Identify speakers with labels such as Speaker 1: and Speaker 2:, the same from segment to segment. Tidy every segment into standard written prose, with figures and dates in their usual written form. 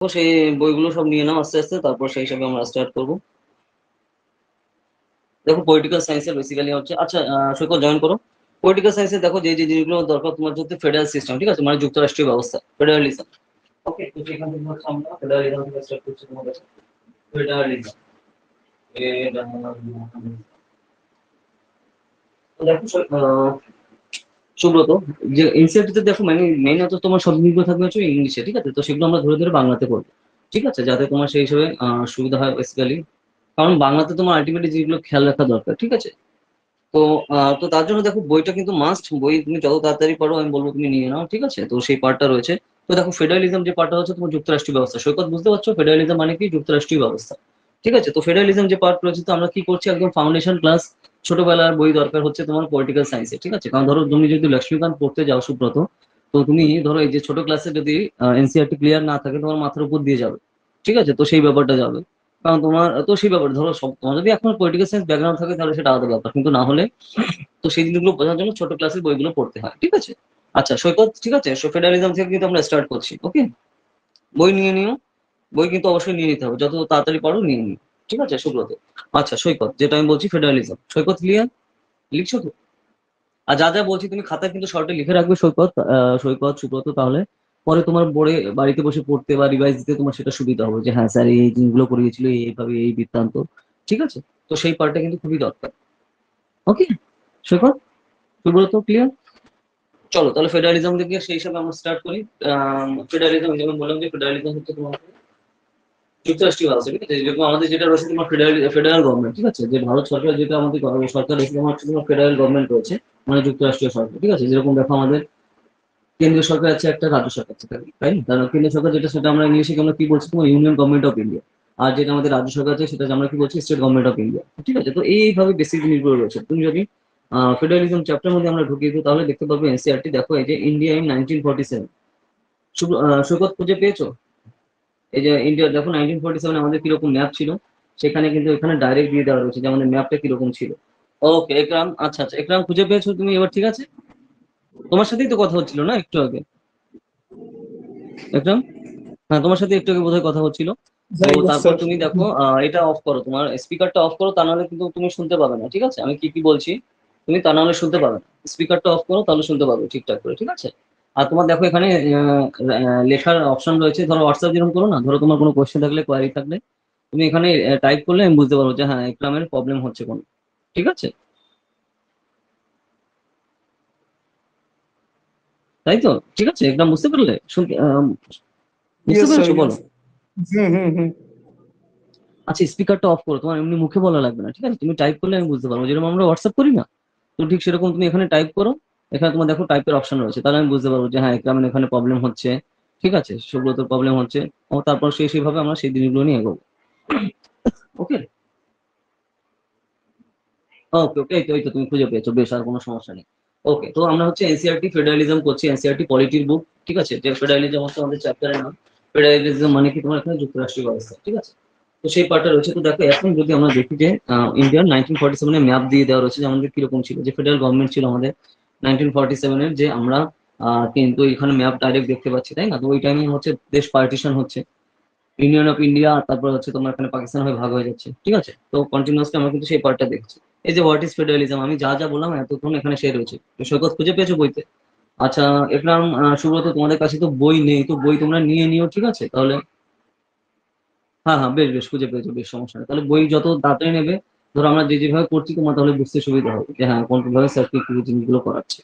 Speaker 1: তো সেই বইগুলো সব নিয়ে নাও আস্তে আস্তে, তারপর সেই হিসাবে আমরা স্টার্ট করবো। দেখো পলিটিক্যাল সায়েন্সের বেসিক্যালি হচ্ছে, আচ্ছা সৈকত জয়েন করো। পলিটিক্যাল সায়েন্সে দেখো যে যে জিনিসগুলো দরকার তোমার হচ্ছে ফেডারেল সিস্টেম, ঠিক আছে, মানে যুক্তরাষ্ট্রীয় ব্যবস্থা, ফেডারালিজম। ওকে, তো সেখান থেকে হচ্ছে আমরা ফেডারালিজম থেকে স্টার্ট করছি তোমাদের। ফেডারালিজম, তো দেখো সুব্রত, যে এনসিআরটিতে দেখো মানে মেইন হচ্ছে তোমার সব জিনিসগুলো থাকবে হচ্ছে ইংলিশে, ঠিক আছে, তো সেগুলো আমরা ধরে ধরে বাংলাতে করবো, ঠিক আছে, যাতে তোমার সেই হিসেবে সুবিধা হয় বেসিক্যালি। কারণ বাংলাতে তোমার আলটিমেটলি যেগুলো খেয়াল রাখা দরকার, ঠিক আছে। তো তো তার জন্য দেখো বইটা কিন্তু মাস্ট, বই তুমি যত তাড়াতাড়ি পারো আমি বলবো তুমি নিয়ে নাও, ঠিক আছে, তো সেই পার্টটা রয়েছে। তো দেখো ফেডারেলিজম যে পার্টটা হচ্ছে তোমার যুক্তরাষ্ট্রীয় ব্যবস্থা, সৈকত বুঝতে পারছো ফেডারেলিজম মানে কি, যুক্তরাষ্ট্রীয় ব্যবস্থা, ঠিক আছে। তো ফেডারেলিজম যে পার্ট রয়েছে, তো আমরা কি করছি, একদম ফাউন্ডেশন ক্লাস, ছোটবেলার বই দরকার হচ্ছে তোমার পলিটিক্যাল সায়েন্সে, ঠিক আছে। কারণ ধরো তুমি যদি লক্ষ্মীকান্ত পড়তে যাও সুব্রত, তো তুমি ধরো এই যে ছোট ক্লাসে যদি এনসিআরটি ক্লিয়ার না থাকে তোমার মাথার উপর দিয়ে যাবে, ঠিক আছে, তো সেই ব্যাপারটা যাবে। কারণ তোমার তো সেই ব্যাপার ধরো সব, তোমার যদি এখন পলিটিক্যাল সায়েন্স ব্যাকগ্রাউন্ড থাকে তাহলে সেটা আলাদা ব্যাপার, কিন্তু না হলে তো সেই জিনিসগুলো বোঝার জন্য ছোট ক্লাসের বইগুলো পড়তে হয়, ঠিক আছে। আচ্ছা সৈকত, ঠিক আছে, ফেডারেলিজম থেকে কিন্তু আমরা স্টার্ট করছি, ওকে। বই নিয়ে নিও, বই কিন্তু অবশ্যই নিয়ে নিতে হবে, যত তাড়াতাড়ি পারো নিয়ে নিও, ঠিক আছে সুব্রত। আচ্ছা সৈকত, যেটা আমি বলছি ফেডারেলিজম, সৈকত ক্লিয়ার, লিখছো তো? আর যা যা বলছি তুমি খাতায় কিন্তু শর্টে লিখে রাখবে সৈকত, সৈকত সুব্রত, তাহলে পরে তোমার বোর্ডে বাড়িতে বসে পড়তে বা রিভাইজ দিতে তোমার সেটা সুবিধা হবে, যে হ্যাঁ স্যার এই জিনিসগুলো করিয়েছিল এইভাবে এই বৃত্তান্ত, ঠিক আছে। তো সেই পার্টটা কিন্তু খুবই দরকার, ওকে। সৈকত, সুব্রত ক্লিয়ার। চলো তাহলে ফেডারালিজম থেকে সেই হিসাবে আমরা স্টার্ট করি। ফেডারালিজম যেমন বললাম যে ফেডারালিজম হচ্ছে তোমার যুক্তরাষ্ট্রীয় ব্যবস্থা, ঠিক আছে, যেরকম আমাদের যেটা রয়েছে তোমার ফেডারেল গভর্নমেন্ট, ঠিক আছে, যে ভারত সরকার যেটা আমাদের সরকার রয়েছে তোমার হচ্ছে তোমার ফেডারেল গভর্নমেন্ট রয়েছে, মানে যুক্তরাষ্ট্রীয় সরকার, ঠিক আছে। যেরকম দেখো আমাদের কেন্দ্রীয় সরকার আছে একটা, রাজ্য সরকার আছে, তাই না? কারণ কেন্দ্রীয় সরকার যেটা সেটা আমরা ইংলিশে আমরা কি বলছি তোমার ইউনিয়ন গভর্নমেন্ট অফ ইন্ডিয়া। আর যেটা আমাদের রাজ্য সরকার আছে সেটা আমরা কি বলছি স্টেট গভর্নমেন্ট অফ ইন্ডিয়া, ঠিক আছে। তো এইভাবে বেসিক জিনিসগুলো রয়েছে। তুমি যদি ফেডারেলিজম চ্যাপ্টার মধ্যে আমরা ঢুকিয়ে দিই তাহলে দেখতে পাবো এনসিআরটি, দেখো এই যে ইন্ডিয়া ইন 1947, সৈকত খুঁজে পেয়েছো? এই যে ইন্ডিয়া দেখো 1947 আমাদের কিরকম ম্যাপ ছিল, সেখানে কিন্তু এখানে ডাইরেক্ট দিয়ে দেওয়া রয়েছে যে আমাদের ম্যাপটা কিরকম ছিল। ওকে একরাম, আচ্ছা আচ্ছা একরাম খুঁজে পেয়েছো তুমি এবার, ঠিক আছে। তোমার সাথেই তো কথা হচ্ছিল না একটু আগে, একরাম? হ্যাঁ তোমার সাথে একটু আগে বোধহয় কথা হচ্ছিল। তো
Speaker 2: যাই হোক
Speaker 1: তারপর
Speaker 2: স্যার।
Speaker 1: তুমি দেখো এটা অফ করো, তোমার স্পিকারটা অফ করো, তা নাহলে কিন্তু তুমি শুনতে পাবে না, ঠিক আছে, আমি কি কি বলছি তুমি তা নাহলে শুনতে পাবে না। স্পিকারটা অফ করো তাহলে শুনতে পাবে ঠিকঠাক করে, ঠিক আছে। আর তোমার দেখো এখানে লেখার অপশন রয়েছে, ধরো হোয়াটসঅ্যাপ যেরকম করো না, ধরো তোমার কোনো কোয়েশ্চেন থাকলে কোয়ারি থাকলে তুমি এখানে টাইপ করলে আমি বুঝতে পারবো যে হ্যাঁ একরামের প্রবলেম হচ্ছে কোনো, ঠিক আছে, তাই তো, ঠিক আছে একদম বুঝতে পারলে, শুনতে বুঝতে
Speaker 2: ইয়েস স্যার,
Speaker 1: পেরেছো বলো?
Speaker 2: ইয়েস। হুম হুম হুম।
Speaker 1: আচ্ছা স্পিকারটা অফ করো, তোমার এমনি মুখে বলা লাগবে না, ঠিক আছে, তুমি টাইপ করলে আমি বুঝতে পারবো, যেরকম আমরা হোয়াটসঅ্যাপ করি না, তো ঠিক সেরকম তুমি এখানে টাইপ করো। এখানে তোমার দেখো টাইপের অপশন রয়েছে, তাহলে আমি বুঝতে পারবো যে হ্যাঁ একরামের এখানে প্রবলেম হচ্ছে, ঠিক আছে, সুব্রতর প্রবলেম হচ্ছে। ও তারপর সেইভাবে আমরা সেই জিনিসগুলো নিয়ে এগোবো, ওকে। ওকে ওকে, এই তো তুমি খুঁজে পেয়েছো, বেশ, আর কোনো সমস্যা নেই। ওকে, তো আমরা হচ্ছে এনসিআরটি ফেডারালিজম করছি, এনসিআরটি পলিটির বুক, ঠিক আছে, যে ফেডারালিজম হচ্ছে আমাদের চ্যাপ্টারের নাম। ফেডারালিজম মানে কি তোমার এখানে যুক্তরাষ্ট্রীয় ব্যবস্থা, ঠিক আছে। তো সেই পার্টটা রয়েছে। তো দেখো এখন যদি আমরা দেখি যে ইন্ডিয়ার 1947 ম্যাপ দিয়ে দেওয়া রয়েছে যে আমাদের কিরকম ছিল, যে ফেডারেল গভর্নমেন্ট ছিল আমাদের 1947 যে আমরা কিন্তু এখানে ম্যাপ ডাইরেক্ট দেখতে পাচ্ছি, তাই না? তো ওই টাইমে হচ্ছে দেশ পার্টিশন হচ্ছে, ইউনিয়ন অফ ইন্ডিয়া, তারপর হচ্ছে তোমার এখানে পাকিস্তান হয়ে ভাগ হয়ে যাচ্ছে, ঠিক আছে। তো কন্টিনিউসলি আমরা কিন্তু সেই পার্টটা দেখছি। এই যে হোয়াট ইজ ফেডারেলিজম, আমি যা যা বললাম এতক্ষণ এখানে সে রয়েছে। তো সৈকত খুঁজে পেয়েছো বইতে? আচ্ছা একরাম, সুব্রত, তোমাদের কাছে তো বই নেই, তো বই তোমরা নিয়ে নিও, ঠিক আছে তাহলে। হ্যাঁ হ্যাঁ বেশ বেশ, খুঁজে পেয়েছো, বেশ, সমস্যা নেই। তাহলে বই যত তাড়াতাড়ি নেবে, ধরো আমরা যে যেভাবে করছি তোমার তাহলে বুঝতে সুবিধা হবে যে হ্যাঁ কোন ভাবে স্যার কি কি জিনিসগুলো করাচ্ছে,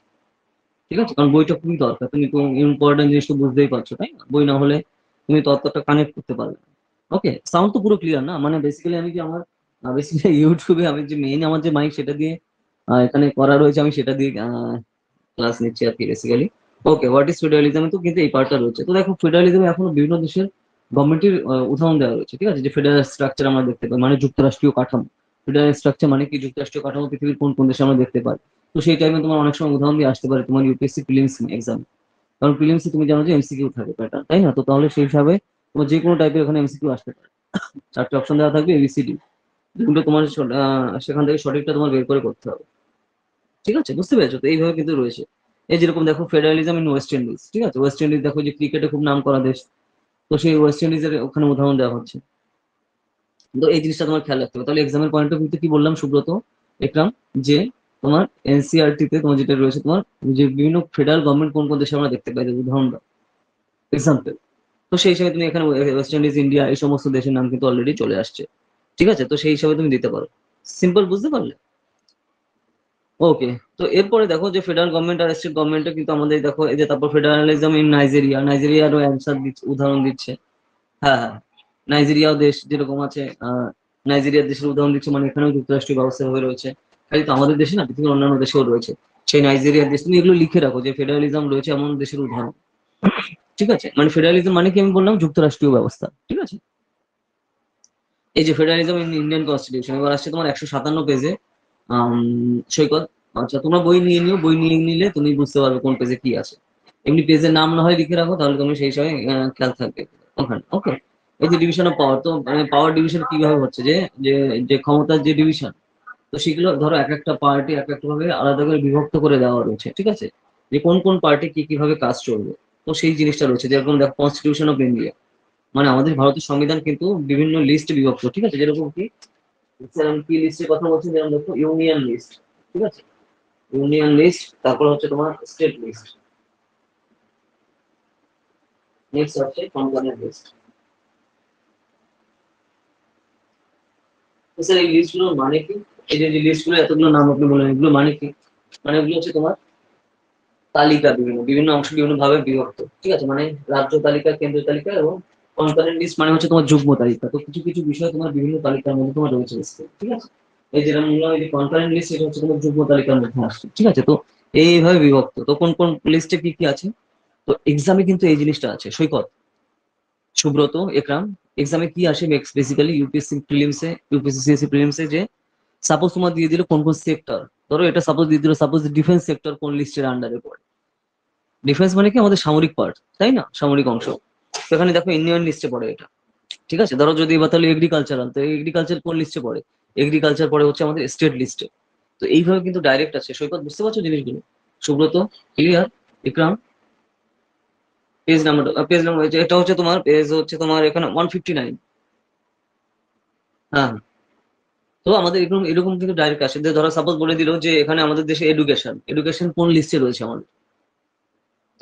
Speaker 1: ঠিক আছে। কারণ বইটা খুবই দরকার, তুমি তো ইম্পর্টেন্ট জিনিস তো বুঝতেই পারছো, তাই না? বই না হলে তুমি ততটা কানেক্ট করতে পারবে না। ওকে, সাউন্ড তো পুরো ক্লিয়ার না? মানে বেসিক্যালি আমি যে আমার বেসিক্যালি ইউটিউবে আমি যে মেইন আমার যে মাইক সেটা দিয়ে এখানে করা রয়েছে, আমি সেটা দিয়ে ক্লাস নিচ্ছি আর কি basically. Okay, what is federalism, তো কিন্তু এই পার্টটা রয়েছে। তো দেখো ফেডারালিজমে এখনো বিভিন্ন দেশের গভর্নমেন্টের উদাহরণ দেওয়া রয়েছে, ঠিক আছে, যে ফেডারেল স্ট্রাকচার আমরা দেখতে পাই, মানে যুক্তরাষ্ট্রীয় কাঠামো। ফেডারেল স্ট্রাকচার মানে কি, যুক্তরাষ্ট্রীয় কাঠামো পৃথিবীর কোন কোন দেশে আমরা দেখতে পাই। তো সেই টাইমে তোমার অনেক সময় উদাহরণ দিয়ে আসতে পারে তোমার ইউপিএসসি প্রিলিমস এক্সাম, কারণ প্রিলিমসে তুমি জানো যে এমসিকিউ থাকে প্যাটার্ন, তাই না? তো তাহলে সেই হিসাবে তোমার যে কোনো টাইপের এখানে এমসিকিউ আসতে পারে। চারটে অপশন দেওয়া থাকবে এবিসিডি, যেগুলো তোমার সেখান থেকে সঠিকটা তোমার বের করে করতে হবে, ঠিক আছে, বুঝতে পেরেছো? তো এইভাবে কিন্তু রয়েছে। এই যেরকম দেখো ফেডারালিজম ইন ওয়েস্ট ইন্ডিজ, ঠিক আছে, ওয়েস্ট ইন্ডিজ দেখো যে ক্রিকেটে খুব নাম করা দেশ, তো সেই ওয়েস্ট ইন্ডিজের ওখানে উদাহরণ দেওয়া হচ্ছে। তো এই জিনিসটা তোমার খেয়াল রাখতে হবে। তাহলে এক্সামের পয়েন্ট অফ ভিউতে কি বললাম সুব্রত, একরাম, যে তোমার এনসিআরটি তে তোমার যেটা রয়েছে তোমার যে বিভিন্ন ফেডারেল গভর্নমেন্ট কোন কোন দেশে আমরা দেখতে পাই, যে উদাহরণ দাও, এক্সাম্পল। তো সেই হিসাবে তুমি এখানে ওয়েস্ট ইন্ডিজ, ইন্ডিয়া, এই সমস্ত দেশের নাম কিন্তু অলরেডি চলে আসছে। ঠিক আছে, তো সেই হিসাবে তুমি দিতে পারো। সিম্পল, বুঝতে পারলে? ওকে। তো এরপরে দেখো যে ফেডারেল গভর্নমেন্ট আর স্টেট গভর্নমেন্টে কিন্তু আমাদের দেখো এই যে তারপর ফেডারালিজম ইন নাইজেরিয়া, নাইজেরিয়ারও অ্যান্সার দিচ্ছে, উদাহরণ দিচ্ছে। হ্যাঁ হ্যাঁ, নাইজেরিয়াও দেশ যেরকম আছে, নাইজেরিয়ার দেশের উদাহরণ দিচ্ছে, মানে এখানেও যুক্তরাষ্ট্রীয় ব্যবস্থা হয়ে রয়েছে। খালি তো আমাদের দেশে না, পৃথিবীর অন্যান্য দেশেও রয়েছে। সেই নাইজেরিয়ার দেশ, তুমি এগুলো লিখে রাখো যে ফেডারালিজম রয়েছে এমন দেশের উদাহরণ। ঠিক আছে, মানে ফেডারালিজম মানে কি আমি বললাম, যুক্তরাষ্ট্রীয় ব্যবস্থা। ঠিক আছে, এই যে ফেডারালিজম ইন ইন্ডিয়ান কনস্টিটিউশন, এবার আসছে তোমার 157 পেজে। সৈকত, আচ্ছা তোমরা বই নিয়ে নিও, বই নিয়ে নিলে তুমি বুঝতে পারবে কোন পেজে কি আছে। এমনি পেজের নাম না হয় লিখে রাখো, তাহলে তুমি সেই হিসাবে খেয়াল থাকবে ওখানে। ওকে। এই যে ডিভিশন অফ পাওয়ার, তো পাওয়ার ডিভিশন কিভাবে হচ্ছে, যে যে যে ক্ষমতার যে ডিভিশন, তো সেগুলো ধরো এক একটা পার্টি এক একটা ভাবে আলাদা করে বিভক্ত করে দেওয়া রয়েছে। ঠিক আছে, যে কোন কোন পার্টি কি কিভাবে কাজ চলবে, তো সেই জিনিসটা রয়েছে। যেরকম দেখো কনস্টিটিউশন অফ ইন্ডিয়া, মানে আমাদের ভারতের সংবিধান কিন্তু বিভিন্ন লিস্টে বিভক্ত। ঠিক আছে, যেরকম কি যেমন কি লিস্টের কথা বলছি, যেমন দেখো ইউনিয়ন লিস্ট। ঠিক আছে, ইউনিয়ন লিস্ট, তারপর হচ্ছে তোমার স্টেট লিস্ট, নেক্সট হচ্ছে কনকারেন্ট লিস্ট। তো স্যার এই লিস্টগুলোর মানে কি? এই যে লিস্টগুলো এতগুলো নাম আপনি বললেন, এগুলো মানে কি? মানে এগুলো হচ্ছে তোমার তালিকা, বিভিন্ন বিভিন্ন অংশ বিভিন্ন ভাবে বিভক্ত। ঠিক আছে, মানে রাজ্য তালিকা, কেন্দ্র তালিকা এবং কনকারেন্ট লিস্ট মানে হচ্ছে তোমার যুগ্ম তালিকা। তো কিছু কিছু বিষয় তোমার বিভিন্ন তালিকার মধ্যে তোমার রয়েছে list এ। ঠিক আছে, এই যেটা বললাম, এই যে কনকারেন্ট লিস্ট, এটা হচ্ছে তোমার যুগ্ম তালিকার মধ্যে আসছে। ঠিক আছে, তো এইভাবে বিভক্ত। তো কোন কোন লিস্টে কি কি আছে, তো এক্সামে কিন্তু এই জিনিসটা আছে সৈকত, সুব্রত, একরাম। এক্সামে কি আসে বেসিক্যালি ইউপিএসসি প্রিলিমসে, ইউপিএসসি সিএসসি প্রিলিমসে, যে সাপোজ তোমার দিয়ে দিল কোন কোন সেক্টর, ধরো এটা সাপোজ দিয়ে দিল, সাপোজ ডিফেন্স সেক্টর কোন লিস্টের আন্ডারে পড়ে। ডিফেন্স মানে কি আমাদের সামরিক পার্ট, তাই না, সামরিক অংশ। তো এখানে দেখো ইন্ডিয়ান লিস্টে পড়ে এটা। ঠিক আছে, ধরো যদি এবার তাহলে এগ্রিকালচারাল, তো এগ্রিকালচার কোন লিস্টে পড়ে, এগ্রিকালচার পড়ে হচ্ছে আমাদের স্টেট লিস্টে। তো এইভাবে কিন্তু ডাইরেক্ট আছে সৈকত, বুঝতে পারছো জিনিসগুলো? সুব্রত, ক্লিয়ার? ইকরাম, পেজ নাম্বার এটা হচ্ছে তোমার পেজ হচ্ছে তোমার এখানে 159। হ্যাঁ, তো আমাদের এরকম এরকম কিন্তু ডাইরেক্ট আসে, যে ধরো সাপোজ বলে দিল যে এখানে আমাদের দেশে এডুকেশন, এডুকেশন কোন লিস্টে রয়েছে আমাদের।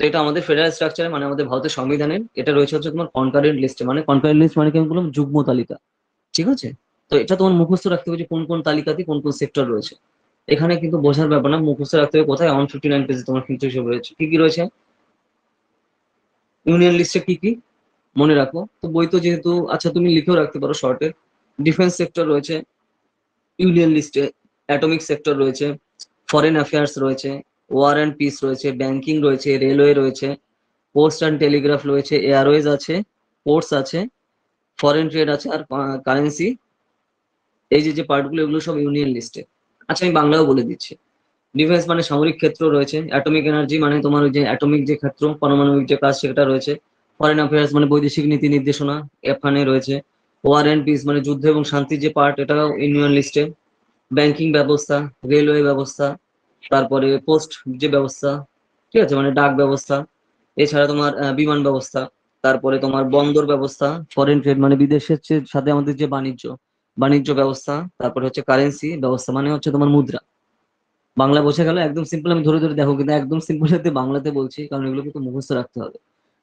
Speaker 1: তো এটা আমাদের ফেডারেল স্ট্রাকচারে, মানে আমাদের ভারতের সংবিধানের এটা রয়েছে হচ্ছে তোমার কনকারেন্ট লিস্টে। মানে কনকারেন্ট লিস্ট মানে কি আমি বললাম, যুগ্ম তালিকা। ঠিক আছে, তো এটা তোমার মুখস্থ রাখতে হবে যে কোন কোন তালিকাতে কোন কোন সেক্টর রয়েছে। এখানে কিন্তু বোঝার ব্যাপার না, মুখস্থ রাখতে হবে। কোথায়? 159 পেজে তোমার কিন্তু হিসেবে রয়েছে কি কি রয়েছে, ইউনিয়ন লিস্টে কি কি মনে রাখো। তো বই তো যেহেতু, আচ্ছা তুমি লিখেও রাখতে পারো শর্টে। ডিফেন্স সেক্টর রয়েছে ইউনিয়ন লিস্টে, অ্যাটমিক সেক্টর রয়েছে, ফরেন অ্যাফেয়ার্স রয়েছে, ওয়ার অ্যান্ড পিস রয়েছে, ব্যাংকিং রয়েছে, রেলওয়ে রয়েছে, পোস্ট অ্যান্ড টেলিগ্রাফ রয়েছে, এয়ারওয়েজ আছে, পোর্টস আছে, ফরেন ট্রেড আছে, আর কারেন্সি। এই যে যে পার্টগুলো, এগুলো সব ইউনিয়ন লিস্টে। আচ্ছা আমি বাংলাও বলে দিচ্ছি। ডিফেন্স মানে সামরিক ক্ষেত্র রয়েছে, অ্যাটমিক এনার্জি মানে তোমার ওই যে অ্যাটমিক যে ক্ষেত্র, পারমাণবিক যে কাজ সেটা রয়েছে। ফরেন অ্যাফেয়ার্স মানে বৈদেশিক নীতি নির্দেশনা, এখানে রয়েছে। ওয়ার অ্যান্ড পিস মানে যুদ্ধ এবং শান্তির যে পার্ট, এটাও ইউনিয়ন লিস্টে। ব্যাংকিং ব্যবস্থা, রেলওয়ে ব্যবস্থা, তারপরে পোস্ট যে ব্যবস্থা, ঠিক আছে, মানে ডাক ব্যবস্থা। এছাড়া তোমার বিমান ব্যবস্থা, তারপরে তোমার বন্দর ব্যবস্থা, ফরেন ট্রেড মানে বিদেশের সাথে আমাদের যে বাণিজ্য, বাণিজ্য ব্যবস্থা। তারপরে হচ্ছে কারেন্সি ব্যবস্থা, মানে হচ্ছে তোমার মুদ্রা। বাংলা বোঝা গেল একদম সিম্পল, আমি ধরে ধরে দেখো কিন্তু একদম সিম্পল সাথে বাংলাতে বলছি, কারণ এগুলো কিন্তু মুখস্থ রাখতে হবে।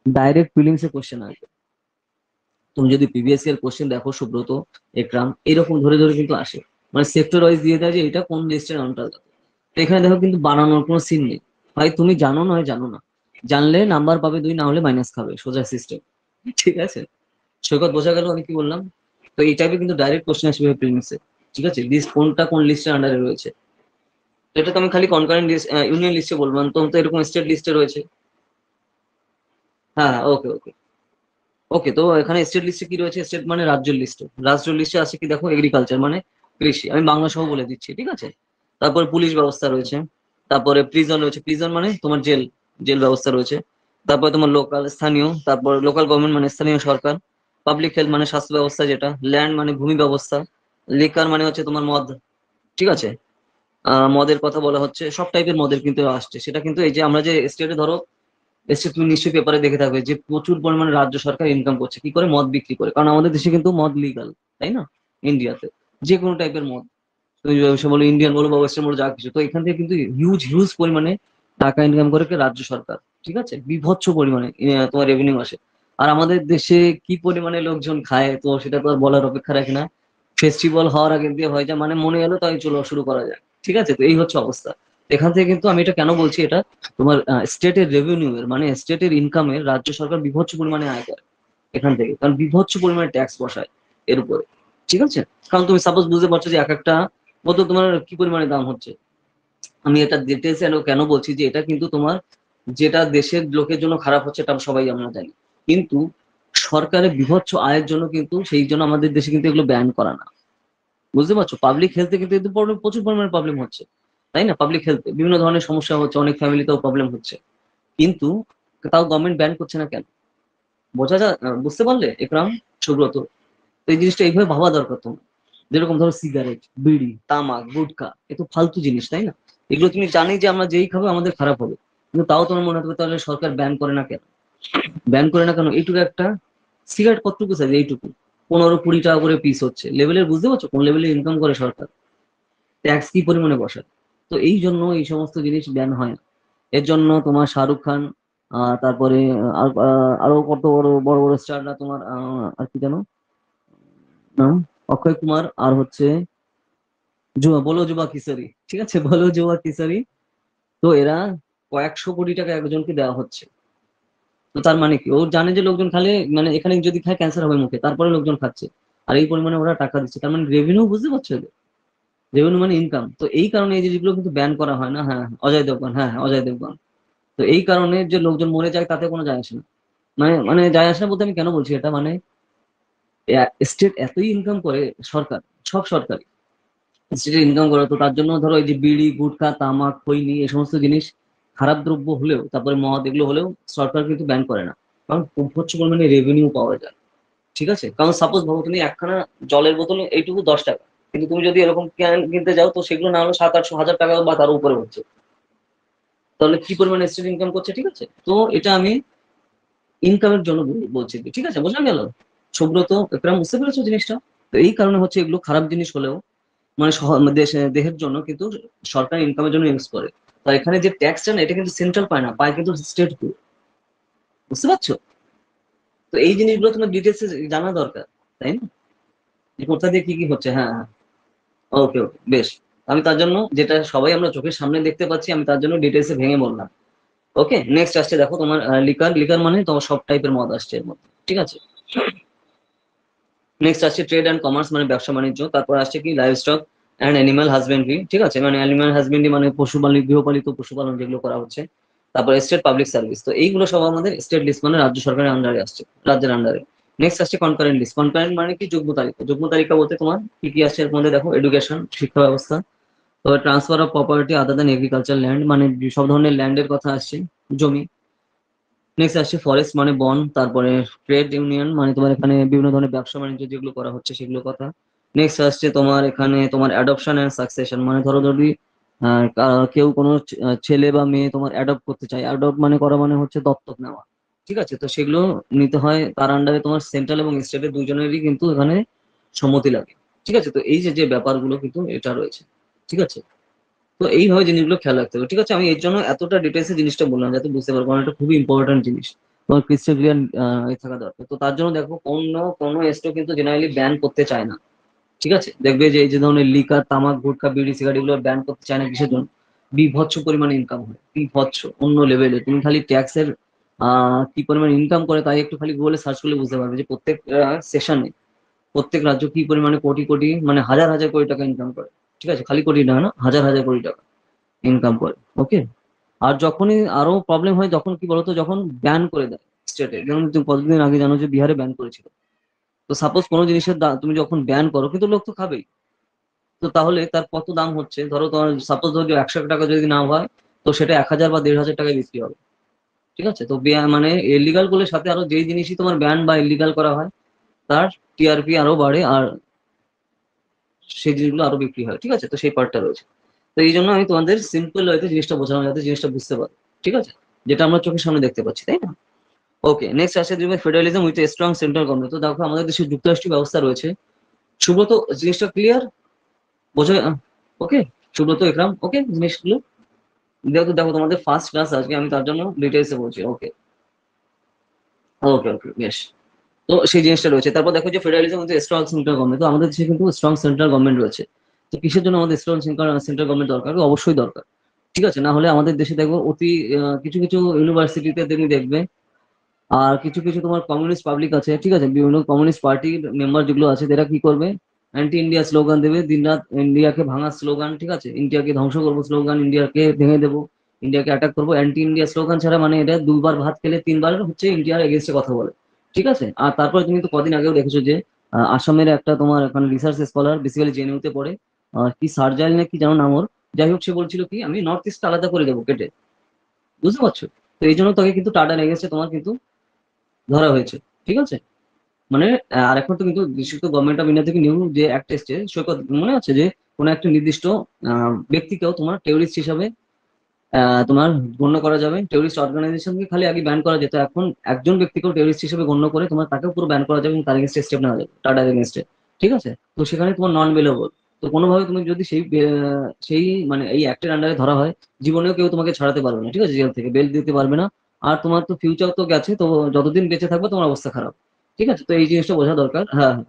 Speaker 1: ডাইরেক্ট প্রিলিমস এর কোশ্চেন আসবে। তুমি যদি পিবিএসসি এর কোশ্চেন দেখো সুব্রত, একরাম, এরকম ধরে ধরে কিন্তু আসে। মানে সেক্টর ওয়াইজ দিয়ে দেয় যে এটা কোন লিস্টের অন্তর্গত। তো এখানে দেখো কিন্তু বানানোর কোনো সিন নেই। ভাই তুমি জানো নয় জানো না, জানলে নাম্বার পাবে 2, না হলে মাইনাস খাবে, সোজা সিস্টেম। ঠিক আছে, সৈকত বোঝা গেল আমি কি বললাম? তো এই টাইপের কিন্তু ডাইরেক্ট কোশ্চেন আসবে প্রিলিমসে। ঠিক আছে, লিস্ট কোনটা কোন লিস্টের আন্ডারে রয়েছে। তো এটা তো আমি খালি কনকারেন্ট লিস্ট, ইউনিয়ন লিস্টে বললাম, তো তো এরকম স্টেট লিস্টে রয়েছে। হ্যাঁ, ওকে ওকে। ওকে, তো এখানে স্টেট লিস্টে কি রয়েছে, স্টেট মানে রাজ্যের লিস্টে। রাজ্য লিস্টে আছে কি দেখো, এগ্রিকালচার মানে কৃষি, আমি বাংলা সহ বলে দিচ্ছি। ঠিক আছে, তারপর পুলিশ ব্যবস্থা রয়েছে, তারপরে প্রিজন রয়েছে, প্রিজন মানে তোমার জেল, জেল ব্যবস্থা রয়েছে। তারপরে তোমার লোকাল স্থানীয়, তারপর লোকাল গভর্নমেন্ট মানে স্থানীয় সরকার। পাবলিক হেলথ মানে স্বাস্থ্য ব্যবস্থা যেটা, ল্যান্ড মানে ভূমি ব্যবস্থা, লিকার মানে হচ্ছে তোমার মদ। ঠিক আছে, মদের কথা বলা হচ্ছে, সব টাইপের মদের কিন্তু আসছে। সেটা কিন্তু এই যে আমরা যে স্টেটে ধরো এসে তুমি নিশ্চয়ই পেপারে দেখে থাকবে যে প্রচুর পরিমাণে রাজ্য সরকার ইনকাম করছে কি করে, মদ বিক্রি করে। কারণ আমাদের দেশে কিন্তু মদ লিগাল, তাই না? ইন্ডিয়াতে যে কোনো টাইপের মদ, তুমি সে বলো ইন্ডিয়ান বলো বা ওয়েস্টার্ন বলো, যা কিছু, তো এখান থেকে কিন্তু হিউজ হিউজ পরিমাণে টাকা ইনকাম করে কে রাজ্য সরকার। ঠিক আছে, বিভৎস পরিমাণে তোমার রেভিনিউ আসে। আর আমাদের দেশে কি পরিমাণে লোকজন খায় তো সেটা তো আর বলার অপেক্ষা রাখে না। ফেস্টিভ্যাল হওয়ার আগে দিয়ে হয়ে যায়, মানে মনে এলো তাই চলো শুরু করা যায়। ঠিক আছে, তো এই হচ্ছে অবস্থা। এখান থেকে কিন্তু আমি এটা কেন বলছি, এটা তোমার স্টেটের রেভিনিউ এর মানে স্টেটের ইনকামের রাজ্য সরকার বিভৎস পরিমাণে আয় করে এখান থেকে, কারণ বিভৎস পরিমাণে ট্যাক্স বসায় এর উপরে। ঠিক আছে, কারণ তুমি সাপোজ বুঝতে পারছো যে এক একটা বোতল তোমার কি পরিমাণে দাম হচ্ছে। আমি এটা ডিটেলস কেন বলছি যে এটা কিন্তু তোমার যেটা দেশের লোকের জন্য খারাপ হচ্ছে এটা সবাই আমরা জানি, কিন্তু সরকারের বিভৎস আয়ের জন্য কিন্তু সেই জন্য আমাদের দেশে কিন্তু এগুলো ব্যান করা না। বুঝতে পারছো, পাবলিক হেলথে কিন্তু এতে প্রচুর পরিমাণে প্রবলেম হচ্ছে, তাই না? পাবলিক হেলথে বিভিন্ন ধরনের সমস্যা হচ্ছে, অনেক ফ্যামিলিতেও প্রবলেম হচ্ছে, কিন্তু তাও গভর্নমেন্ট ব্যান করছে না কেন? বুঝতে পারলে একরাম, সুব্রত? তো এই জিনিসটা এইভাবে ভাবা দরকার তোমার। যেরকম ধরো সিগারেট, বিড়ি, তামাক, গুটখা, এ তো ফালতু জিনিস, তাই না? এগুলো তুমি জানি যে আমরা যেই খাবো আমাদের খারাপ হবে, কিন্তু তাও তোমার মনে হবে তাহলে সরকার ব্যান করে না কেন? ব্যান করে না কেন? এইটুকু একটা সিগারেট কতটুকু সাইজ, এইটুকু 15-20 টাকা করে পিস হচ্ছে লেভেলের, বুঝতে পারছো কোন লেভেলে ইনকাম করে সরকার, ট্যাক্স কি পরিমাণে বসায়। তো এই জন্য এই সমস্ত জিনিস ব্যান হয় না। এর জন্য তোমার শাহরুখ খান, তারপরে আরো কত বড় বড় বড় স্টাররা তোমার আর কি জানো নাম, অক্ষয় কুমার, আর হচ্ছে বলো যুবা কিশোরী, ঠিক আছে, বলো যুবা কিশোরী, তো এরা কয়েকশো কোটি টাকা একজনকে দেওয়া হচ্ছে। তো তার মানে কি, ও জানে যে লোকজন খালে, মানে এখানে যদি খায় ক্যান্সার হবে মুখে, তারপরে লোকজন খাচ্ছে, আর এই পরিমাণে ওরা টাকা দিচ্ছে, তার মানে রেভিনিউ, বুঝতে পারছো? রেভিনিউ মানে ইনকাম। তো এই কারণে এই জিনিসগুলো কিন্তু ব্যান করা হয় না। হ্যাঁ, অজয় দেবগন, হ্যাঁ হ্যাঁ, অজয় দেবগন। তো এই কারণে যে লোকজন মরে যায় তাতে কোনো যায় আসে না। মানে মানে যায় আসে না বলতে আমি কেন বলছি এটা, মানে স্টেট এতই ইনকাম করে, সরকার, সব সরকারি স্টেটের ইনকাম করে, তো তার জন্য ধরো এই যে বিড়ি, গুটখা, তামাক, খৈনি, এই সমস্ত জিনিস খারাপ দ্রব্য হলেও, তারপরে মদ, এগুলো হলেও সরকার কিন্তু ব্যান করে না, কারণ প্রচুর পরিমাণে রেভিনিউ পাওয়া যায়। ঠিক আছে, কারণ সাপোজ ভাবো তুমি একখানা জলের বোতল এইটুকু 10 টাকা, কিন্তু তুমি যদি এরকম ক্যান কিনতে যাও তো সেগুলো না হলো 700-800 হাজার টাকা বা তার উপরে হচ্ছে। তাহলে কি পরিমাণে স্টেট ইনকাম করছে। ঠিক আছে, তো এটা আমি ইনকামের জন্য বলছি। ঠিক আছে, বোঝা গেল সুব্রত, একরাম, বুঝতে পেরেছো জিনিসটা? তো এই কারণে হচ্ছে এগুলো খারাপ জিনিস হলেও মানে দেহের জন্য কিন্তু সরকার ইনকামের জন্য ইউজ করে। তো এখানে যে ট্যাক্সটা না, এটা কিন্তু সেন্ট্রাল পায় না, পায় কিন্তু স্টেট পুরো। বুঝতে পারছো? তো এই জিনিসগুলো তোমার ডিটেলসে জানা দরকার, তাই না? যে কোথা দিয়ে কি কি হচ্ছে। হ্যাঁ হ্যাঁ, ওকে ওকে, বেশ। আমি তার জন্য যেটা সবাই আমরা চোখের সামনে দেখতে পাচ্ছি, আমি তার জন্য ডিটেলসে ভেঙে বললাম। ওকে, নেক্সট আসছে দেখো তোমার লিকার। লিকার মানে তোমার সব টাইপের মদ আসছে এর মধ্যে। ঠিক আছে, নেক্সট আসছে ট্রেড অ্যান্ড কমার্স, মানে ব্যবসা বাণিজ্য। তারপর আসছে কি live stock and animal husbandry. ঠিক আছে, মানে অ্যানিমাল হাজবেন্ড্রি মানে পশুপালন, গৃহপালিত পশুপালন যেগুলো করা হচ্ছে। তারপর স্টেট পাবলিক সার্ভিস, তো এইগুলো সব আমাদের স্টেট লিস্ট, মানে রাজ্য সরকারের আন্ডারে আসছে, রাজ্যের আন্ডারে। নেক্সট আসছে কনকারেন্ট লিস্ট। কনকারেন্ট মানে কি, যুগ্ম তালিকা। যুগ্ম তালিকা বলতে তোমার কি কি আসছে এর মধ্যে দেখো, এডুকেশন, শিক্ষা ব্যবস্থা, তো transfer of property other than agriculture land, মানে সব ধরনের ল্যান্ডের কথা আসছে, জমি। নেক্সট আসছে ফরেস্ট মানে বন, তারপরে ট্রেড ইউনিয়ন মানে তোমার এখানে বিভিন্ন ধরনের ব্যবসা বাণিজ্য যেগুলো করা হচ্ছে সেগুলো কথা। নেক্সট আসছে তোমার এখানে তোমার অ্যাডপশন এন্ড সাকসেশন, মানে ধরো যদি কেউ কোনো ছেলে বা মেয়ে তোমার অ্যাডপ্ট করতে চায়, অ্যাডপ্ট মানে করা মানে হচ্ছে দত্তক নেওয়া। ঠিক আছে, তো সেগুলো নিতে হয়, তার আন্ডারে তোমার সেন্ট্রাল এবং স্টেটের দুজনেরই কিন্তু এখানে সম্মতি লাগে। ঠিক আছে, তো এই যে যে ব্যাপারগুলো কিন্তু এটা রয়েছে। ঠিক আছে, তো এইভাবে জিনিসগুলো খেয়াল রাখতে হবে। ঠিক আছে, আমি এর জন্য এতটা ডিটেলসে জিনিসটা বললাম যাতে বুঝতে পারবো, কারণ এটা খুবই ইম্পর্টেন্ট জিনিস, তোমার ক্রিস্টাল ক্লিয়ার থাকা দরকার। তো তার জন্য দেখো কোনো স্টেট কিন্তু জেনারেলি ব্যান করতে চায় না। ঠিক আছে, দেখবে যে এই যে ধরনের লিকার, তামাক, গুটখা, বিড়ি, সিগারেট, এগুলো ব্যান করতে চায় না, কিসের জন্য? বিভৎস পরিমাণে ইনকাম হয়, বিভৎস অন্য লেভেলে। তুমি খালি ট্যাক্সের কি পরিমাণ ইনকাম করে তাই একটু খালি গুগলে সার্চ করলে বুঝতে পারবে যে প্রত্যেক সেশনে প্রত্যেক রাজ্য কি পরিমাণে কোটি কোটি, মানে হাজার হাজার কোটি টাকা ইনকাম করে। ঠিক আছে, খালি কোটি না, না, হাজার হাজার কোটি টাকা ইনকাম করে। ওকে, আর যখনই আরো প্রবলেম হয় যখন কি বলতো, যখন ব্যান করে দেয় স্টেটে, যেমন তুমি কতদিন আগে জানো যে বিহারে ব্যান করেছিল। তো সাপোজ কোনো জিনিসের তুমি যখন ব্যান করো, কিন্তু লোক তো খাবেই, তো তাহলে তার কত দাম হচ্ছে, ধরো তোমার সাপোজ ধরো 100 টাকা যদি না হয়, তো সেটা 1000 বা 1500 টাকায় বিক্রি হবে। ঠিক আছে, তো মানে ইলিগাল গুলোর সাথে আরো যেই জিনিসই তোমার ব্যান বা ইলিগাল করা হয়, তার টিআরপি আরো বাড়ে, আর সেই জিনিসগুলো আরো বিক্রি হয়। ঠিক আছে, তো সেই পার্টটা রয়েছে। তো এই জন্য আমি তোমাদের সিম্পল ওয়েতে জিনিসটা বোঝানো যাতে জিনিসটা বুঝতে পারো। ঠিক আছে, যেটা আমরা চোখের সামনে দেখতে পাচ্ছি, তাই না? ওকে, নেক্সট আসে দেখবে federalism with strong central government. তো দেখো আমাদের দেশে যুক্তরাষ্ট্রীয় ব্যবস্থা রয়েছে। সুব্রত, জিনিসটা ক্লিয়ার? বোঝা? ওকে, সুব্রত, একরাম, ওকে জিনিসগুলো দেখো দেখো তোমাদের ফার্স্ট ক্লাস আজকে, আমি তার জন্য ডিটেলসে বলছি। ওকে ওকে ওকে, বেশ। তো সেই জিনিসটা রয়েছে। তারপর দেখো যে ফেডারেলিজম হচ্ছে স্ট্রং সেন্ট্রাল গভর্নমেন্ট। তো আমাদের দেশে কিন্তু স্ট্রং সেন্ট্রাল গভর্নমেন্ট রয়েছে। তো কিসের জন্য আমাদের স্ট্রং সেন্ট্রাল গভর্নমেন্ট দরকার? অবশ্যই দরকার, ঠিক আছে? না হলে আমাদের দেশে দেখবো অতি কিছু কিছু ইউনিভার্সিটিতে তুমি দেখবে, আর কিছু কিছু তোমার কমিউনিস্ট পাবলিক আছে, ঠিক আছে, বিভিন্ন কমিউনিস্ট পার্টির মেম্বার যেগুলো আছে, তারা কি করবে? অ্যান্টি ইন্ডিয়া স্লোগান দেবে দিনরাত, ইন্ডিয়াকে ভাঙার স্লোগান, ঠিক আছে, ইন্ডিয়াকে ধ্বংস করবো স্লোগান, ইন্ডিয়াকে ভেঙে দেবো, ইন্ডিয়াকে অ্যাটাক করবো। অ্যান্টি ইন্ডিয়া স্লোগান ছাড়া মানে এটা দুবার ভাত খেলে তিনবার হচ্ছে ইন্ডিয়ার এগেনস্টে কথা বলে, ঠিক আছে? আর তারপরে তুমি তো কদিন আগেও দেখেছো যে আসামের একটা তোমার এখানে রিসার্চ স্কলার বেসিক্যালি জেএনইউ তে পড়ে, কি সার্জাইল না কি যেন নাম ওর, যাই হোক, সে বলছিল কি আমি নর্থ ইস্ট আলাদা করে দেবো কেটে, বুঝতে পারছো? তো এই জন্য তাকে কিন্তু টাটার এগেনস্টে তোমার কিন্তু ধরা হয়েছে, ঠিক আছে? মানে আর এখন তো কিন্তু বিশেষত গভর্নমেন্ট অফ ইন্ডিয়া থেকে নিউ যে অ্যাক্ট এসছে, সৈকত মনে আছে যে কোনো একটা নির্দিষ্ট ব্যক্তিকেও তোমার টেররিস্ট হিসাবে তোমার গণ্য করা যাবে। টেররিস্ট অর্গানাইজেশনকে খালি আগে ব্যান করা যেত, এখন একজন ব্যক্তিকেও টেররিস্ট হিসেবে গণ্য করে তোমার তাকেও পুরো ব্যান করা যাবে এবং তার এগেনস্টে স্টেপ নেওয়া যাবে, টাটার এগেনস্টে, ঠিক আছে? তো সেখানে তোমার নন বেলেবল। তো কোনোভাবে তুমি যদি সেই মানে এই অ্যাক্টের আন্ডারে ধরা হয়, জীবনেও কেউ তোমাকে ছাড়াতে পারবে না, ঠিক আছে, জেল থেকে বেল দিতে পারবে না। আর তোমার তো ফিউচার তো গেছে, তো যতদিন বেঁচে থাকবে তোমার অবস্থা খারাপ, ঠিক আছে? তো এই জিনিসটা বোঝা দরকার। হ্যাঁ হ্যাঁ,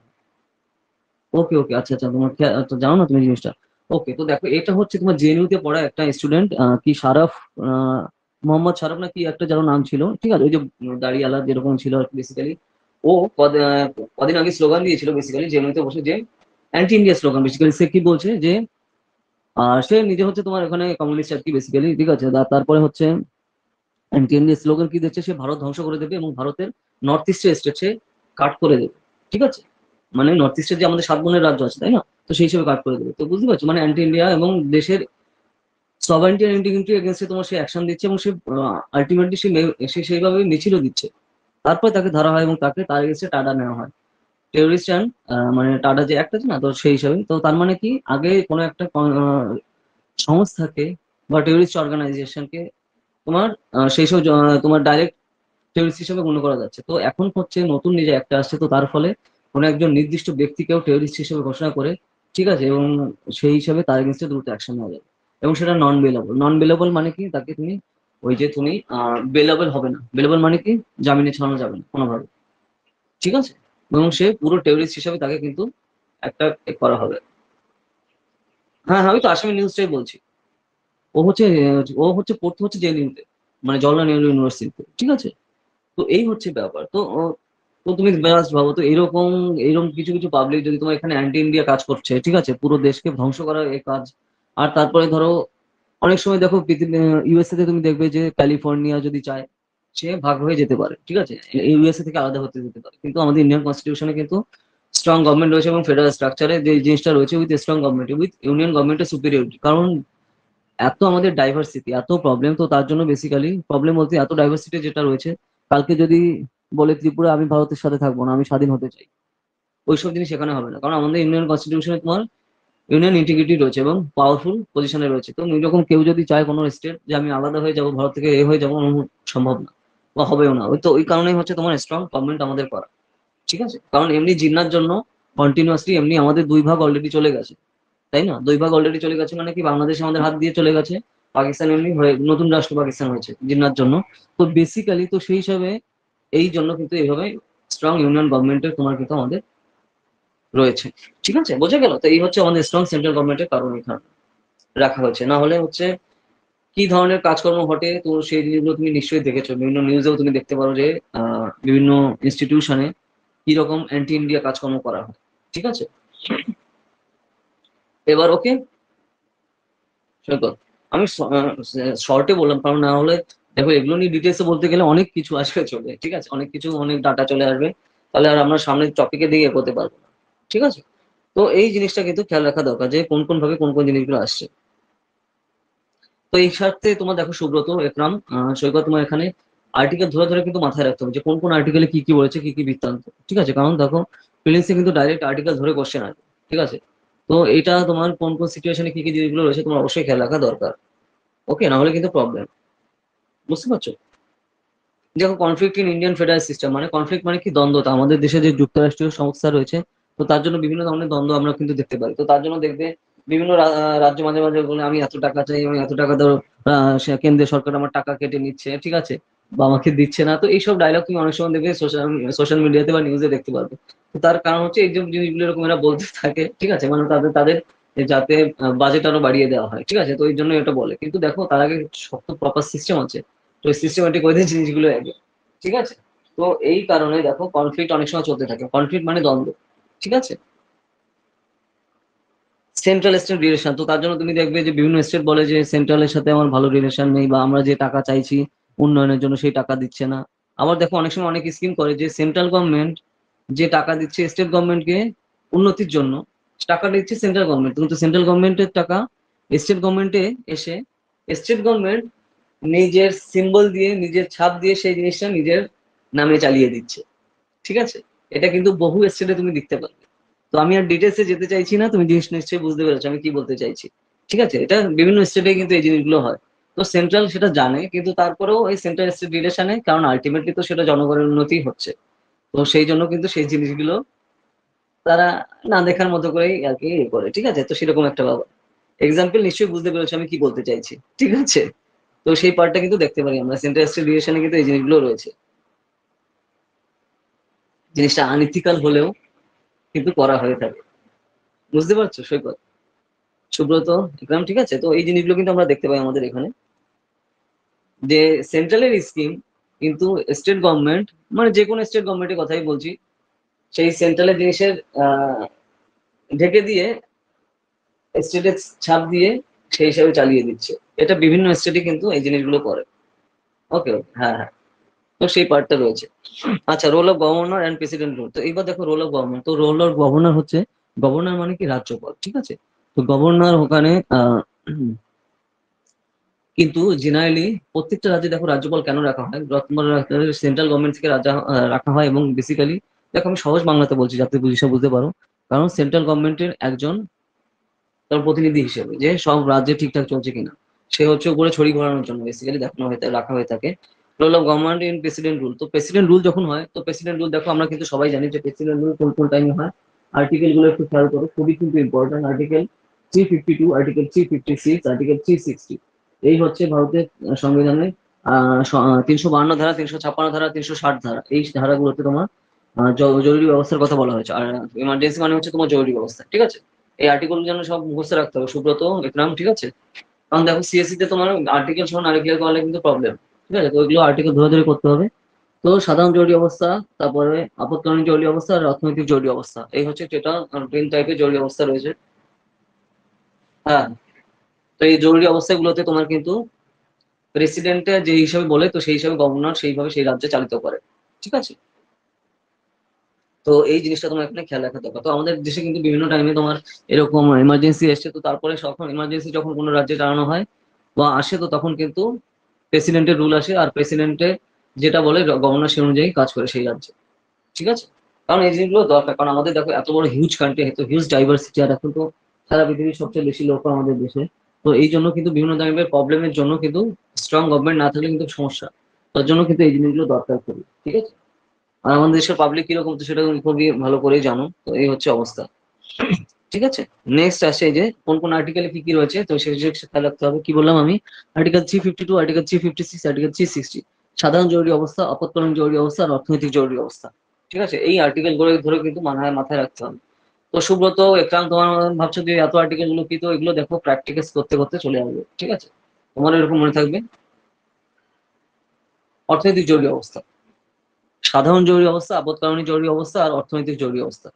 Speaker 1: ওকে ওকে, আচ্ছা আচ্ছা, তোমার আচ্ছা, জানো না তুমি জিনিসটা? ওকে, তো দেখো এটা হচ্ছে তোমার জেএনইউ তে পড়া একটা স্টুডেন্ট, কি শারাফ, আহ, মোহাম্মদ শারাফ না কি একটা যেন নাম ছিল, ঠিক আছে, ওই যে দাড়িওয়ালা যেরকম ছিল বেসিক্যালি। ও কদিন আগে স্লোগান দিয়েছিল বেসিক্যালি জেএনইউ তে বসে, যে অ্যান্টি ইন্ডিয়া স্লোগান। বেসিক্যালি সে কি বলছে যে সে নিজে হচ্ছে তোমার ওখানে কমিউনিস্ট আর কি বেসিক্যালি, ঠিক আছে? তারপরে হচ্ছে অ্যান্টি ইন্ডিয়া স্লোগান কি দিচ্ছে, সে ভারত ধ্বংস করে দেবে এবং ভারতের নর্থ ইস্টের স্টেট সে কাট করে দেবে, ঠিক আছে? মানে নর্থ ইস্টের যে আমাদের 7 বোনের রাজ্য আছে, তাই না? তো সেই হিসেবে কাট করে দেবে। তো বুঝতে পারছো, মানে অ্যান্টি ইন্ডিয়া এবং দেশের সভারেন্টি আর ইন্টিগ্রিটি এগেন্সে তোমার সে অ্যাকশন দিচ্ছে, এবং সে আলটিমেটলি সে সেইভাবে মিছিলও দিচ্ছে। তারপরে তাকে ধরা হয় এবং তাকে তার এগেন্সে টাটা নেওয়া হয়, টেরোরিস্ট অ্যান্ড মানে টাটা যে একটা আছে না, তো সেই হিসাবে। তো তার মানে কি, আগে কোনো একটা সংস্থাকে বা টেরোরিস্ট অর্গানাইজেশনকে তোমার সেই সব তোমার ডাইরেক্ট টেরোরিস্ট হিসেবে গণ্য করা যাচ্ছে। তো এখন হচ্ছে নতুন নিজে একটা আসছে, তো তার ফলে কোনো একজন নির্দিষ্ট ব্যক্তিকেও টেরোরিস্ট হিসেবে ঘোষণা করে, ঠিক আছে, এবং সেই হিসাবে তার এগেন্সটে দ্রুত অ্যাকশন নেওয়া যাবে। এবং সেটা নন বেলেবল। নন বেলেবল মানে কি, তাকে তুমি ওই যে তুমি বেলেবল হবে না, বেলেবল মানে কি, জামিনে ছাড়ানো যাবে না কোনোভাবে, ঠিক আছে? এবং সে পুরো টেরোরিস্ট হিসাবে তাকে কিন্তু একটা করা হবে। হ্যাঁ হ্যাঁ, আমি তো আসামি নিউজটাই বলছি। ও হচ্ছে পড়তে হচ্ছে জেএনইউতে, মানে জওহরলাল নেহরু ইউনিভার্সিটিতে, ঠিক আছে? তো এই হচ্ছে ব্যাপার। তো তো তুমি জাস্ট ভাবো তো, এরকম এরকম কিছু কিছু পাবলিক যদি তোমার এখানে অ্যান্টি ইন্ডিয়া কাজ করছে, ঠিক আছে, পুরো দেশকে ধ্বংস করার এই কাজ। আর তারপরে ধরো অনেক সময় দেখো ইউএসএ তে তুমি দেখবে যে ক্যালিফোর্নিয়া যদি চায় সে ভাগ হয়ে যেতে পারে, ঠিক আছে, ইউএসএ থেকে আলাদা হতে যেতে পারে। কিন্তু আমাদের ইন্ডিয়ান কনস্টিটিউশনে কিন্তু স্ট্রং গভর্নমেন্ট রয়েছে এবং ফেডারেল স্ট্রাকচারে যে জিনিসটা রয়েছে with strong government with union গভর্নমেন্টের সুপিরিয়রিটি। কারণ এত আমাদের ডাইভার্সিটি, এত প্রবলেম, তো তার জন্য বেসিক্যালি প্রবলেম বলতে এত ডাইভার্সিটি যেটা রয়েছে, কালকে যদি বলে ত্রিপুরা আমি ভারতের সাথে থাকবো না, আমি স্বাধীন হতে চাই, ওইসব জিনিস সেখানে হবে না। কারণ আমাদের ইন্ডিয়ান কনস্টিটিউশনে তোমার ইউনিয়ন ইন্টিগ্রিটি রয়েছে এবং পাওয়ারফুল পজিশনে রয়েছে। তো এরকম কেউ যদি চায় কোনো স্টেট যে আমি আলাদা হয়ে যাবো ভারত থেকে, এ হয়ে যাবো, সম্ভব না বা হবেও না। ওই তো ওই কারণেই হচ্ছে তোমার স্ট্রং গভর্নমেন্ট আমাদের করা, ঠিক আছে? কারণ এমনি জিন্নার জন্য কন্টিনিউয়াসলি এমনি আমাদের 2 ভাগ অলরেডি চলে গেছে, তাই না? 2 ভাগ অলরেডি চলে গেছে মানে কি, বাংলাদেশ আমাদের হাত দিয়ে চলে গেছে, পাকিস্তান এমনি হয়ে নতুন রাষ্ট্র পাকিস্তান হয়েছে জিন্নার জন্য। তো বেসিক্যালি তো সেই হিসাবে এই জন্য কিন্তু এইভাবে স্ট্রং ইউনিয়ন গভর্নমেন্টের তোমার কিন্তু আমাদের রয়েছে, ঠিক আছে? বোঝা গেল? তো এই হচ্ছে আমাদের স্ট্রং সেন্ট্রাল গভর্নমেন্টের কারণ এখানে রাখা হয়েছে। না হলে হচ্ছে কি ধরনের কাজকর্ম ঘটে, তো সেই জিনিসগুলো তুমি নিশ্চয়ই দেখেছো, বিভিন্ন নিউজেও তুমি দেখতে পারো যে বিভিন্ন ইনস্টিটিউশনে কি রকম অ্যান্টি ইন্ডিয়া কাজকর্ম করা হয়, ঠিক আছে? এবার ওকে সৈকত, আমি শর্টে বললাম, কারণ না হলে দেখো এগুলো নিয়ে ডিটেলসে বলতে গেলে অনেক কিছু আসবে চলে, ঠিক আছে, অনেক কিছু অনেক ডাটা চলে আসবে, তাহলে আর আমরা সামনের টপিকের দিকে এগোতে পারবো না, ঠিক আছে? তো এই জিনিসটা কিন্তু খেয়াল রাখা দরকার যে কোন কোন ভাবে কোন কোন জিনিসগুলো আসছে। তো এই স্বার্থে তোমার দেখো সুব্রত, একরাম, সৈকত, তোমার এখানে আর্টিকেল ধরে ধরে কিন্তু মাথায় রাখতে হবে যে কোন কোন আর্টিকেলে কি কি বলেছে, কি কি বৃত্তান্ত, ঠিক আছে? কারণ দেখো প্রিলিমসে কিন্তু ডাইরেক্ট আর্টিকেল ধরে কোশ্চেন আসবে, ঠিক আছে? তো এটা তোমার কোন কোন সিচুয়েশনে কি কি জিনিসগুলো রয়েছে তোমার অবশ্যই খেয়াল রাখা দরকার। ওকে, না হলে কিন্তু প্রবলেম, বুঝতে পারছো? দেখো conflict in Indian federal system মানে কনফ্লিক্ট মানে কি দ্বন্দ্বতা, আমাদের দেশে যে যুক্তরাষ্ট্রীয় সংস্থা রয়েছে তো তার জন্য বিভিন্ন ধরনের দ্বন্দ্ব আমরা কিন্তু দেখতে পাই। তো তার জন্য দেখবে বিভিন্ন রাজ্য মাঝে মাঝে বলে আমি এত টাকা চাই, আমি এত টাকা ধরো কেন্দ্রীয় সরকার আমার টাকা কেটে নিচ্ছে, ঠিক আছে, বা আমাকে দিচ্ছে না। তো এইসব ডায়লগ তুমি অনেক সময় দেখবে সোশ্যাল মিডিয়াতে বা নিউজে দেখতে পারবে। তো তার কারণ হচ্ছে এই যে জিনিসগুলো এরকম এরা বলতে থাকে, ঠিক আছে, মানে তাদের তাদের যাতে বাজেট আরো বাড়িয়ে দেওয়া হয়, ঠিক আছে, তো এই জন্য এটা বলে। কিন্তু দেখো তার আগে সব তো প্রপার সিস্টেম আছে, তো সিস্টেমেটিক ওয়েতে জিনিসগুলো আগে, ঠিক আছে। তো এই কারণে দেখো কনফ্লিক্ট অনেক সময় চলতে থাকে, কনফ্লিক্ট মানে দ্বন্দ্ব, ঠিক আছে। সেন্ট্রাল স্টেট রিলেশন, তো তার জন্য তুমি দেখবে যে বিভিন্ন স্টেট বলে যে সেন্ট্রালের সাথে আমার ভালো রিলেশন নেই, বা আমরা যে টাকা চাইছি উন্নয়নের জন্য সেই টাকা দিচ্ছে না। আবার দেখো অনেক সময় অনেক স্কিম করে যে সেন্ট্রাল গভর্নমেন্ট যে টাকা দিচ্ছে স্টেট গভর্নমেন্টকে উন্নতির জন্য, টাকাটা দিচ্ছে সেন্ট্রাল গভর্নমেন্ট, কিন্তু সেন্ট্রাল গভর্নমেন্টের টাকা স্টেট গভর্নমেন্টে এসে স্টেট গভর্নমেন্ট নিজের সিম্বল দিয়ে নিজের ছাপ দিয়ে সেই জিনিসটা নিজের নামে চালিয়ে দিচ্ছে, ঠিক আছে। এটা কিন্তু বহু স্টেটে তুমি দেখতে পাবে। তো আমি আর ডিটেলসে যেতে চাইছি না, তুমি জিনিস নিশ্চয়ই বুঝতে পেরেছো আমি কি বলতে চাইছি, ঠিক আছে। এটা বিভিন্ন স্টেটে কিন্তু এই জিনিসগুলো হয়। তো সেন্ট্রাল সেটা জানে, কিন্তু তারপরেও এই সেন্ট্রাল স্টেট রিলেশনে, কারণ আলটিমেটলি তো সেটা জনগণের উন্নতি হচ্ছে, তো সেই জন্য কিন্তু সেই জিনিসগুলো তারা না দেখার মতো করেই আর কি ইয়ে করে, ঠিক আছে। তো সেরকম একটা ব্যাপার, এক্সাম্পল নিশ্চয়ই বুঝতে পেরেছো আমি কি বলতে চাইছি, ঠিক আছে। তো সেই পার্টটা কিন্তু দেখতে পারি আমরা সেন্ট্রাল স্টেট রিলেশনে, কিন্তু এই জিনিসগুলো রয়েছে। জিনিসটা আনইথিক্যাল হলেও কিন্তু করা হয়ে থাকে, বুঝতে পারছো সৈকত, সুব্রত, ইকরাম, ঠিক আছে। তো এই জিনিসগুলো কিন্তু আমরা দেখতে পাই আমাদের এখানে, যে সেন্ট্রালের স্কিম কিন্তু স্টেট গভর্নমেন্ট, মানে যে কোনো স্টেট গভর্নমেন্টের কথাই বলছি, সেই সেন্ট্রালের জিনিসের আহ ঢেকে দিয়ে স্টেটের ছাপ দিয়ে সেই হিসাবে চালিয়ে দিচ্ছে। এটা বিভিন্ন স্টেটে কিন্তু এই জিনিসগুলো করে। ওকে, হ্যাঁ হ্যাঁ, তো সেই পার্টটা রয়েছে। আচ্ছা, role of governor and president rule, তো এইবার দেখো রোল অফ গভর্নর, তো রোল অফ গভর্নর হচ্ছে, গভর্নর মানে কি রাজ্যপাল, ঠিক আছে। তো গভর্নর ওখানে কিন্তু জেনারেলি প্রত্যেকটা রাজ্যে দেখো রাজ্যপাল কেন রাখা হয়, সেন্ট্রাল গভর্নমেন্ট থেকে রাখা হয়, এবং বেসিক্যালি দেখো আমি সহজ বাংলাতে বলছি যাতে বুঝতে পারো, কারণ সেন্ট্রাল গভর্নমেন্টের একজন তার প্রতিনিধি হিসেবে যে সব রাজ্যে ঠিকঠাক চলছে কিনা, সে হচ্ছে উপরে ছড়ি ঘোরানোর জন্য বেসিক্যালি দেখানো হয়ে রাখা হয়ে থাকে। Role of government in president rule, তো প্রেসিডেন্ট রুল যখন হয়, তো প্রেসিডেন্ট রুল দেখো আমরা কিন্তু সবাই জানি যে প্রেসিডেন্ট রুল কোন কোন টাইমে হয়। আর্টিকেল গুলো একটু খেয়াল করো, খুবই কিন্তু ইম্পর্টেন্ট। আর্টিকেল 352, আর্টিকেল 356, আর্টিকেল 360, এই হচ্ছে ভারতের সংবিধানের 352 ধারা, 356 ধারা, 360 ধারা, এই ধারাগুলোতে তোমার জরুরি ব্যবস্থার কথা বলা হয়েছে। আর এমার্জেন্সি মানে হচ্ছে তোমার জরুরি ব্যবস্থা, ঠিক আছে। এই আর্টিকেল যেন সব মুখস্থ রাখতে হবে সুব্রত, ইকরাম, ঠিক আছে। কারণ দেখো সিএসসি তে তোমার আর্টিকেল সমান আর্টিকেল করলে কিন্তু প্রবলেম, ঠিক আছে। তো ওইগুলো আর্টিকেল ধরে ধরে করতে হবে। তো সাধারণ জরুরি অবস্থা, তারপরে আপৎকালীন জরুরি অবস্থা আর অর্থনৈতিক জরুরি অবস্থা, এই হচ্ছে যেটা তিন টাইপের জরুরি অবস্থা রয়েছে। হ্যাঁ, তো এই জরুরি অবস্থাগুলোতে তোমার কিন্তু প্রেসিডেন্টে যে হিসাবে বলে, তো সেই হিসাবে গভর্নর সেইভাবে সেই রাজ্যে চালিত করে, ঠিক আছে। তো এই জিনিসটা তোমার এখানে খেয়াল রাখা দরকার। তো আমাদের দেশে কিন্তু বিভিন্ন টাইমে তোমার এরকম এমার্জেন্সি এসছে, তো তারপরে যখন এমার্জেন্সি যখন কোনো রাজ্যে চালানো হয় বা আসে, তো তখন কিন্তু প্রেসিডেন্টের রুল আসে, আর প্রেসিডেন্টের যেটা বলে গভর্নর সেই অনুযায়ী কাজ করে সেই রাজ্যে, ঠিক আছে। কারণ এই জিনিসগুলো দরকার, কারণ আমাদের দেখো এত বড় হিউজ কান্ট্রি, এত হিউজ ডাইভার্সিটি, আর এখন তো সারা পৃথিবীর সবচেয়ে বেশি লোক আমাদের দেশে। তো এই জন্য কিন্তু বিভিন্ন ধরনের প্রবলেমের জন্য কিন্তু স্ট্রং গভর্নমেন্ট না থাকলে কিন্তু সমস্যা, তার জন্য কিন্তু এই জিনিসগুলো দরকার খুবই, ঠিক আছে। আর আমাদের দেশের পাবলিক কিরকম, তো সেটা তুমি খুবই ভালো করেই জানো। তো এই হচ্ছে অবস্থা, ঠিক আছে। নেক্সট আসে এই যে কোন কোন আর্টিকেলে কি কি রয়েছে, তো সেই জিনিস খেয়াল রাখতে হবে। কি বললাম আমি? আর্টিকেল 352, আর্টিকেল 356, আর্টিকেল 360, সাধারণ জরুরি অবস্থা, আপৎকালীন জরুরি অবস্থা আর অর্থনৈতিক জরুরি অবস্থা, ঠিক আছে। এই আর্টিকেল গুলো ধরে কিন্তু মাথায় মাথায় রাখতে হবে। তো সুব্রত, একরাম, তোমার ভাবছো যে এত আর্টিকেল গুলো কি, তো এগুলো দেখো প্র্যাকটিস করতে করতে চলে আসবে, ঠিক আছে। তোমার এরকম মনে থাকবে। অর্থনৈতিক জরুরি অবস্থা, সাধারণ জরুরি অবস্থা, আপৎকালীন জরুরি অবস্থা আর অর্থনৈতিক জরুরি অবস্থা,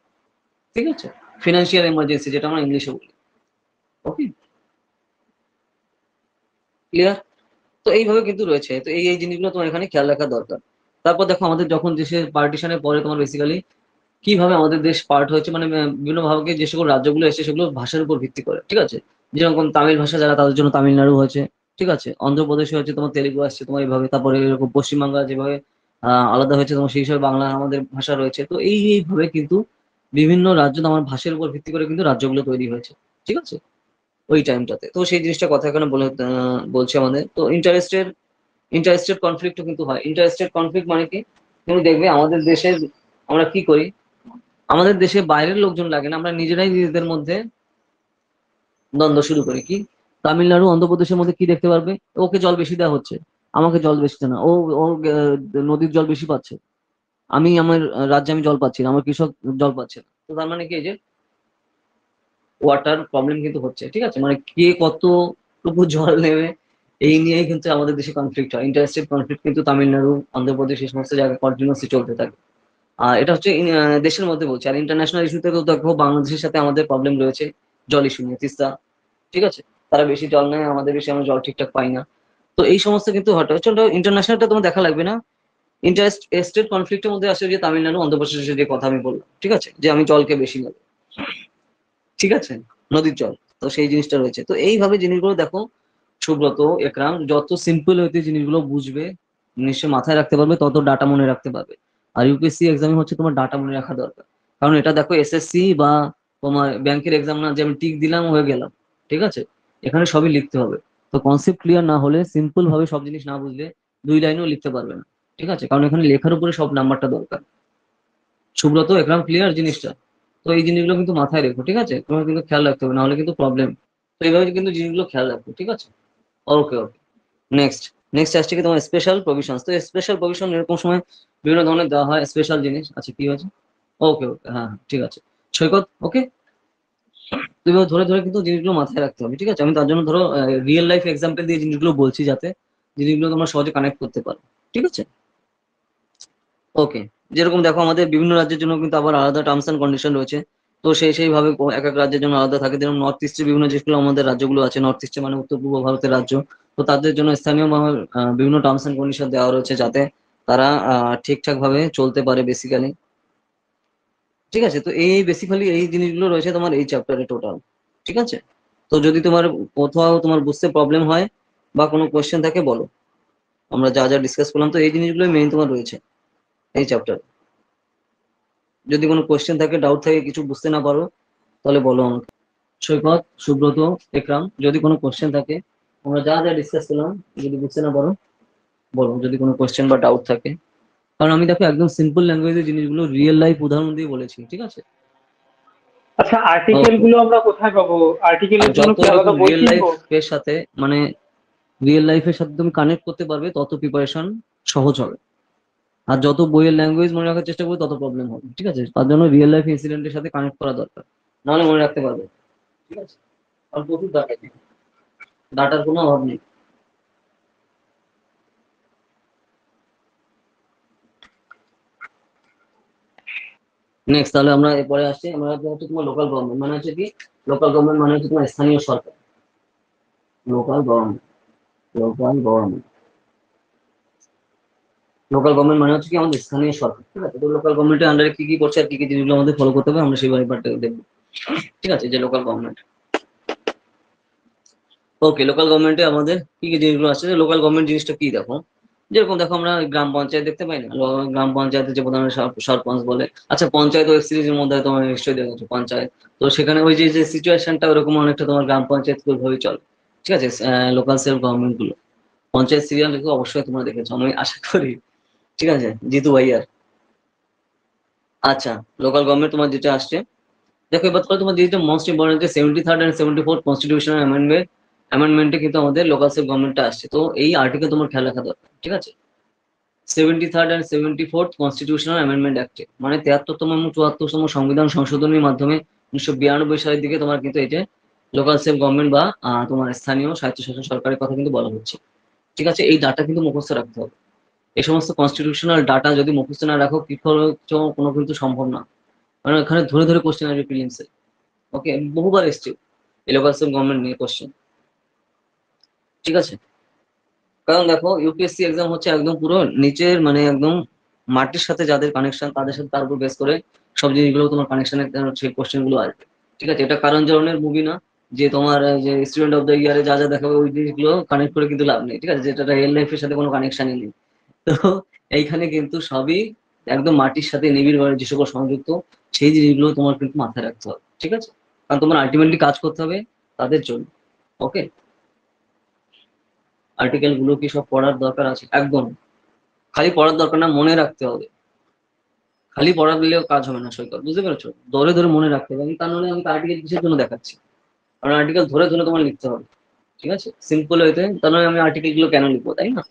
Speaker 1: ঠিক আছে। ফিনান্সিয়াল এমার্জেন্সি যেটা আমরা ইংলিশে বলি, ওকে, ক্লিয়ার। তো এইভাবে কিন্তু রয়েছে। তো এই এই জিনিসগুলো তোমার এখানে খেয়াল রাখা দরকার। তারপর দেখো আমাদের যখন দেশের পার্টিশনের পরে তোমার বেসিক্যালি কিভাবে আমাদের দেশ পার্ট হয়েছে, মানে বিভিন্ন ভাগে যে সকল রাজ্যগুলো এসেছে সেগুলো ভাষার উপর ভিত্তি করে, ঠিক আছে। যেরকম তামিল ভাষা যারা, তাদের জন্য তামিলনাড়ু হয়েছে, ঠিক আছে। অন্ধ্রপ্রদেশে হচ্ছে তোমার তেলেগু আসছে তোমার এইভাবে, তারপরে এরকম পশ্চিমবাংলা যেভাবে আলাদা হয়েছে তোমার, সেই হিসাবে বাংলা আমাদের ভাষা রয়েছে। তো এই এইভাবে কিন্তু বিভিন্ন রাজ্য আমার ভাষার উপর ভিত্তি করে কিন্তু রাজ্যগুলো তৈরি হয়েছে, ঠিক আছে, ওই টাইমটাতে। তো সেই জিনিসটা কথা এখানে বলছে আমাদের। তো ইন্টারস্টেট কনফ্লিক্টও কিন্তু হয়। ইন্টারস্টেট কনফ্লিক্ট মানে কি, তুমি দেখবে আমাদের দেশের আমরা কি করি, আমাদের দেশে বাইরের লোকজন লাগে না, আমরা নিজেরাই নিজেদের মধ্যে দ্বন্দ্ব শুরু করি। কি, তামিলনাড়ু অন্ধ্রপ্রদেশের মধ্যে কি দেখতে পারবে, ওকে জল বেশি দেওয়া হচ্ছে, আমাকে জল বেশি দেয় না, ও ও নদীর জল বেশি পাচ্ছে, আমি আমার রাজ্যে আমি জল পাচ্ছি না, আমার কৃষক জল পাচ্ছে না। তো তার মানে কি, এই যে ওয়াটার প্রবলেম কিন্তু হচ্ছে, ঠিক আছে, মানে কে কতটুকু জল নেবে এই নিয়েই কিন্তু আমাদের দেশে কনফ্লিক্ট হয়। ইন্টারস্টেট কনফ্লিক্ট কিন্তু তামিলনাড়ু, অন্ধ্রপ্রদেশ এই সমস্ত জায়গায় কন্টিনিউসলি চলতে থাকে। আর এটা হচ্ছে দেশের মধ্যে বলছি। আর ইন্টারন্যাশনাল ইস্যুতে তো দেখো বাংলাদেশের সাথে আমাদের প্রবলেম রয়েছে জল ইস্যু নিয়ে, তিস্তা, ঠিক আছে, তারা বেশি জল নেয়, আমাদের বেশি আমরা জল ঠিকঠাক পাই না। তো এই সমস্ত কিন্তু হঠাৎ ইন্টারন্যাশনালটা তোমার দেখা লাগবে না। ইন্টার স্টেট কনফ্লিক্টের মধ্যে আসে যে তামিলনাড়ু অন্ধ্রপ্রদেশের যে কথা আমি বললাম, ঠিক আছে, যে আমি জলকে বেশি নেব, ঠিক আছে, নদীর জল, তো সেই জিনিসটা রয়েছে। তো এইভাবে জিনিসগুলো দেখো সুব্রত, একরাম, যত সিম্পল হইতে জিনিসগুলো বুঝবে, নিশ্চয় মাথায় রাখতে পারবে, তত ডাটা মনে রাখতে পারবে। আর ইউপিএসসি এক্সামে হচ্ছে তোমার ডাটা মনে রাখা দরকার। কারণ এটা দেখো এসএসসি বা তোমার ব্যাংকের এক্সাম না যে আমি টিক দিলাম হয়ে গেলাম, ঠিক আছে, এখানে সবই লিখতে হবে। তো কনসেপ্ট ক্লিয়ার না হলে, সিম্পল ভাবে সব জিনিস না বুঝলে, দুই লাইনেও লিখতে পারবে না, ঠিক আছে, কারণ এখানে লেখার উপরে সব নাম্বারটা দরকার। সুব্রত, একরাম, ক্লিয়ার জিনিসটা? তো এই জিনিসগুলো কিন্তু মাথায় রেখো, ঠিক আছে, তোমার কিন্তু খেয়াল রাখতে হবে, নাহলে কিন্তু প্রবলেম। তো এইভাবে কিন্তু জিনিসগুলো খেয়াল রাখো, ঠিক আছে। ওকে ওকে। নেক্সট, নেক্সট আসছে কি তোমার স্পেশাল প্রভিশন। তো স্পেশাল প্রভিশন এরকম সময় বিভিন্ন ধরনের দেওয়া হয় স্পেশাল জিনিস। আচ্ছা, কি হয়েছে? ওকে ওকে, হ্যাঁ হ্যাঁ, ঠিক আছে। সৈকত, ওকে, তুমি ধরে ধরে কিন্তু জিনিসগুলো মাথায় রাখতে হবে, ঠিক আছে। আমি তার জন্য ধরো রিয়েল লাইফ এক্সাম্পল দিয়ে জিনিসগুলো বলছি, যাতে জিনিসগুলো তোমরা সহজে কানেক্ট করতে পারো, ঠিক আছে। ওকে, যেরকম দেখো আমাদের বিভিন্ন রাজ্যের জন্য কিন্তু আবার আলাদা টার্মস এন্ড কন্ডিশন রয়েছে। তো সেইভাবে এক এক রাজ্যের জন্য আলাদা থাকে। যেমন নর্থ ইস্টের বিভিন্ন যেগুলো আমাদের রাজ্যগুলো আছে, নর্থ ইস্টে মানে উত্তর পূর্ব ভারতের রাজ্য, তো তাদের জন্য স্থানীয় বিভিন্ন টার্মস এন্ড কন্ডিশন দেওয়া রয়েছে, যাতে তারা ঠিকঠাক ভাবে চলতে পারে বেসিক্যালি, ঠিক আছে। তো এই বেসিক্যালি এই জিনিসগুলো রয়েছে তোমার এই চ্যাপ্টারে টোটাল, ঠিক আছে। তো যদি তোমার কোথাও তোমার বুঝতে প্রবলেম হয় বা কোনো কোয়েশ্চেন থাকে বলো, আমরা যা যা ডিসকাস করলাম তো এই জিনিসগুলো মেইন তোমার রয়েছে এই চ্যাপ্টার। যদি কোনো কোয়েশ্চেন থাকে, ডাউট থাকে, কিছু বুঝতে না পারো, তাহলে বলো আমাকে। সৈকত, সুব্রত, একরাম, যদি কোনো কোয়েশ্চেন থাকে, আমরা যা যা ডিসকাস করলাম, যদি বুঝতে না পারো বলো, যদি কোনো কোয়েশ্চেন বা ডাউট থাকে। কারণ আমি দেখো একদম সিম্পল ল্যাঙ্গুয়েজে জিনিসগুলো রিয়েল লাইফ উদাহরণ দিয়ে বলেছি, ঠিক আছে।
Speaker 2: আচ্ছা, আর্টিকেল
Speaker 1: ওকে।
Speaker 2: গুলো আমরা কোথায় পাবো?
Speaker 1: আর
Speaker 2: আর্টিকেলের জন্য
Speaker 1: যত
Speaker 2: কি আলাদা
Speaker 1: দেখুন
Speaker 2: বই
Speaker 1: রিয়েল
Speaker 2: কিনবো?
Speaker 1: লাইফের সাথে, মানে রিয়েল লাইফের সাথে তুমি কানেক্ট করতে পারবে, তত প্রিপারেশন সহজ হবে। আর যত বইয়ের ল্যাঙ্গুয়েজ মনে রাখার চেষ্টা করবে, তত প্রবলেম হবে, ঠিক আছে। তার জন্য রিয়েল লাইফ ইনসিডেন্টের সাথে কানেক্ট করা দরকার, নাহলে মনে রাখতে পারবে, ঠিক আছে। আর প্রচুর ডাটা, ডাটার কোনো অভাব নেই। নেক্সট, তাহলে আমরা এরপরে আসছি, আমরা হচ্ছে তোমার লোকাল গভর্নমেন্ট মানে হচ্ছে কি, লোকাল গভর্নমেন্ট মানে হচ্ছে তোমার স্থানীয় সরকার। Local government, local government, local government মানে হচ্ছে কি আমাদের স্থানীয় সরকার, ঠিক আছে। তো লোকাল গভর্নমেন্টের আন্ডারে কি কি করছে আর কি কি জিনিসগুলো আমাদের ফলো করতে হবে, আমরা সেই ব্যাপারটা দেখবো, ঠিক আছে। যে লোকাল গভর্নমেন্ট, ওকে, লোকাল গভর্নমেন্টে আমাদের কি কি জিনিসগুলো আছে। যে লোকাল গভর্নমেন্ট জিনিসটা কি, দেখো যেরকম দেখো আমরা গ্রাম পঞ্চায়েত দেখতে পাই না, গ্রাম পঞ্চায়েতের যে প্রধান সরপঞ্চ বলে। আচ্ছা, পঞ্চায়েত ওয়েব সিরিজের মধ্যে তোমার নিশ্চয়ই দেখেছো পঞ্চায়েত। তো সেখানে ওই যে যে সিচুয়েশনটা ওরকম অনেকটা তোমার গ্রাম পঞ্চায়েত ভাবে চলে, ঠিক আছে। লোকাল সেলফ গভর্নমেন্ট গুলো, পঞ্চায়েত সিরিয়াল অবশ্যই তোমরা দেখেছো আমি আশা করি, ঠিক আছে, জিতু ভাইয়ার। আচ্ছা, লোকাল গভর্নমেন্ট তোমার যেটা আসছে, দেখো এবার তাহলে তোমার যেটা মোস্ট ইম্পর্টেন্ট, যে 73rd এন্ড 74th কনস্টিটিউশনাল অ্যামেন্ডমেন্টে কিন্তু আমাদের লোকাল সেলফ গভর্নমেন্টটা আসছে। তো এই আর্টিকেল তোমার খেয়াল রাখা দরকার, ঠিক আছে। 73rd and 74th constitutional amendment অ্যাক্টে, মানে 73তম এবং 74তম সংবিধান সংশোধনীর মাধ্যমে 1992 সালের দিকে তোমার কিন্তু এই যে লোকাল সেলফ গভর্নমেন্ট বা তোমার স্থানীয় স্বায়ত্তশাসন সরকারের কথা কিন্তু বলা হচ্ছে, ঠিক আছে। এই ডাটা কিন্তু মুখস্থ রাখতে হবে। এই সমস্ত কনস্টিটিউশনাল ডাটা যদি মুখস্থ না রাখো, কি করে কোনো কিন্তু সম্ভব না। কারণ এখানে ধরে ধরে কোশ্চেন আসবে প্রিলিমসে। ওকে, বহুবার এসছে এই লোকাল সেলফ গভর্নমেন্ট নিয়ে কোশ্চেন, ঠিক আছে। কারণ দেখো ইউপিএসসি এক্সাম হচ্ছে একদম পুরো নিচের, মানে একদম মাটির সাথে যাদের কানেকশন, তাদের সাথে তার উপর বেস করে সব জিনিসগুলো তোমার কানেকশনের সেই কোশ্চেন গুলো আসবে, ঠিক আছে। এটা কারণ জরনের মুভি না, যে তোমার যে স্টুডেন্ট অফ দ্য ইয়ারে যা যা দেখাবে ওই জিনিসগুলো কানেক্ট করে কিন্তু লাভ নেই, ঠিক আছে, যেটা রিয়েল লাইফের সাথে কোনো কানেকশনই নেই। তো এইখানে কিন্তু সবই একদম মাটির সাথে নিবিড় ভাবে যে সকল সংযুক্ত, সেই জিনিসগুলো তোমার কিন্তু মাথায় রাখতে হবে, ঠিক আছে। কারণ তোমার আলটিমেটলি কাজ করতে হবে তাদের জন্য। ওকে। আর্টিকেল গুলো কি সব পড়ার দরকার আছে? একদম। খালি পড়ার দরকার না, মনে রাখতে হবে। খালি পড়া দিলেও কাজ হবে না সৈকত, বুঝতে পেরেছো? ধরে ধরে মনে রাখতে হবে। তার মানে আমি আর্টিকেল কিসের জন্য দেখাচ্ছি? কারণ আর্টিকেল ধরে ধরে তোমার লিখতে হবে, ঠিক আছে? সিম্পল হইতে, তার মানে আমি আর্টিকেল গুলো কেন লিখবো, তাই না?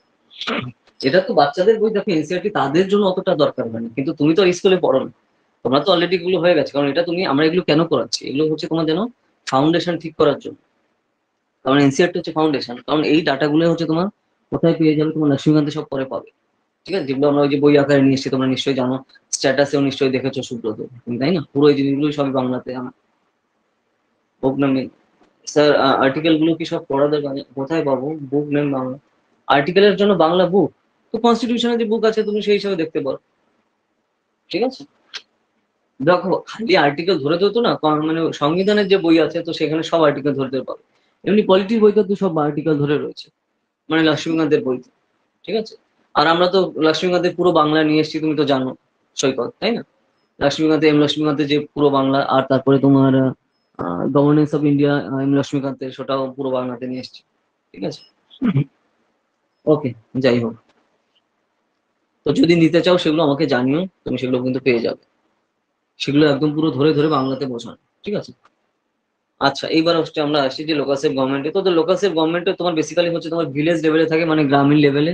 Speaker 1: এটা তো বাচ্চাদের বই, দেখো এনসিআরটি তাদের জন্য অতটা দরকার হয় না, কিন্তু তুমি তো স্কুলে পড়ো না, তোমরা তো অলরেডি এগুলো হয়ে গেছে। কারণ এটা তুমি, আমরা এগুলো কেন করাচ্ছি, এগুলো হচ্ছে তোমার যেন ফাউন্ডেশন ঠিক করার জন্য। কারণ এনসিআরটি হচ্ছে ফাউন্ডেশন। কারণ এই ডাটাগুলো হচ্ছে তোমার কোথায় পেয়ে যাবে, তোমার লক্ষ্মীকান্তে সব পরে পাবে, ঠিক আছে? যেগুলো আমরা ওই যে বই আকারে নিয়ে এসেছি, তোমরা নিশ্চয়ই জানো, স্ট্যাটাসেও নিশ্চয়ই দেখেছো সুব্রত, তুমি তাই না? পুরো এই জিনিসগুলো সবই বাংলাতে আমার বুক নামে। স্যার আর্টিকেল গুলো কি সব পড়া দেবে? কোথায় পাবো বুক নেম বাংলা? আর্টিকেলের জন্য বাংলা বুক তো কনস্টিটিউশনের যে বুক আছে তুমি সেই হিসাবে দেখতে পারো, ঠিক আছে? দেখো খালি আর্টিকেল ধরে ধরতো না, মানে সংবিধানের যে বই আছে তো সেখানে সব আর্টিকেল ধরে ধরে পাবে। এমনি পলিটির বইতে তো সব আর্টিকেল ধরে রয়েছে, মানে লক্ষ্মীকান্তের বইতে, ঠিক আছে? আর আমরা তো লক্ষ্মীকান্তের পুরো বাংলা নিয়ে এসেছি, তুমি তো জানো সৈকত, তাই না? লক্ষ্মীকান্তের যে পুরো বাংলা, আর তারপরে তোমার গভর্নেন্স অফ ইন্ডিয়া লক্ষ্মীকান্তের, সেটাও পুরো বাংলাতে নিয়ে এসেছি, ঠিক আছে? ওকে, যাই হোক, তো যদি নিতে চাও সেগুলো আমাকে জানিও, তুমি সেগুলো কিন্তু পেয়ে যাবে। সেগুলো একদম পুরো ধরে ধরে বাংলাতে বোঝানো, ঠিক আছে? আচ্ছা, এইবার হচ্ছে আমরা আসি যে লোকাল সেলফ গভর্নমেন্টে। তো লোকাল সেলফ গভর্নমেন্টে তোমার বেসিক্যালি হচ্ছে তোমার ভিলেজ লেভেলে থাকে, মানে গ্রামীণ লেভেলে,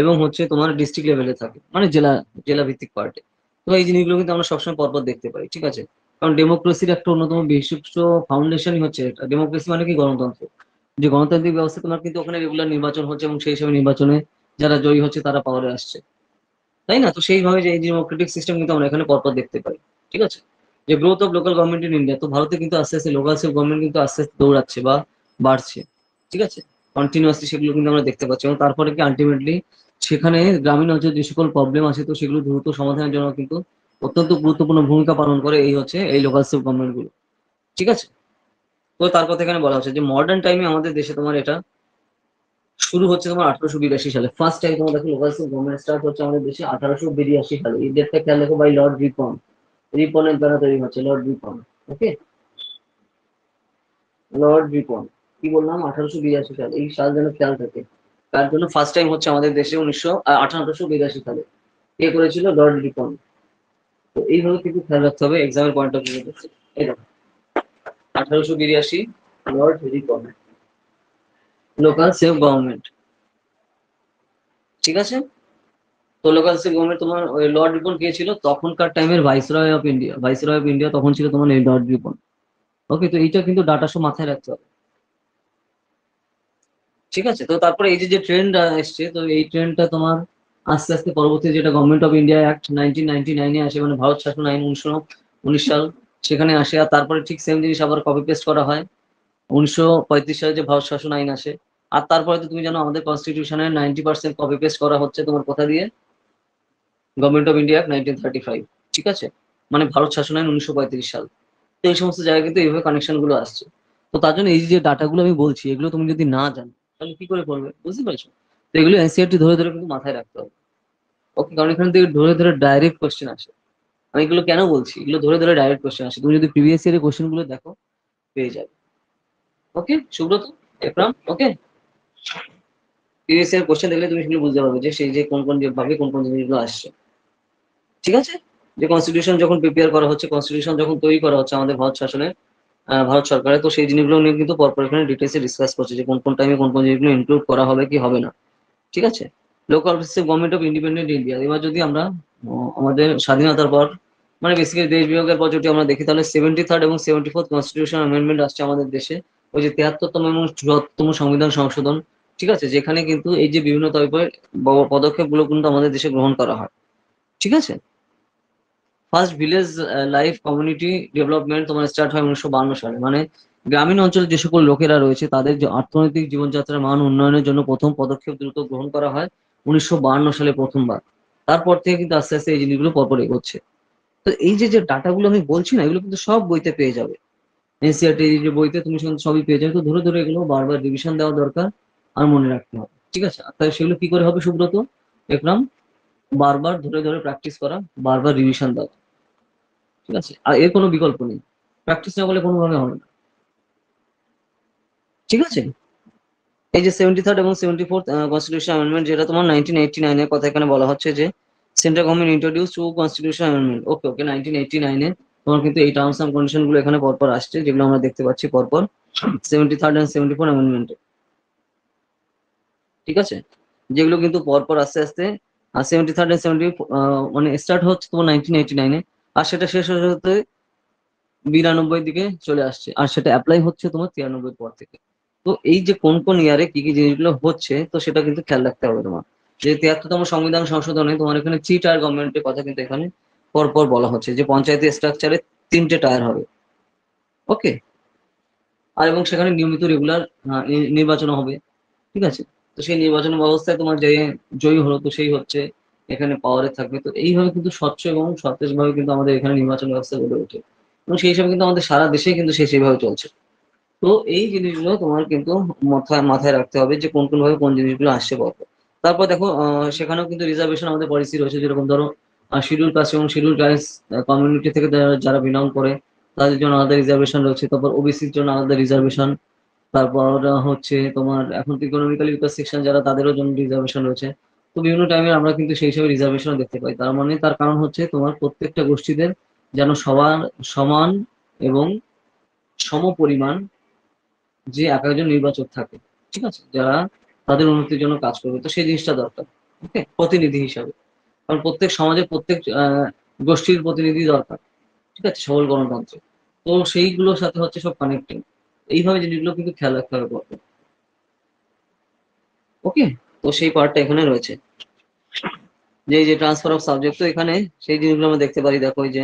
Speaker 1: এবং হচ্ছে তোমার ডিস্ট্রিক্ট লেভেলে থাকে, মানে জেলা, জেলা ভিত্তিক পার্টে। তো এই জিনিসগুলো কিন্তু আমরা সবসময় পরপর দেখতে পাই, ঠিক আছে? কারণ ডেমোক্রেসির একটা অন্যতম বিশিষ্ট ফাউন্ডেশনই হচ্ছে এটা। ডেমোক্রেসি মানে কি? গণতন্ত্র। যে গণতান্ত্রিক ব্যবস্থা, তোমার কিন্তু ওখানে রেগুলার নির্বাচন হচ্ছে, এবং সেই হিসাবে নির্বাচনে যারা জয়ী হচ্ছে তারা পাওয়ারে আসছে, তাই না? তো সেইভাবে যে এই ডেমোক্রেটিক সিস্টেম কিন্তু আমরা এখানে পরপর দেখতে পাই, ঠিক আছে? যে growth of local government in India, তো ভারতে কিন্তু আস্তে আস্তে লোকাল সেলফ গভর্নমেন্ট কিন্তু আস্তে আস্তে দৌড়াচ্ছে বা বাড়ছে, ঠিক আছে? কন্টিনিউয়াসলি সেগুলো কিন্তু আমরা দেখতে পাচ্ছি, এবং তারপরে কি আলটিমেটলি সেখানে গ্রামীণ অঞ্চলে যে সকল প্রবলেম আছে তো সেগুলো দ্রুত সমাধানের জন্য কিন্তু অত্যন্ত গুরুত্বপূর্ণ ভূমিকা পালন করে এই হচ্ছে এই লোকাল সেলফ গভর্নমেন্ট গুলো, ঠিক আছে? তো তার কথা এখানে বলা হচ্ছে যে মডার্ন টাইমে আমাদের দেশে তোমার এটা শুরু হচ্ছে তোমার 1882 সালে। ফার্স্ট টাইম তোমার দেখো লোকাল গভর্নমেন্ট স্টার্ট হচ্ছে আমাদের দেশে 1882 সালে। এই ডেটটা খেয়াল রেখো, বাই লর্ড রিপন। রিপনের দ্বারা তৈরি হচ্ছে, লর্ড রিপন। ওকে, লর্ড রিপন। কি বললাম? 1882 সাল, এই সাল যেন খেয়াল থাকে। তার জন্য ফার্স্ট টাইম হচ্ছে আমাদের দেশে 1882 সালে। কে করেছিল? লর্ড রিপন। তো এইভাবে কিন্তু খেয়াল রাখতে হবে এক্সামের পয়েন্ট অফ ভিউ। এই দেখো, 1882, Lord Ripon, local self government, ঠিক আছে? তো লোকাল সেলফ গভর্নমেন্ট তোমার ওই লর্ড রিপন কে ছিল? তখনকার টাইমের viceroy of India. Viceroy of India তখন ছিল তোমার এই লর্ড রিপন। ওকে, তো এইটা কিন্তু ডাটা সব মাথায় রাখতে হবে, ঠিক আছে? তো তারপরে এই যে যে ট্রেন্ড এসছে, তো এই ট্রেন্ডটা তোমার আস্তে আস্তে পরবর্তী যেটা গভর্নমেন্ট অফ ইন্ডিয়া অ্যাক্ট 1999-এ আসে, মানে ভারত শাসন আইন 1919 সাল, সেখানে আসে। আর তারপরে ঠিক সেম জিনিস আবার কপি পেস্ট করা হয় 1935 সালে, যে ভারত শাসন আইন আসে। আর তারপরে তো তুমি জানো আমাদের কনস্টিটিউশনের 90% কপি পেস্ট করা হচ্ছে তোমার কোথা দিয়ে? গভর্নমেন্ট অফ ইন্ডিয়া 1935, ঠিক আছে? মানে ভারত শাসন আইন 1935 সাল। তো এই সমস্ত জায়গায় কিন্তু এইভাবে কানেকশন গুলো আসছে। তো তার জন্য এই যে ডাটাগুলো আমি বলছি, এগুলো তুমি যদি না জানো তাহলে কি করে করবে, বুঝতে পারছো? তো এগুলো এনসিআরটি ধরে ধরে কিন্তু মাথায় রাখতে হবে। ওকে, কারণ এখান থেকে ধরে ধরে ডাইরেক্ট কোশ্চেন আসে। আমি এগুলো কেন বলছি, এগুলো ধরে ধরে ডাইরেক্ট কোশ্চেন আসে, তুমি যদি প্রিভিয়াস ইয়ারের কোশ্চেন গুলো দেখো পেয়ে যাবে। ওকে সুব্রত, একরাম, ওকে? প্রিভিয়াস ইয়ার কোশ্চেন দেখলে তুমি সেগুলো বুঝতে পারবে যে সেই যে কোন কোন ভাবে কোন কোন জিনিসগুলো আসছে, ঠিক আছে? যে কনস্টিটিউশন যখন প্রিপেয়ার করা হচ্ছে, কনস্টিটিউশন যখন তৈরি করা হচ্ছে আমাদের ভারত শাসনের, ভারত সরকারের, তো সেই জিনিসগুলো নিয়ে কিন্তু পরপর এখানে ডিটেলসে ডিসকাস করছে যে কোন কোন টাইমে কোন কোন জিনিসগুলো ইনক্লুড করা হবে কি হবে না, ঠিক আছে? Local government of independent India. এবার যদি আমরা আমাদের স্বাধীনতার পর, মানে বেসিক্যালি দেশ বিভাগের পর যদি আমরা দেখি, তাহলে 73rd এবং 74th কনস্টিটিউশন অ্যামেন্ডমেন্ট আসছে আমাদের দেশে। ওই যে 73তম এবং 74তম সংবিধান সংশোধন, ঠিক আছে? যেখানে কিন্তু এই যে বিভিন্ন টাইপের পদক্ষেপ গুলো কিন্তু আমাদের দেশে গ্রহণ করা হয়, ঠিক আছে? First village life community development তোমার স্টার্ট হয় 1952 সালে। মানে গ্রামীণ অঞ্চলে যে সকল লোকেরা রয়েছে তাদের যে অর্থনৈতিক জীবনযাত্রার মান উন্নয়নের জন্য প্রথম পদক্ষেপ দ্রুত গ্রহণ করা হয় 1952 সালে প্রথমবার। তারপর থেকে কিন্তু আস্তে আস্তে এই জিনিসগুলো পরপর এগোচ্ছে। তো এই যে যে ডাটাগুলো আমি বলছি না, এগুলো কিন্তু সব বইতে পেয়ে যাবে। এনসিআরটি যে বইতে তুমি সবই পেয়ে যাবে। তো ধরে ধরে এগুলো বারবার রিভিশন দেওয়া দরকার, আর মনে রাখতে হবে, ঠিক আছে? তাই সেগুলো কি করে হবে সুব্রত? একদম বারবার ধরে ধরে প্র্যাকটিস করা, বারবার রিভিশন দেওয়া, ঠিক আছে? আর এর কোনো বিকল্প নেই। প্র্যাকটিস না করলে কোনোভাবে হবে না, ঠিক আছে? এই যে 73rd এবং 74th কনস্টিটিউশন অ্যামেন্ডমেন্ট, যেটা তোমার 1989 এর কথা এখানে বলা হচ্ছে যে central government introduce to constitution amendment. Okay okay, 1989 এ তোমার কিন্তু এই টার্মস এন্ড কন্ডিশন গুলো এখানে পরপর আসছে, যেগুলো আমরা দেখতে পাচ্ছি পরপর 73rd এন্ড 74 অ্যামেন্ডমেন্টে, ঠিক আছে, যেগুলো কিন্তু পরপর আস্তে আস্তে 73rd এন্ড 70 মানে স্টার্ট হচ্ছে তোমার 1989 এ, আর সেটা শেষ হতে হতে 92 দিকে চলে আসছে, আর সেটা অ্যাপ্লাই হচ্ছে তোমার 93 পর থেকে। তো এই যে কোন কোন ইয়ারে কি কি জিনিসগুলো হচ্ছে, তো সেটা কিন্তু খেয়াল রাখতে হবে তোমার। যে 73তম সংবিধান সংশোধনে তোমার এখানে 3 টায়ার গভর্নমেন্টের কথা কিন্তু এখানে পরপর বলা হচ্ছে, যে পঞ্চায়েতের স্ট্রাকচারে 3টে টায়ার হবে। ওকে, আর এবং সেখানে নিয়মিত রেগুলার নির্বাচন হবে, ঠিক আছে। তো সেই নির্বাচন ব্যবস্থায় তোমার যে জয়ী হলো, তো সেই হচ্ছে এখানে পাওয়ারে থাকবে। তো এইভাবে কিন্তু স্বচ্ছ এবং সতেজ ভাবে কিন্তু আমাদের এখানে নির্বাচন ব্যবস্থা গড়ে ওঠে, এবং সেই হিসাবে কিন্তু আমাদের সারা দেশে কিন্তু সেইভাবে চলছে। তো এই জিনিসগুলো তোমার কিন্তু মাথায় মাথায় রাখতে হবে, যে কোন কোন ভাবে কোন জিনিসগুলো আসছে কত। তারপর দেখো সেখানেও কিন্তু রিজার্ভেশন আমাদের পলিসি রয়েছে, যেরকম ধরো শিডিউল কাস্ট এবং শিডিউল ট্রাইবস কমিউনিটি থেকে যারা বিলং করে তাদের জন্য আলাদা রিজার্ভেশন রয়েছে। তারপর ওবিসির জন্য আলাদা রিজার্ভেশন। তারপর হচ্ছে তোমার এখন ইকোনমিক্যালি উইকার সেকশন যারা, তাদেরও জন্য রিজার্ভেশন রয়েছে। তো বিভিন্ন টাইমে আমরা কিন্তু সেই হিসাবে রিজার্ভেশন দেখতে পাই। তার মানে তার কারণ হচ্ছে তোমার প্রত্যেকটা গোষ্ঠীদের যেন সবার সমান এবং সম পরিমাণ যে এক একজন নির্বাচক থাকে, ঠিক আছে, যারা তাদের উন্নতির জন্য কাজ করবে, তো সেই জিনিসটা দরকার। ওকে, প্রতিনিধি হিসাবে, কারণ প্রত্যেক সমাজে প্রত্যেক গোষ্ঠীর প্রতিনিধি দরকার, ঠিক আছে, সবল গণতন্ত্রে। তো সেইগুলোর সাথে হচ্ছে সব কানেক্টিং, এইভাবে জিনিসগুলো কিন্তু খেয়াল রাখতে হবে পরপর। ওকে, তো সেই পার্টটা এখানে রয়েছে, যে এই যে ট্রান্সফার অফ সাবজেক্ট, তো এখানে সেই জিনিসগুলো আমরা দেখতে পারি। দেখো এই যে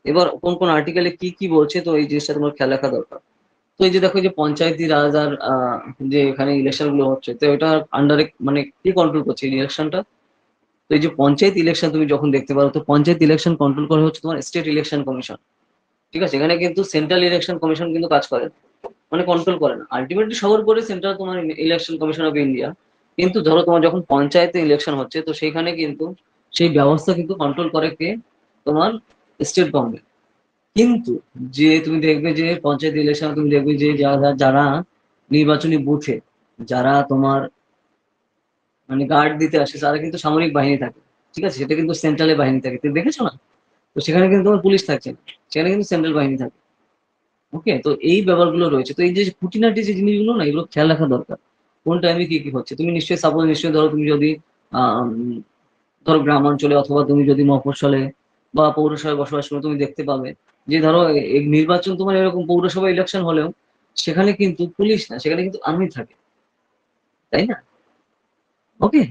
Speaker 1: এবার কোন কোন আর্টিকেলে কি কি বলছে, তো এই জিনিসটা তোমার খেয়াল রাখা দরকার। তো এই যে দেখো, এই যে পঞ্চায়েতি রাজ আর যে এখানে ইলেকশন গুলো হচ্ছে, তো এটা আন্ডারে মানে কি কন্ট্রোল করছে ইলেকশনটা। তো এই যে পঞ্চায়েত ইলেকশন তুমি যখন দেখতে পারো, তো পঞ্চায়েত ইলেকশন কন্ট্রোল করে হচ্ছে তোমার স্টেট ইলেকশন কমিশন, ঠিক আছে। এখানে কিন্তু সেন্ট্রাল ইলেকশন কমিশন কিন্তু কাজ করে না, মানে কন্ট্রোল করে না। আলটিমেটলি সবার উপরে সেন্ট্রাল তোমার ইলেকশন কমিশন অফ ইন্ডিয়া। কিন্তু ধরো তোমার যখন পঞ্চায়েতে ইলেকশন হচ্ছে, তো সেইখানে কিন্তু সেই ব্যবস্থা কিন্তু কন্ট্রোল করে কে, তোমার স্টেট গভর্নমেন্ট। কিন্তু যে তুমি দেখবে যে পঞ্চায়েত ইলেকশন তুমি দেখবে যে যারা যারা নির্বাচনী বুথে যারা তোমার মানে গার্ড দিতে আসে, তারা কিন্তু সামরিক বাহিনী থাকে, ঠিক আছে, সেটা কিন্তু সেন্ট্রালের বাহিনী থাকে, তুমি দেখেছো না? তো সেখানে কিন্তু তোমার পুলিশ থাকছে না, সেখানে কিন্তু সেন্ট্রাল বাহিনী থাকে। ওকে, তো এই ব্যাপারগুলো রয়েছে। তো এই যে খুঁটিনাটি যে জিনিসগুলো না, এগুলো খেয়াল রাখা দরকার, কোন টাইমে কি কি হচ্ছে। তুমি নিশ্চয়ই সাপোজ নিশ্চয়ই ধরো তুমি যদি আহ ধরো গ্রাম অঞ্চলে অথবা তুমি যদি মফস্বলে বা পৌরসভায় বসবাস করো, তুমি দেখতে পাবে যে ধরো এই নির্বাচন তোমার এরকম পৌরসভা ইলেকশন হলেও সেখানে কিন্তু পুলিশ না, সেখানে কিন্তু আর্মি থাকে, তাই না? ওকে,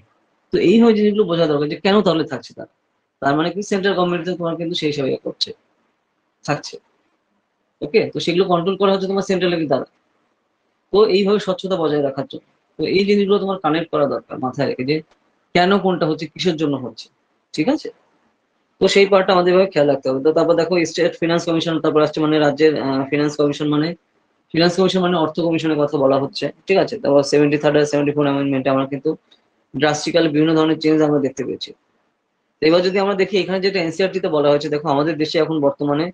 Speaker 1: তো এইভাবে জিনিসগুলো বোঝা দরকার যে কেন তাহলে থাকছে তারা। তার মানে কি সেন্ট্রাল গভর্নমেন্ট তোমার কিন্তু সেই হিসাবে করছে, থাকছে। ওকে, তো সেগুলো কন্ট্রোল করা হচ্ছে তোমার সেন্ট্রাল লেভেল দ্বারা। তো এইভাবে স্বচ্ছতা বজায় রাখার জন্য, তো এই জিনিসগুলো তোমার কানেক্ট করা দরকার মাথায় রেখে, যে কেন কোনটা হচ্ছে, কিসের জন্য হচ্ছে, ঠিক আছে। তো সেই পার্টটা আমাদের এভাবে খেয়াল রাখতে হবে। তো তারপর দেখো স্টেট ফিনান্স কমিশন, তারপর আসছে মানে রাজ্যের ফিনান্স কমিশন মানে অর্থ কমিশনের কথা বলা হচ্ছে, ঠিক আছে। তারপর 73rd আর 74 অ্যামেন্ডমেন্টে আমরা কিন্তু ড্রাস্টিক্যালি বিভিন্ন ধরনের চেঞ্জ আমরা দেখতে পেয়েছি। তো এবার যদি আমরা দেখি এখানে যেটা এনসিআরটি তে বলা হয়েছে, দেখো আমাদের দেশে এখন বর্তমানে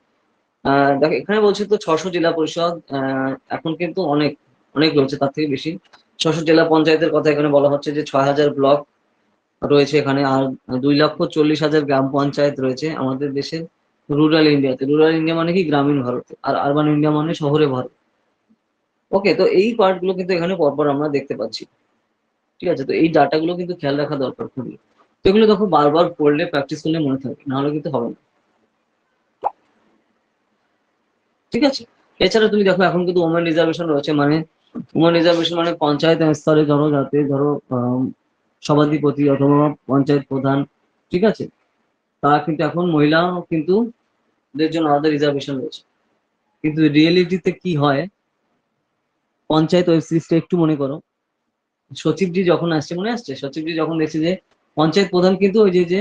Speaker 1: দেখো এখানে বলছে তো 600 জেলা পরিষদ, এখন কিন্তু অনেক অনেক রয়েছে, তার থেকে বেশি 600 জেলা পঞ্চায়েতের কথা এখানে বলা হচ্ছে, যে 6000 ব্লক রয়েছে এখানে, আর 2,40,000 গ্রাম পঞ্চায়েত রয়েছে আমাদের দেশের রুরাল ইন্ডিয়াতে। রুরাল ইন্ডিয়া মানে কি, গ্রামীণ ভারতে, আর আরবান ইন্ডিয়া মানে শহরে ভারত। ওকে, তো এই পার্ট গুলো কিন্তু এখানে পরপর আমরা দেখতে পাচ্ছি, ঠিক আছে। তো এই ডাটাগুলো কিন্তু খেয়াল রাখা দরকার খুবই। তো এগুলো দেখো বারবার পড়লে প্র্যাকটিস করলে মনে থাকবে, নাহলে কিন্তু হবে না, ঠিক আছে। এছাড়া তুমি দেখো এখন কিন্তু ওমেন রিজার্ভেশন রয়েছে, মানে ওমেন রিজার্ভেশন মানে পঞ্চায়েত স্তরে ধরো, যাতে ধরো সভাধিপতি অথবা পঞ্চায়েত প্রধান, ঠিক আছে, তারা কিন্তু এখন মহিলা কিন্তু দের জন্য আলাদা রিজার্ভেশন রয়েছে। কিন্তু রিয়েলিটিতে কি হয়, পঞ্চায়েত ওয়েব সিরিজটা একটু মনে করো, সচিবজি যখন আসছে, মনে আসছে, সচিবজি যখন দেখছে যে পঞ্চায়েত প্রধান কিন্তু ওই যে যে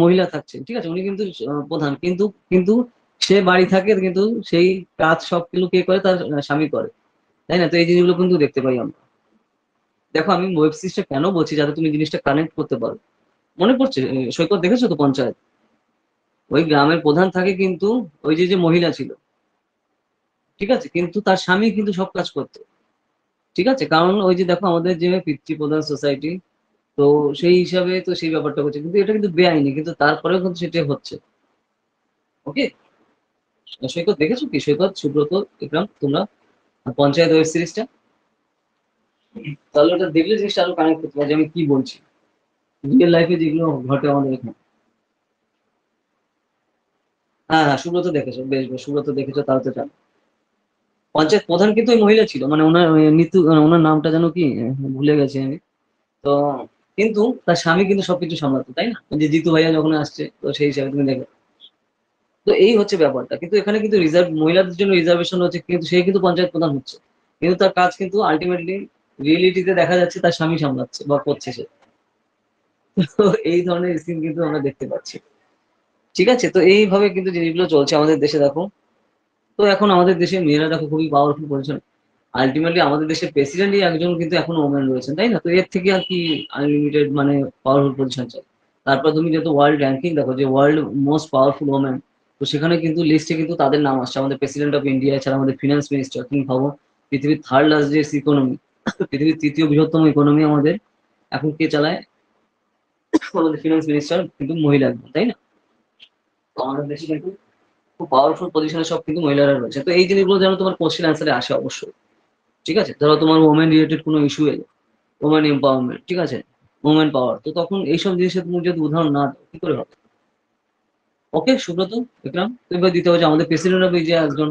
Speaker 1: মহিলা থাকছে, ঠিক আছে, উনি কিন্তু প্রধান, কিন্তু কিন্তু সে বাড়ি থাকে, কিন্তু সেই কাজ সব কিন্তু কে করে, তার স্বামী করে, তাই না? তো এই জিনিসগুলো কিন্তু দেখতে পাই আমরা। দেখো আমি ওয়েব সিরিজটা কেন বলছি, যাতে তুমি জিনিসটা কানেক্ট করতে পারো। মনে পড়ছে সৈকত, দেখেছো তো পঞ্চায়েত, ওই গ্রামের প্রধান থাকে, কিন্তু ওই যে যে মহিলা ছিল, ঠিক আছে, কিন্তু তার স্বামী কিন্তু সব কাজ করতো। ঠিক আছে, কারণ ওই যে দেখো আমাদের যে পিতৃপ্রধান সোসাইটি, তো সেই হিসাবে তো সেই ব্যাপারটা হচ্ছে, কিন্তু এটা কিন্তু বেআইনি, কিন্তু তারপরেও কিন্তু সেটা হচ্ছে। ওকে, সৈকত দেখেছো কি? সৈকত, সুব্রত, ইকরাম, তোমরা পঞ্চায়েত ওয়েব সিরিজটা, তাহলে ওটা দেখলে জিনিসটা আরো কানেক্ট করতে পারবে যে আমি কি বলছি, রিয়েল লাইফে যেগুলো ঘটে আমাদের এখানে। হ্যাঁ হ্যাঁ, সুব্রত দেখেছো, বেশ বেশ, সুব্রত দেখেছো, তাহলে তো জানো। পঞ্চায়েত প্রধান কিন্তু ওই মহিলা ছিল, মানে ওনার মৃত্যু, ওনার নামটা যেন কি, ভুলে গেছি আমি। তো কিন্তু তার স্বামী কিন্তু সবকিছু সামলাতো, তাই না? ওই যে জিতু ভাইয়া যখন আসছে, তো সেই হিসাবে তুমি দেখো। তো এই হচ্ছে ব্যাপারটা, কিন্তু এখানে কিন্তু রিজার্ভ, মহিলাদের জন্য রিজার্ভেশন হচ্ছে, কিন্তু সে কিন্তু পঞ্চায়েত প্রধান হচ্ছে, কিন্তু তার কাজ কিন্তু আলটিমেটলি রিয়েলিটিতে দেখা যাচ্ছে তার স্বামী সামলাচ্ছে বা করছে সে। তো এই ধরনের সিন কিন্তু আমরা দেখতে পাচ্ছি। ঠিক আছে, তো এইভাবে কিন্তু জিনিসগুলো চলছে আমাদের দেশে, দেখো। তো এখন আমাদের দেশে মেয়েরা দেখো খুবই পাওয়ারফুল পজিশন। আলটিমেটলি আমাদের দেশের প্রেসিডেন্টই একজন কিন্তু এখন ওমেন রয়েছেন, তাই না? তো এর থেকে আর কি আনলিমিটেড মানে পাওয়ারফুল পজিশন চাই। তারপর তুমি যেহেতু ওয়ার্ল্ড র্যাঙ্কিং দেখো, যে ওয়ার্ল্ড মোস্ট পাওয়ারফুল ওমেন, তো সেখানে কিন্তু লিস্টে কিন্তু তাদের নাম আসছে, আমাদের প্রেসিডেন্ট অফ ইন্ডিয়া ছাড়া আমাদের ফিনান্স মিনিস্টার, তুমি ভাবো, পৃথিবীর থার্ড লার্জেস্ট ইকোনমি, পৃথিবীর তৃতীয় বৃহত্তম ইকোনমি আমাদের এখন কে চালায়? আমাদের ফিনান্স মিনিস্টার কিন্তু মহিলা একজন, তাই না? তো আমাদের দেশে কিন্তু খুব পাওয়ারফুল পজিশনে সব কিন্তু মহিলারা রয়েছে। তো এই জিনিসগুলো যেন তোমার কোশ্চেন অ্যান্সারে আসে অবশ্যই। ঠিক আছে, ধরো তোমার ওমেন রিলেটেড কোনো ইস্যু এলো, ওমেন এম্পাওয়ারমেন্ট, ঠিক আছে, ওমেন পাওয়ার, তো তখন এইসব জিনিসের তুমি যদি উদাহরণ না দাও কি করে হবে? ওকে সুব্রত, বিক্রম, তুমি এবার দিতে হবে যে আমাদের প্রেসিডেন্ট অফ যে একজন,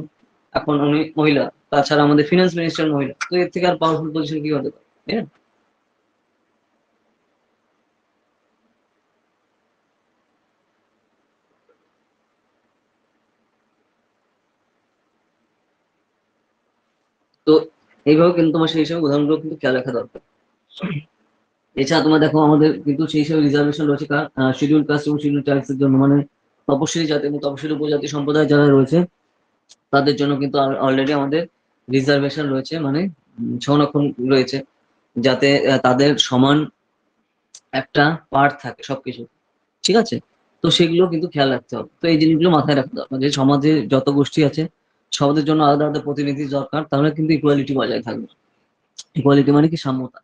Speaker 1: এখন উনি মহিলা, তাছাড়া আমাদের ফিনান্স মিনিস্টার মহিলা, তো এর থেকে আর পাওয়ারফুল পজিশন কি হতে পারে, তাই না? তো এইভাবে কিন্তু তোমার সেই হিসাবে উদাহরণগুলো কিন্তু খেয়াল রাখা দরকার। এছাড়া তোমার দেখো আমাদের কিন্তু সেই হিসাবে রিজার্ভেশন রয়েছে কার, শিডিউল কাস্ট এবং শিডিউল ট্রাইবস এর জন্য, মানে তপশিলি জাতি এবং তপশিলি উপজাতি সম্প্রদায় যারা রয়েছে, তাদের জন্য কিন্তু অলরেডি আমাদের রিজার্ভেশন রয়েছে, মানে সংরক্ষণ রয়েছে, যাতে তাদের সমান একটা পার্ট থাকে সবকিছু। ঠিক আছে, তো সেগুলো কিন্তু খেয়াল রাখতে হবে। তো এই জিনিসগুলো মাথায় রাখতে হবে যে সমাজে যত গোষ্ঠী আছে, সবার জন্য আলাদা আলাদা প্রতিনিধি দরকার, তাহলে কিন্তু ইকুয়ালিটি বজায় থাকবে। ইকুয়ালিটি মানে কি, সাম্যতা।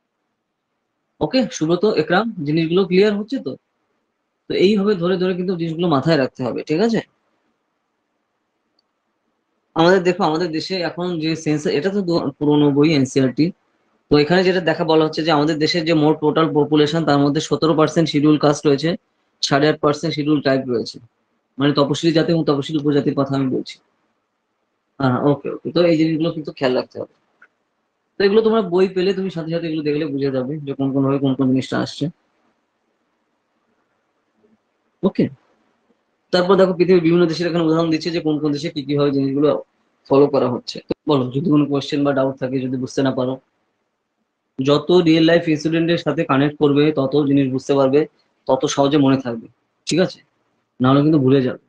Speaker 1: ওকে সুব্রত, একরাম, জিনিসগুলো ক্লিয়ার হচ্ছে তো? তো এইভাবে ধরে ধরে কিন্তু জিনিসগুলো মাথায় রাখতে হবে, ঠিক আছে? আমাদের দেখো, আমাদের দেশে এখন যে সেন্সাস, এটা তো পুরোনো বই, এনসিআরটি। তো এখানে যেটা দেখা বলা হচ্ছে যে আমাদের দেশের যে মোট টোটাল পপুলেশন, তার মধ্যে 17% শিডিউল কাস্ট রয়েছে, 8.5% শিডিউল ট্রাইব রয়েছে, মানে তপশিলি জাতি এবং তপশিলি উপজাতির কথা আমি বলছি। হ্যাঁ, ওকে ওকে, তো এই জিনিসগুলো কিন্তু খেয়াল রাখতে হবে। তো এগুলো তোমরা বই পেলে তুমি সাথে সাথে এগুলো দেখলে বুঝে যাবে যে কোন কোন ভাবে কোন কোন জিনিসটা আসছে। ওকে, তারপর দেখো পৃথিবীর বিভিন্ন দেশের এখানে উদাহরণ দিচ্ছে যে কোন কোন দেশে কি কি ভাবে জিনিসগুলো ফলো করা হচ্ছে। তো বলো, যদি কোনো কোয়েশ্চেন বা ডাউট থাকে, যদি বুঝতে না পারো, যত রিয়েল লাইফ ইনসিডেন্টের সাথে কানেক্ট করবে তত জিনিস বুঝতে পারবে, তত সহজে মনে থাকবে। ঠিক আছে, নাহলে কিন্তু ভুলে যাবে।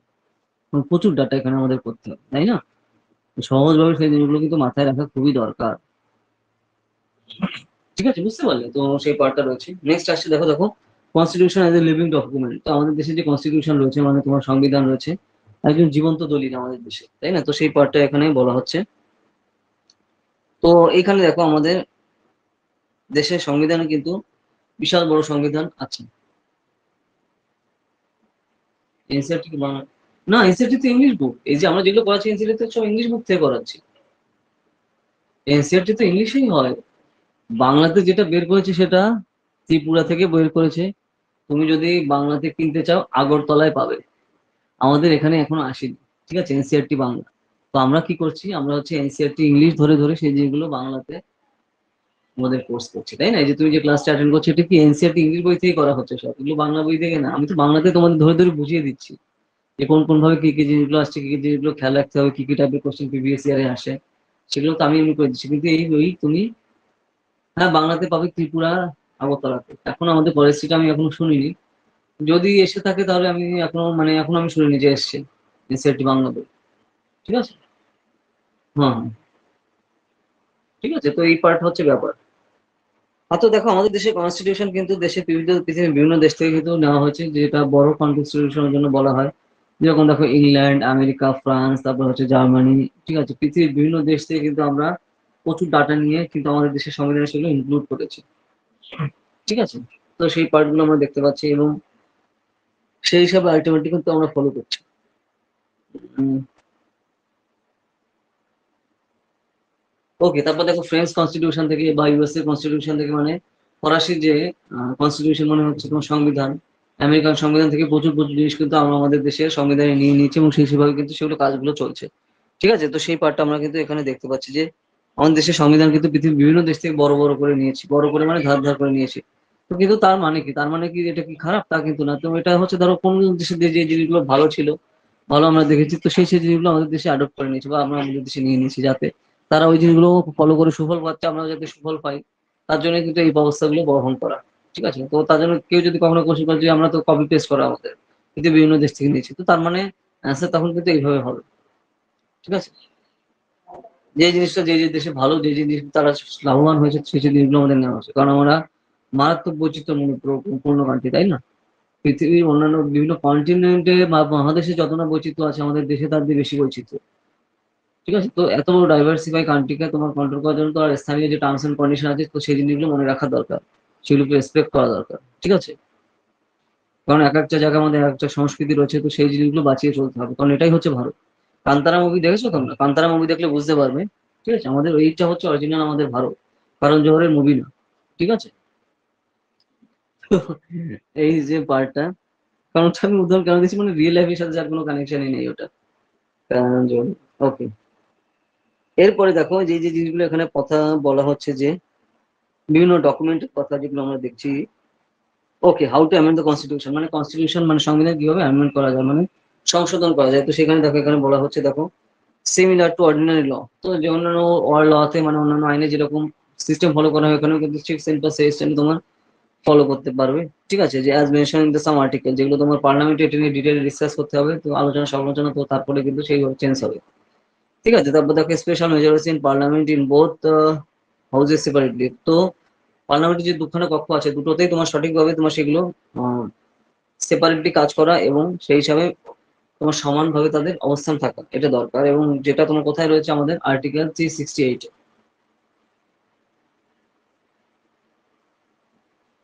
Speaker 1: কারণ প্রচুর ডাটা এখানে আমাদের করতে হবে, তাই না? তো সহজভাবে সেই জিনিসগুলো কিন্তু মাথায় রাখা খুবই দরকার। ঠিক আছে, বুঝতে পারলে তো? সেই পার্টটা রয়েছে। নেক্সট আসছে, দেখো দেখো, constitution as a living document. তো আমাদের দেশে যে কনস্টিটিউশন রয়েছে, মানে তোমার সংবিধান রয়েছে, একজন জীবন্ত দলিল আমাদের দেশে, তাই না? তো সেই পার্টটা এখানে বলা হচ্ছে। তো এখানে দেখো আমাদের দেশের সংবিধানে কিন্তু বিশাল বড় সংবিধান আছে। এনসিআরটি কি বাংলা? না, এনসিআরটি তো ইংলিশ বুক। এই যে আমরা যেগুলো পড়াচ্ছি এনসিআরটি তো সব ইংলিশ বুক থেকে করাচ্ছি। এনসিআরটি তো ইংলিশেই হয়। বাংলাতে যেটা বের করেছে সেটা ত্রিপুরা থেকে বের করেছে। তুমি যদি বাংলাতে কিনতে চাও, আগরতলায় পাবে। আমাদের এখানে এখনো আসেনি। ঠিক আছে, এনসিআরটি বাংলা। তো আমরা কি করছি, আমরা হচ্ছে এনসিআরটি ইংলিশ ধরে ধরে সেই জিনিসগুলো বাংলাতে আমাদের কোর্স করছি, তাই না? এই যে তুমি যে ক্লাসটা অ্যাটেন্ড করছো, এটা কি এনসিআরটি ইংলিশ বই থেকে করা হচ্ছে? সব এগুলো বাংলা বই থেকে না, আমি তো বাংলাতে তোমাদের ধরে ধরে বুঝিয়ে দিচ্ছি যে কোন কোন ভাবে কি কি জিনিসগুলো আসছে, কি কি জিনিসগুলো খেয়াল রাখতে হবে, কি কি টাইপের কোশ্চেন প্রিভিয়াস ইয়ারে আসে, সেগুলো তো আমি এমনি করে দিচ্ছি। কিন্তু এই বই তুমি, হ্যাঁ, বাংলাতে পাবে ত্রিপুরা, আগরতলাতে। এখন আমাদের কলেজটা আমি এখনো শুনিনি, যদি এসে থাকে তাহলে আমি এখনো, মানে এখনো আমি শুনিনি যে এসছে এনসিআরটি বাংলা বই। ঠিক আছে, হ্যাঁ হ্যাঁ, ঠিক আছে, তো এই পার্ট হচ্ছে ব্যাপার। আর তো দেখো আমাদের দেশের কনস্টিটিউশন কিন্তু দেশের বিভিন্ন, পৃথিবীর বিভিন্ন দেশ থেকে কিন্তু নেওয়া হয়েছে, যেটা বড় কনস্টিটিউশনের জন্য বলা হয়। যেরকম দেখো ইংল্যান্ড, আমেরিকা, ফ্রান্স, তারপর হচ্ছে জার্মানি। ঠিক আছে, পৃথিবীর বিভিন্ন দেশ থেকে কিন্তু আমরা প্রচুর ডাটা নিয়ে কিন্তু আমাদের দেশের সংবিধানে সেগুলো ইনক্লুড করেছে, ঠিক আছে। তো সেই পার্টগুলো আমরা দেখতে পাচ্ছি এবং সেই হিসাবে আলটিমেটলি কিন্তু আমরা ফলো করছি। ওকে, তারপর দেখো ফ্রেঞ্চ কনস্টিটিউশন থেকে বা ইউএসএ কনস্টিটিউশন থেকে, মানে ফরাসি যে কনস্টিটিউশন মানে হচ্ছে তোমার সংবিধান, আমেরিকান সংবিধান থেকে প্রচুর প্রচুর জিনিস কিন্তু আমরা আমাদের দেশের সংবিধানে নিয়ে নিয়েছি এবং সেই হিসেবে কিন্তু সেগুলো কাজগুলো চলছে, ঠিক আছে। তো সেই পার্টটা আমরা কিন্তু এখানে দেখতে পাচ্ছি যে আমাদের দেশের সংবিধান কিন্তু পৃথিবীর বিভিন্ন দেশ থেকে বড় বড় করে নিয়েছি, বড় করে মানে ধার ধার করে নিয়েছি। তো কিন্তু তার মানে কি, তার মানে কি এটা কি খারাপ? তা কিন্তু না। তো এটা হচ্ছে ধরো কোন দেশের যে জিনিসগুলো ভালো ছিল, ভালো আমরা দেখেছি, তো সেই জিনিসগুলো আমাদের দেশে অ্যাডপ্ট করে নিয়েছি বা আমরা আমাদের দেশে নিয়ে নিয়েছি, যাতে তারা ওই জিনিসগুলো ফলো করে সুফল পাচ্ছে, আমরা যাতে সুফল পাই, তার জন্য কিন্তু এই ব্যবস্থাগুলো গ্রহণ করা, ঠিক আছে। তো তার জন্য কেউ যদি কখনো কোশ্চেন করে যে আমরা তো কপি পেস্ট করা আমাদের কিন্তু বিভিন্ন দেশ থেকে নিয়েছি, তো তার মানে অ্যান্সার তখন কিন্তু এইভাবে হবে, ঠিক আছে। যে জিনিসটা যে দেশে ভালো, যে জিনিস তারা লাভবান হয়েছে, সেই সেই জিনিসগুলো আমাদের নেওয়া হচ্ছে, কারণ আমরা মারাত্মক বৈচিত্র্য পূর্ণ কান্ট্রি, তাই না? পৃথিবীর অন্যান্য বিভিন্ন কন্টিনেন্টে বা মহাদেশে যত না বৈচিত্র্য আছে, আমাদের দেশে তার দিয়ে বেশি বৈচিত্র্য, ঠিক আছে। তো এত বড় ডাইভার্সিফাই কান্ট্রিকে তোমার কন্ট্রোল করার জন্য তো আর স্থানীয় যে টার্মস এন্ড কন্ডিশন আছে, তো সেই জিনিসগুলো মনে রাখা দরকার, সেগুলোকে রেসপেক্ট করা দরকার, ঠিক আছে। কারণ এক একটা জায়গার মধ্যে এক একটা সংস্কৃতি রয়েছে, তো সেই জিনিসগুলো বাঁচিয়ে চলতে হবে, কারণ এটাই হচ্ছে ভারত। কান্তারা মুভি দেখেছো তোমরা? কান্তারা মুভি দেখলে বুঝতে পারবে, ঠিক আছে, আমাদের এইটা হচ্ছে অরিজিনাল আমাদের ভারত, কারণ জোহরের মুভি না, ঠিক আছে। এই যে পার্টটা, কারণ ওটা আমি উদাহরণ কেন দিচ্ছি, মানে রিয়েল লাইফের সাথে যার কোনো কানেকশনই নেই ওটা, কারণ জোহর। ওকে, এরপরে দেখো যে জিনিসগুলো এখানে কথা বলা হচ্ছে যে বিভিন্ন ডকুমেন্টের কথা যেগুলো আমরা দেখছি। Okay, how to amend the constitution, মানে কনস্টিটিউশন মানে সংবিধান কিভাবে অ্যামেন্ড করা যায়, মানে সংশোধন করা যায়। তো সেখানে দেখো এখানে বলা হচ্ছে, দেখো সিমিলার টু অর্ডিনারি ল, তো যে অন্যান্য লতে মানে অন্যান্য আইনে যেরকম সিস্টেম ফলো করা হয়, এখানেও কিন্তু ঠিক সেম সিস্টেম তোমার ফলো করতে পারবে, ঠিক আছে। যে as mention in the some article, যেগুলো তোমার পার্লামেন্টে এটা নিয়ে ডিটেইল ডিসকাস করতে হবে, তো আলোচনা সমালোচনা, তো তারপরে কিন্তু সেইভাবে চেঞ্জ হবে, ঠিক আছে। তারপর দেখো special majority in parliament in both houses separately, তো পার্লামেন্টের যে দুখানা কক্ষ আছে দুটোতেই তোমার সঠিকভাবে তোমার সেগুলো সেপারেটলি কাজ করা এবং সেই হিসাবে তোমার সমানভাবে তাদের অবস্থান থাকা, এটা দরকার। এবং যেটা তোমার কোথায় রয়েছে আমাদের আর্টিকেল 368,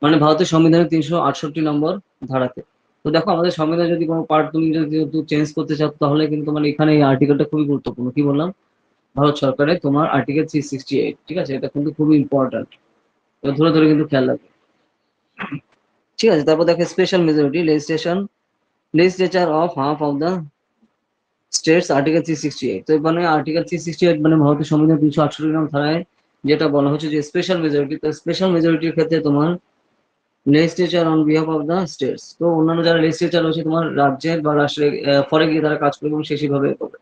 Speaker 1: মানে ভারতের সংবিধানের 368 নম্বর ধারাতে। তো দেখো আমাদের সংবিধান যদি কোনো পার্ট তুমি যদি চেঞ্জ করতে চাও, তাহলে কিন্তু মানে এখানে এই আর্টিকেলটা খুবই গুরুত্বপূর্ণ। কি বললাম? ভারত সরকারের তোমার আর্টিকেল 368, ঠিক আছে, এটা কিন্তু খুবই ইম্পর্টেন্ট, ধরে ধরে কিন্তু খেয়াল রাখবে, ঠিক আছে। তারপর দেখো special majority legislature of half of the states article 368, তো মানে আর্টিকেল 368 মানে ভারতের সংবিধান 368 নং ধারায় যেটা বলা হচ্ছে যে স্পেশাল মেজরিটি, তো স্পেশাল মেজরিটির ক্ষেত্রে তোমার legislature on behalf of the states, তো অন্যান্য যারা লেজিসলেচার রয়েছে তোমার রাজ্যের বা রাষ্ট্রের ফরে গিয়ে তারা কাজ করবে এবং সেইভাবে করবে।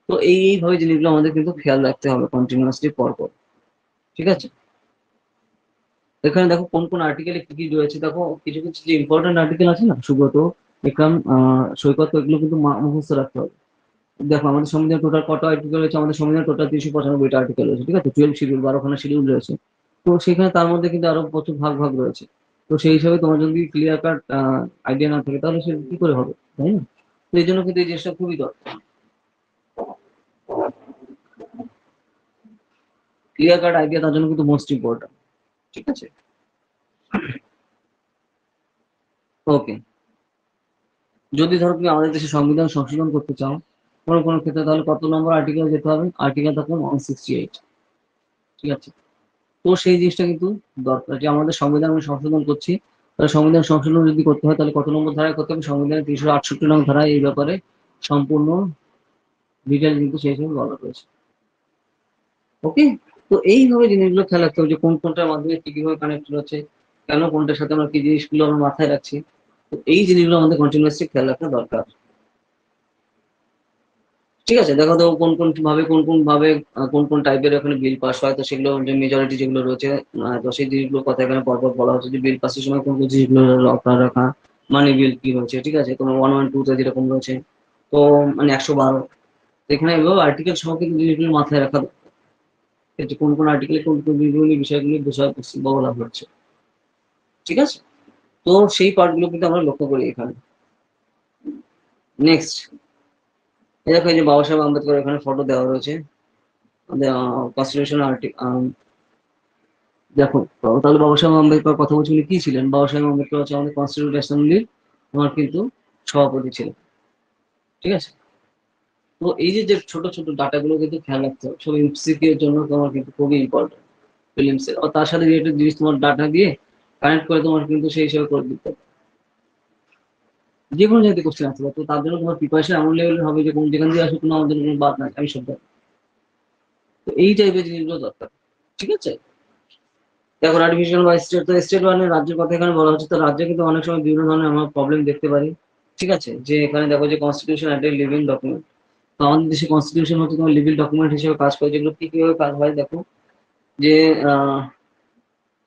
Speaker 1: তো এইভাবে জিনিসগুলো আমাদের কিন্তু খেয়াল রাখতে হবে কন্টিনিউয়াসলি পরপর, ঠিক আছে। এখানে দেখো কোন কোন আর্টিকেলে কি কি রয়েছে, দেখো কিছু কিছু যে ইম্পর্টেন্ট আর্টিকেল আছে না, সুব্রত, বিক্রম, সৈকত, তো এগুলো কিন্তু মুখস্থ রাখতে হবে। দেখো আমাদের সংবিধান টোটাল কত আর্টিকেল রয়েছে, আমাদের সংবিধান টোটাল 395টা আর্টিকেল রয়েছে, ঠিক আছে। 12 শিডিউল, 12খানা শিডিউল রয়েছে। তো সেখানে তার মধ্যে কিন্তু আরো প্রচুর ভাগ ভাগ রয়েছে। তো সেই হিসাবে তোমার যদি ক্লিয়ার কাট আইডিয়া না থাকে, তাহলে সে কি করে হবে, তাই না? তো এই জন্য কিন্তু এই জিনিসটা খুবই দরকার, ক্লিয়ার কাট আইডিয়া তার জন্য কিন্তু মোস্ট ইম্পর্টেন্ট, ঠিক আছে। ওকে, যদি ধরো তুমি আমাদের দেশে সংবিধান সংশোধন করতে চাও কোনো কোনো ক্ষেত্রে, তাহলে কত নম্বর আর্টিকেল যেতে হবে? আর্টিকেল থাকবে 168, ঠিক আছে। তো সেই জিনিসটা কিন্তু দরকার যে আমাদের সংবিধান আমি সংশোধন করছি, তাহলে সংবিধান সংশোধন যদি করতে হয় তাহলে কত নম্বর ধারায় করতে হবে? সংবিধানের 368 নং ধারায় এই ব্যাপারে সম্পূর্ণ ডিটেল কিন্তু সেই হিসেবে বলা রয়েছে, ওকে। তো এইভাবে জিনিসগুলো খেয়াল রাখতে হবে যে কোন কোনটার মাধ্যমে কি কিভাবে কানেক্ট হচ্ছে, কেন কোনটার সাথে আমরা কি জিনিসগুলো আমরা মাথায় রাখছি, তো এই জিনিসগুলো আমাদের কন্টিনিউয়াসলি খেয়াল রাখা দরকার, ঠিক আছে। দেখো তো কোন কোন ভাবে কোন কোন টাইপের এখানে বিল পাস হয়, তো সেগুলো যে মেজরিটি যেগুলো রয়েছে, তো সেই জিনিসগুলোর কথা এখানে পরপর বলা হচ্ছে যে বিল পাসের সময় কোন কোন জিনিসগুলো আপনার রাখা, মানি বিল কি রয়েছে, ঠিক আছে, তোমার 112 তে যেরকম রয়েছে, তো মানে 112, এখানে এগুলো আর্টিকেল সহ কিন্তু জিনিসগুলো মাথায় রাখা দরকার, যে কোন কোন আর্টিকেলে কোন কোন বিষয়গুলি বিষয়বস্তু বলা হচ্ছে, ঠিক আছে। তো সেই পার্টগুলো কিন্তু আমরা লক্ষ্য করি এখানে। নেক্সট, এই দেখো এই যে বাবা সাহেব আম্বেদকর এখানে ফটো দেওয়া রয়েছে, কনস্টিটিউশন দেখো, তাহলে বাবা সাহেব আম্বেদকর কথা বলছি, উনি কি ছিলেন? বাবা সাহেব আম্বেদকর হচ্ছে আমাদের কনস্টিটিউন্ট অ্যাসেম্বলির তোমার কিন্তু সভাপতি ছিলেন, ঠিক আছে? তো এই যে যে ছোট ছোট ডাটাগুলো কিন্তু খেয়াল রাখতে হবে, সব এমসিকিউ এর জন্য তোমার কিন্তু খুবই ইম্পর্টেন্ট ফিলিংস এর, আর তার সাথে রিলেটেড জিনিস তোমার ডাটা দিয়ে কানেক্ট করে তোমার কিন্তু সেই হিসাবে করে দিতে হবে। যে কোনো জায়গায় কোশ্চেন আসতে পারে, তো তার জন্য তোমার প্রিপারেশন এমন লেভেলের হবে যে কোন যেখান দিয়ে আসুক কোনো আমাদের কোনো বাদ নাই, আমি সব জানি। তো এই টাইপের জিনিসগুলো দরকার, ঠিক আছে? দেখো আর্টিফিশিয়াল বা স্টেট, তো স্টেট মানে রাজ্যের কথা এখানে বলা হচ্ছে, তো রাজ্যে কিন্তু অনেক সময় বিভিন্ন ধরনের আমরা প্রবলেম দেখতে পারি, ঠিক আছে? যে এখানে দেখো যে কনস্টিটিউশন একটা লিভিং ডকুমেন্ট, তো আমাদের দেশে কনস্টিটিউশন হচ্ছে তোমার লিভিং ডকুমেন্ট হিসেবে কাজ করে, যেগুলো কি কিভাবে কাজ হয় দেখো, যে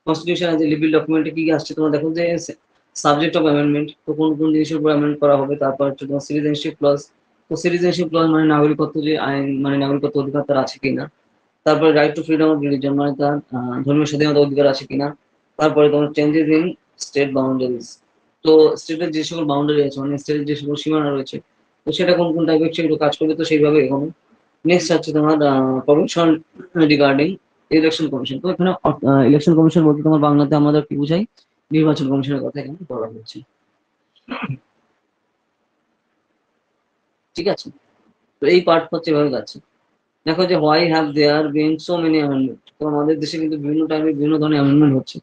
Speaker 1: কনস্টিটিউশন যে লিভিং ডকুমেন্টে কি কি আসছে তোমার দেখো, যে সাবজেক্ট অফ অ্যামেন্ডমেন্ট, তো কোন কোন জিনিসের উপর অ্যামেন্ড করা হবে, তারপর হচ্ছে তোমার সিটিজেনশিপ ক্লজ, তো সিটিজেনশিপ ক্লজ মানে নাগরিকত্ব, যে আইন মানে নাগরিকত্ব অধিকার তার আছে কিনা, তারপরে right two freedom of religion মানে তার ধর্মীয় স্বাধীনতা অধিকার আছে কিনা, তারপরে তোমার চেঞ্জেস ইন স্টেট বাউন্ডারিজ, তো স্টেটের যে সকল বাউন্ডারি আছে মানে স্টেটের যে সকল সীমানা রয়েছে, তো সেটা কোন কোন টাইপের সেগুলো কাজ করবে, তো সেইভাবে এগোনো। নেক্সট হচ্ছে তোমার প্রভিশন রিগার্ডিং ইলেকশন কমিশন, তো এখানে ইলেকশন কমিশন বলতে তোমার বাংলাতে আমাদের কি বোঝাই, নির্বাচন কমিশনের কথা এখানে বলা হচ্ছে, ঠিক আছে? তো এই পার্ট হচ্ছে এভাবে যাচ্ছে। দেখো যে why have their bin so many amendment, তো আমাদের দেশে কিন্তু বিভিন্ন টাইমে বিভিন্ন ধরনের অ্যামেন্ডমেন্ট হচ্ছে,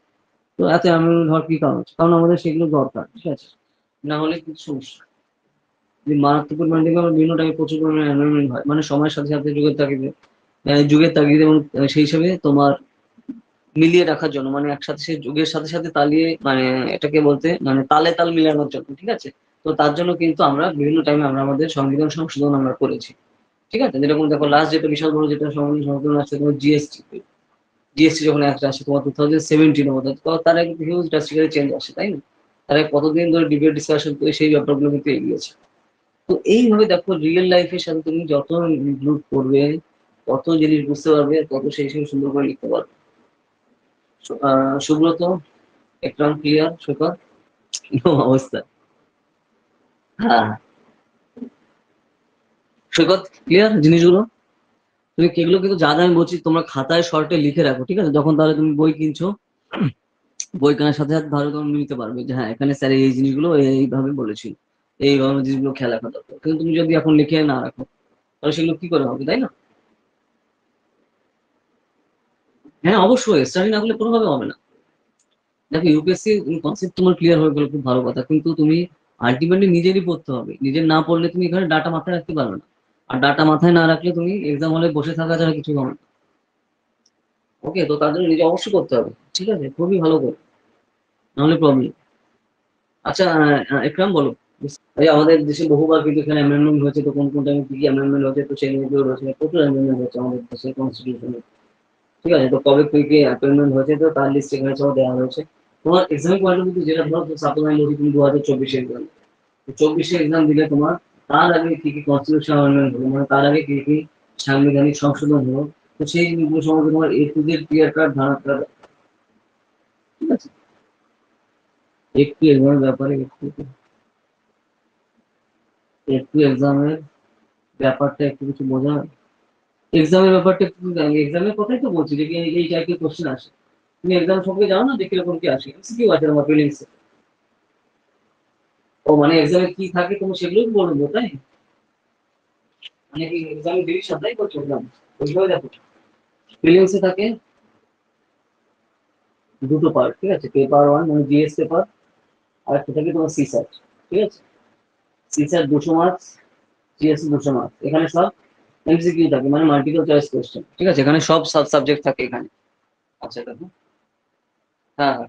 Speaker 1: তো এত অ্যামেন্ডমেন্ট হওয়ার কি কারণ হচ্ছে? কারণ আমাদের সেগুলো দরকার, ঠিক আছে? না হলে কিছু সমস্যা, যে মারাত্মক পরিমাণ থেকে আমার বিভিন্ন টাইমে প্রচুর পরিমাণে অ্যামেন্ডমেন্ট হয়, মানে সময়ের সাথে সাথে যুগের তাগিদে এবং সেই হিসাবে তোমার মিলিয়ে রাখার জন্য, মানে একসাথে সে যুগের সাথে সাথে তালিয়ে মানে এটাকে বলতে মানে তালে তাল মিলানোর জন্য, ঠিক আছে? তো তার জন্য কিন্তু আমরা বিভিন্ন টাইমে আমরা আমাদের সংবিধান সংশোধন আমরা করেছি, ঠিক আছে? যেরকম দেখো লাস্ট যেটা বিশাল বড় যেটা সংবিধান সংশোধন আসছে তোমার জিএসটি, জিএসটি যখন একটা আসে তোমার 2017 মধ্যে, তো তার আগে হিউজ ড্রাস্টিক্যালি চেঞ্জ আসে, তাই না? তারা কতদিন ধরে ডিবেট ডিসকাশন করে সেই ব্যাপারগুলো কিন্তু এগিয়েছে। তো এইভাবে দেখো রিয়েল লাইফের সাথে তুমি যত ইনক্লুড করবে, তত জিনিস বুঝতে পারবে, তত সেই হিসেবে সুন্দর করে লিখতে পারবে। সুব্রত, একদম ক্লিয়ার সুপার অবস্থা? হ্যাঁ, সৈকত ক্লিয়ার জিনিসগুলো? তুমি এগুলো কিন্তু যা যা আমি বলছি তোমরা খাতায় শর্টে লিখে রাখো, ঠিক আছে? যখন তাহলে তুমি বই কিনছো, বই কেনার সাথে সাথে ধরো তুমি নিতে পারবে যে হ্যাঁ এখানে স্যার এই জিনিসগুলো এইভাবে বলেছিল, এইভাবে জিনিসগুলো খেয়াল রাখা দরকার। কিন্তু তুমি যদি এখন লিখে না রাখো, তাহলে সেগুলো কি করে হবে, তাই না? হ্যাঁ অবশ্যই, স্টাডি না করলে কোনোভাবে হবে না। দেখো ইউপিএসসি কনসেপ্ট তোমার ক্লিয়ার হয়ে গেল, খুব ভালো কথা, কিন্তু তুমি আলটিমেটলি নিজেরই পড়তে হবে, নিজের না পড়লে তুমি এখানে ডাটা মাথায় রাখতে পারবে না, আর ডাটা মাথায় না রাখলে তুমি এক্সাম হলে বসে থাকা ছাড়া কিছু হবে না। ওকে, তো তার জন্য নিজে অবশ্যই করতে হবে, ঠিক আছে? খুবই ভালো করে, নাহলে প্রবলেম। আচ্ছা, একরাম বলো, এই আমাদের দেশে বহুবার কিন্তু এখানে অ্যামেন্ডমেন্ট হয়েছে, তো কোন কোন টাইমে কি কি অ্যামেন্ডমেন্ট হয়েছে, তো সেই নিয়ে রয়েছে প্রচুর অ্যামেন্ডমেন্ট হয়েছে আমাদের দেশের কনস্টিটিউশনে, ঠিক আছে? তো কবে কি কি অ্যাপয়েন্টমেন্ট হয়েছে, তো তার লিস্ট এখানে সব দেওয়া হয়েছে। তোমার এক্সামের পয়েন্ট কিন্তু যেটা ধরো সাপোজ আমি বলছি তুমি 2024 এক্সাম, 24 এক্সাম দিলে তোমার তার আগে কি কি কনস্টিটিউশন অ্যামেন্ডমেন্ট হলো, মানে তার আগে কি কি সাংবিধানিক সংশোধন হলো, তো সেই জিনিসগুলো সম্বন্ধে তোমার এ টু জেড ক্লিয়ার কাট ধারণা, ঠিক আছে? একটু এক্সামের ব্যাপারে একটু একটু এক্সামের ব্যাপারটা একটু কিছু বোঝা, এক্সামের ব্যাপারটা একটু এক্সামের কথাই তো বলছি, যে কি এই টাইপের কোশ্চেন আসে, তুমি এক্সাম সম্পর্কে জানো না যে কিরকম কি আসে, এমসিকিউ আছে আমার ফিলিংস। ও মানে এক্সামে কি থাকে তুমি সেগুলোই বলবো, তাই? মানে কি এক্সামে ডিরেকশন তাই করছো এক্সাম, ওইভাবে দেখো। ফিলিংসে থাকে দুটো পার্ট, ঠিক আছে? পেপার ওয়ান মানে জিএস পেপার, আর একটা থাকে তোমার সিস্যাট, ঠিক আছে? সিস্যাট 200 মার্কস, জিএস 200 মার্কস, এখানে সব এমসিকিউ থাকে মানে মাল্টিপল চয়েস কোশ্চেন, ঠিক আছে? এখানে সব সাব সাবজেক্ট থাকে এখানে। আচ্ছা দেখো, হ্যাঁ হ্যাঁ,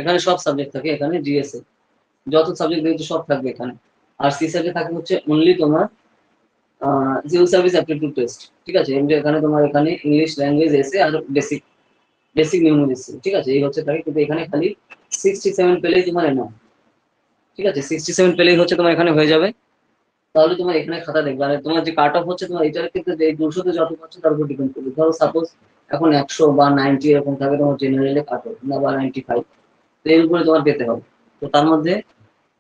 Speaker 1: এখানে সব সাবজেক্ট থাকে, এখানে জিএস এ যত সাবজেক্ট দিয়েছে সব থাকবে এখানে। আর সিস্যাটে থাকে হচ্ছে অনলি তোমার সিভিল সার্ভিস অ্যাপটিটিউড টেস্ট, ঠিক আছে? এখানে তোমার এখানে ইংলিশ ল্যাঙ্গুয়েজ এসে আর বেসিক বেসিক নিউমেরিক্স, ঠিক আছে? এই হচ্ছে থাকে, কিন্তু এখানে খালি 67 পেলেই তোমার না, ঠিক আছে? 67 পেলেই হচ্ছে তোমার এখানে হয়ে যাবে, তাহলে তোমার এখানে খাতা দেখবে। আর তোমার যে কাট অফ হচ্ছে তোমার এটার ক্ষেত্রে যে 200 তে যত পাচ্ছে তার উপর ডিপেন্ড করবে। ধরো সাপোজ এখন 100 বা 90 এরকম থাকে তোমার জেনারেলে কাট অফ, না বা 95, তো এর উপরে তোমার পেতে হবে। তো তার মধ্যে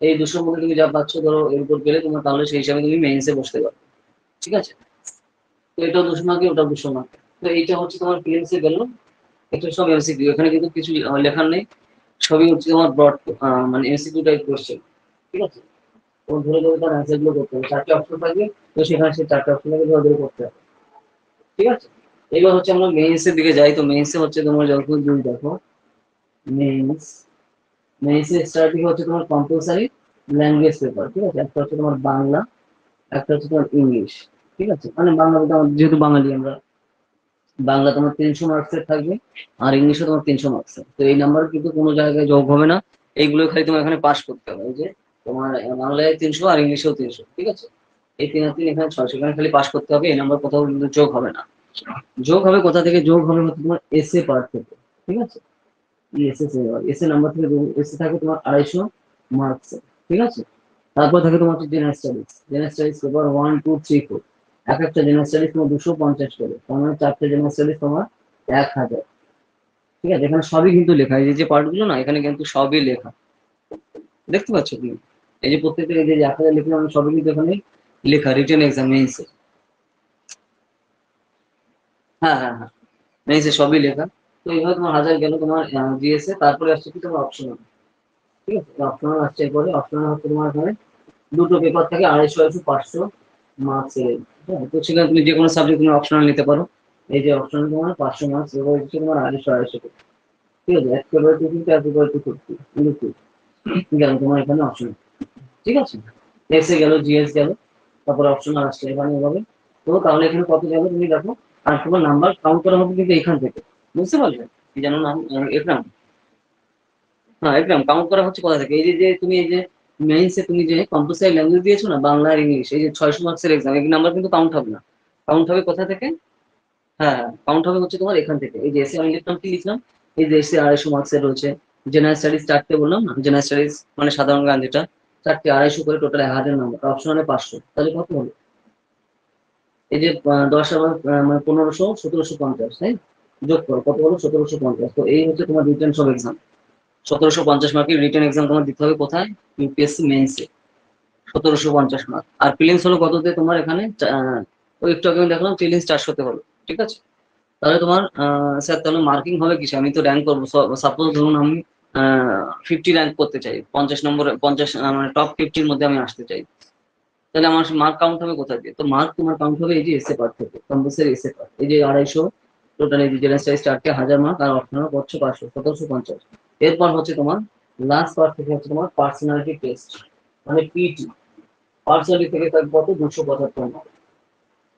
Speaker 1: এই 200 মধ্যে তুমি যা পাচ্ছ ধরো এর উপর পেলে তোমার, তাহলে সেই হিসাবে তুমি মেইনসে বসতে পারো, ঠিক আছে? তো এটাও 200 মার্কের, ওটাও 200 মার্ক। তো এইটা হচ্ছে তোমার প্রিলিমসে গেল, এটা সব এমসিকিউ, এখানে কিন্তু কিছু লেখার নেই, সবই হচ্ছে তোমার ব্রড মানে এমসিকিউ টাইপ কোশ্চেন, ঠিক আছে। তো ধরে ধরে তার অ্যান্সার গুলো করতে হবে, 4টে অপশন থাকবে, তো সেখানে সেই 4টে অপশনকে ধরে ধরে করতে হবে, ঠিক আছে। এবার হচ্ছে আমরা মেইনসের দিকে যাই। তো মেইনসে হচ্ছে তোমার যখন তুমি দেখো মেইনস, মেইনসের স্টার্টিং হচ্ছে তোমার কম্পালসারি ল্যাঙ্গুয়েজ পেপার, ঠিক আছে। একটা হচ্ছে তোমার বাংলা, একটা হচ্ছে তোমার ইংলিশ, ঠিক আছে। মানে বাংলা বলতে যেহেতু বাঙালি আমরা, বাংলা তোমার 300 মার্কসের থাকবে, আর ইংলিশে তোমার 300 মার্কসের। তো এই নাম্বার কিন্তু কোনো জায়গায় যোগ হবে না, এইগুলো খালি তোমার এখানে পাস করতে হবে। এই যে তোমার বাংলায় 300 আর ইংলিশেও 300, ঠিক আছে। এই 3 আর 3 এখানে 600, এখানে খালি পাস করতে হবে, এই নাম্বার কোথাও কিন্তু যোগ হবে না। যোগ হবে কোথা থেকে? যোগ হবে হচ্ছে তোমার এসএ পার্ট থেকে, ঠিক আছে। এসএ এসএ নাম্বার থেকে এসএ থাকে তোমার 250 মার্কসের, ঠিক আছে। তারপর থাকে তোমার হচ্ছে general studies, general studies paper 1 2 3 4, এক একটা জেনারেল স্টাডিজ তোমার 250 করে, তার মানে 4টে জেনারেল স্টাডিজ তোমার 1000, ঠিক আছে। এখানে সবই কিন্তু লেখা, এই যে পার্ট গুলো না, এখানে কিন্তু সবই লেখা, দেখতে পাচ্ছ তুমি? এই যে প্রত্যেকটা এই যে 1000 লিখলাম, সবই কিন্তু এখানে লেখা, রিটেন এক্সাম মেইনসে। হ্যাঁ হ্যাঁ হ্যাঁ, মেইনসে সবই লেখা। তো এইভাবে তোমার 1000 গেল তোমার জিএসএ। তারপরে আসছে কি তোমার অপশনাল, ঠিক আছে। অপশনাল আসছে, এরপরে অপশনাল হচ্ছে তোমার এখানে দুটো পেপার থাকে, 250 500 মার্কসের, হ্যাঁ। তো সেখানে তুমি যে কোনো সাবজেক্ট তুমি অপশনাল নিতে পারো। এই যে অপশনাল তোমার 500 মার্কস, এবার হচ্ছে তোমার 250 করে, ঠিক আছে। এক পেপার 250, এক পেপার 250 কিন্তু গেল তোমার এখানে অপশনাল, ঠিক আছে। এসে গেল, জিএস গেল, তারপরে অপশনাল আসছে এখানে এভাবে। তো তাহলে এখানে কত গেল তুমি দেখো। আর তোমার নাম্বার কাউন্ট করা হবে কিন্তু এখান থেকে, বুঝতে পারলে? কি জানো নাম, একরাম। হ্যাঁ একদম, কাউন্ট করা হচ্ছে কোথা থেকে? এই যে যে তুমি এই যে মেইনসে তুমি যে কম্পালসারি ল্যাঙ্গুয়েজ দিয়েছো না, বাংলা আর ইংলিশ, এই যে 600 মার্কসের এক্সাম, এই নাম্বার কিন্তু কাউন্ট হবে না। কাউন্ট হবে কোথা থেকে? হ্যাঁ হ্যাঁ, কাউন্ট হবে হচ্ছে তোমার এখান থেকে। এই যে এসে আমি লিখলাম, কি লিখলাম? এই যে এসে 250 মার্কসের রয়েছে, জেনারেল স্টাডিজ 4টে বললাম না, জেনারেল স্টাডিজ মানে সাধারণ জ্ঞান যেটা, 4টে 250 করে, টোটাল 1000 নাম্বার, অপশনালে 500, তাহলে কত হলো? এই যে 10 আবার মানে 1500, 1750, তাই? যোগ করো কত হলো, 1750। তো এই হচ্ছে তোমার রিটেন সব এক্সাম, 1750 মার্কের রিটেন এক্সাম তোমার দিতে হবে কোথায়? ইউপিএসসি মেইনসে, 1750 মার্ক। আর প্রিলিমস হলো কততে তোমার এখানে? ওই একটু আগে আমি দেখলাম প্রিলিমস 400-তে হলো, ঠিক আছে। তাহলে তোমার স্যার তাহলে মার্কিং হবে কিসে? আমি তো র্যাঙ্ক করবো, সাপোজ ধরুন আমি 50 র্যাঙ্ক করতে চাই, 50 নম্বর, 50 মানে টপ 50-র মধ্যে আমি আসতে চাই, তাহলে আমার মার্ক কাউন্ট হবে কোথা দিয়ে? তো মার্ক তোমার কাউন্ট হবে এই যে এসএ পার্ট থেকে, কম্পালসারি এসএ পার্ট, এই যে 250, টোটাল এই যে জেনারেল স্টাডিজ 4টে 1000 মার্ক, আর অপশনাল হচ্ছে 500, 1750। এরপর হচ্ছে তোমার লাস্ট পার্ট থেকে হচ্ছে তোমার পার্সোনালিটি টেস্ট, মানে পিটি। পার্সোনালিটি থেকে থাকবে কত? 275 মার্ক,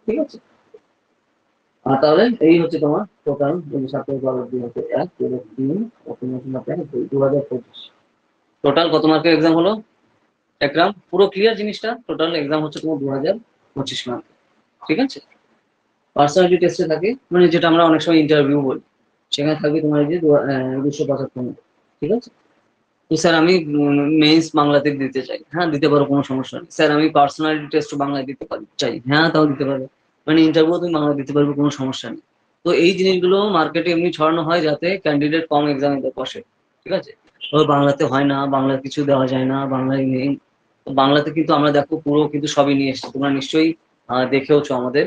Speaker 1: ঠিক আছে। আর তাহলে এই হচ্ছে তোমার টোটাল 7 12 হচ্ছে 1 2 3 2025 টোটাল কত মার্কের এক্সাম হলো একরাম? পুরো ক্লিয়ার জিনিসটা? টোটাল এক্সাম হচ্ছে তোমার 2025 মার্ক, ঠিক আছে। পার্সোনালিটি টেস্টে থাকে, মানে যেটা আমরা অনেক সময় ইন্টারভিউ বলি, সেখানে থাকবে তোমার এই যে 275, ঠিক আছে। তো স্যার আমি মেইনস বাংলাতে দিতে চাই, হ্যাঁ দিতে পারো, কোনো সমস্যা নেই। স্যার আমি পার্সোনালিটি টেস্ট বাংলায় দিতে চাই, হ্যাঁ তাও দিতে পারবে, মানে ইন্টারভিউ তুমি বাংলা দিতে পারবে, কোনো সমস্যা নেই। তো এই জিনিসগুলো মার্কেটে এমনি ছড়ানো হয় যাতে ক্যান্ডিডেট কম এক্সামে বসে, ঠিক আছে। ও বাংলাতে হয় না, বাংলা কিছু দেওয়া যায় না, বাংলায় নেই। তো বাংলাতে কিন্তু আমরা দেখো পুরো কিন্তু সবই নিয়ে এসেছি, তোমরা নিশ্চয়ই দেখেওছো আমাদের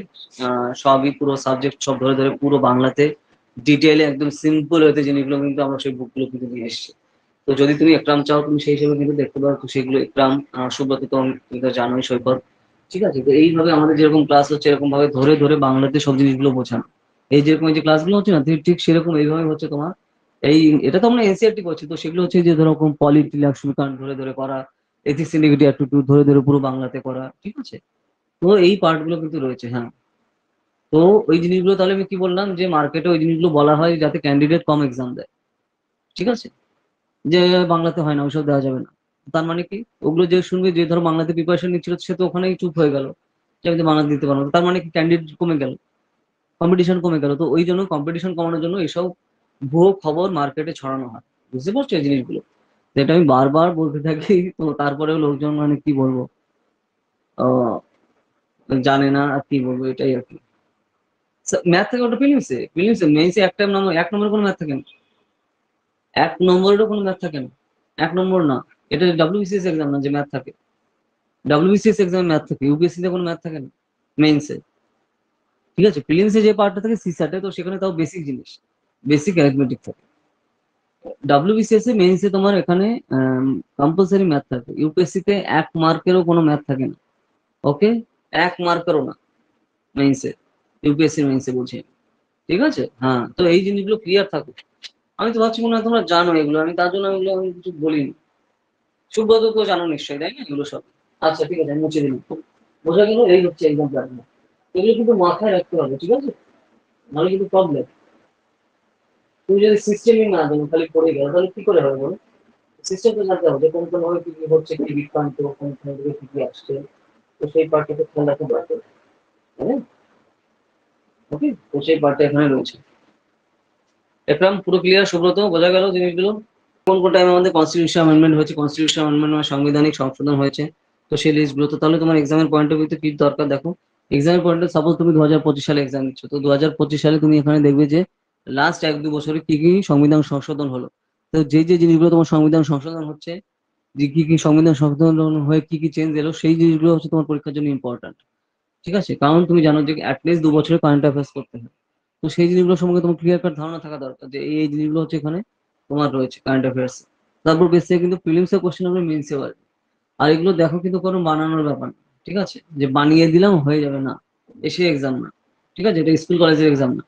Speaker 1: সবই পুরো সাবজেক্ট সব ধরে ধরে পুরো বাংলাতে ডিটেইলে একদম সিম্পল হতে জিনিসগুলো কিন্তু আমরা সেই বুকগুলো কিন্তু নিয়ে এসেছি। তো যদি তুমি একরাম চাও, তুমি সেই হিসেবে কিন্তু দেখতে পারো। তো সেগুলো একরাম, সুব্রত তো তুমি তো জানোই, সৈকত, ঠিক আছে। তো এইভাবে আমাদের যেরকম ক্লাস হচ্ছে, এরকম ভাবে ধরে ধরে বাংলাতে সব জিনিসগুলো বোঝানো। এই যেরকম এই যে ক্লাসগুলো হচ্ছে না, ঠিক সেরকম এইভাবে হচ্ছে তোমার এই, এটা তো আমরা এনসিআরটি করছি, তো সেগুলো হচ্ছে যে ধরো পলিটি লক্ষ্মীকান্ত ধরে ধরে করা, এথিক্স ইন্টিগ্রিটি অ্যাটিটিউড ধরে ধরে পুরো বাংলাতে করা, ঠিক আছে। তো এই পার্ট গুলো কিন্তু রয়েছে, হ্যাঁ। তো ওই জিনিসগুলো তাহলে আমি কি বললাম, যে মার্কেটে ওই জিনিসগুলো বলা হয় যাতে ক্যান্ডিডেট কম এক্সাম দেয়, ঠিক আছে। যে বাংলাতে হয় না, ওইসব দেওয়া যাবে না। তার মানে কি, ওগুলো যে শুনবে, যে ধরো বাংলাতে প্রিপারেশন নিচ্ছিল, সে তো ওখানেই চুপ হয়ে গেল, যে আমি তো বাংলাতে দিতে পারবো না। তার মানে কি, ক্যান্ডিডেট কমে গেল, কম্পিটিশন কমে গেল। তো ওই জন্য কম্পিটিশন কমানোর জন্য এইসব ভুয়ো খবর মার্কেটে ছড়ানো হয়, বুঝতে পারছো এই জিনিসগুলো? যেটা আমি বারবার বলতে থাকি, তো তারপরেও লোকজন মানে কি বলবো, আহ জানে না, আর কি বলবো, এটাই আর কি। ম্যাথ থাকে ওটা প্রিলিমসে, মেইনসে একটা নম্বর, 1 নম্বরের কোনো ম্যাথ থাকে না, 1 নম্বরেরও কোনো ম্যাথ থাকে না, 1 নম্বর না। এটা ডাব্লিউবিসিএস এক্সাম না যে ম্যাথ থাকে, ডাব্লিউবিসিএস এক্সামে ম্যাথ থাকে, ইউপিএসসি তে কোনো ম্যাথ থাকে না মেইনসে, ঠিক আছে, প্রিলিমসে যে পার্টটা থাকে সিস্যাটে, তো সেখানে তাও বেসিক জিনিস, বেসিক অ্যারিথমেটিক থাকে। ডাব্লিউবিসিএস এ মেইনসে তোমার এখানে কম্পালসারি ম্যাথ থাকে, ইউপিএসসি তে 1 মার্কেরও কোনো ম্যাথ থাকে না। ওকে, 1 মার্কেরও না মেইনসে, ইউপিএসসি মেইনসে বলছি। ঠিক আছে, হ্যাঁ, তো এই জিনিসগুলো ক্লিয়ার থাকুক। আমি তো ভাবছি মনে হয় তোমরা জানো এগুলো, আমি তার জন্য এগুলো আমি কিছু বলিনি। সুব্রত তো জানো নিশ্চয়ই, তাই না, এগুলো সব? আচ্ছা ঠিক আছে, আমি মুছে দিলাম। বোঝা গেল, এই হচ্ছে এক্সাম প্ল্যান। এগুলো কিন্তু মাথায় রাখতে হবে, ঠিক আছে, নাহলে কিন্তু প্রবলেম। তুমি যদি সিস্টেমই না জানো, খালি পড়ে গেলো, তাহলে কি করে হবে বলো? সিস্টেম তো জানতে হবে যে কোন কোন ভাবে কি কি হচ্ছে, কি বিভ্রান্ত, কোন কোন দিকে কি কি আসছে, তো সেই পার্টটাকে খেয়াল রাখা দরকার, তাই না? ওকে, তো সেই পার্টটা এখানে রয়েছে। একদম পুরো ক্লিয়ার সুব্রত, বোঝা গেল জিনিসগুলো? কোন কোন টাইমে আমাদের কনস্টিটিউশন অ্যামেন্ডমেন্ট হয়েছে, কনস্টিটিউশন অ্যামেন্ডমেন্ট মানে সাংবিধানিক সংশোধন হয়েছে, তো সেই লিস্টগুলো। তো তাহলে তোমার এক্সামের পয়েন্ট অফ ভিউতে কি দরকার দেখো। এক্সামের পয়েন্ট সাপোজ তুমি 2025 সালে এক্সাম দিচ্ছ, তো 2025 সালে তুমি এখানে দেখবে যে লাস্ট 1-2 বছরে কি কি সংবিধান সংশোধন হলো। তো যে যে জিনিসগুলো তোমার সংবিধান সংশোধন হচ্ছে, যে কি কি সংবিধান সংশোধন হয়ে কি কি চেঞ্জ এলো, সেই জিনিসগুলো হচ্ছে তোমার পরীক্ষার জন্য ইম্পর্ট্যান্ট। ঠিক আছে, কারণ তুমি জানো যে অ্যাটলিস্ট 2 বছরে কারেন্ট অ্যাফেয়ার্স করতে হয়। তো সেই জিনিসগুলো সম্পর্কে তোমার ক্লিয়ার কাট ধারণা থাকা দরকার যে এই এই জিনিসগুলো হচ্ছে এখানে তোমার রয়েছে কারেন্ট অ্যাফেয়ার্স। তারপর বেসে কিন্তু প্রিলিমস এর কোশ্চেন হবে, মেন্সে আসবে। আর এগুলো দেখো কিন্তু কোনো বানানোর ব্যাপার না, ঠিক আছে, যে বানিয়ে দিলাম হয়ে যাবে না, এসে এক্সাম না। ঠিক আছে, এটা স্কুল কলেজের এক্সাম না,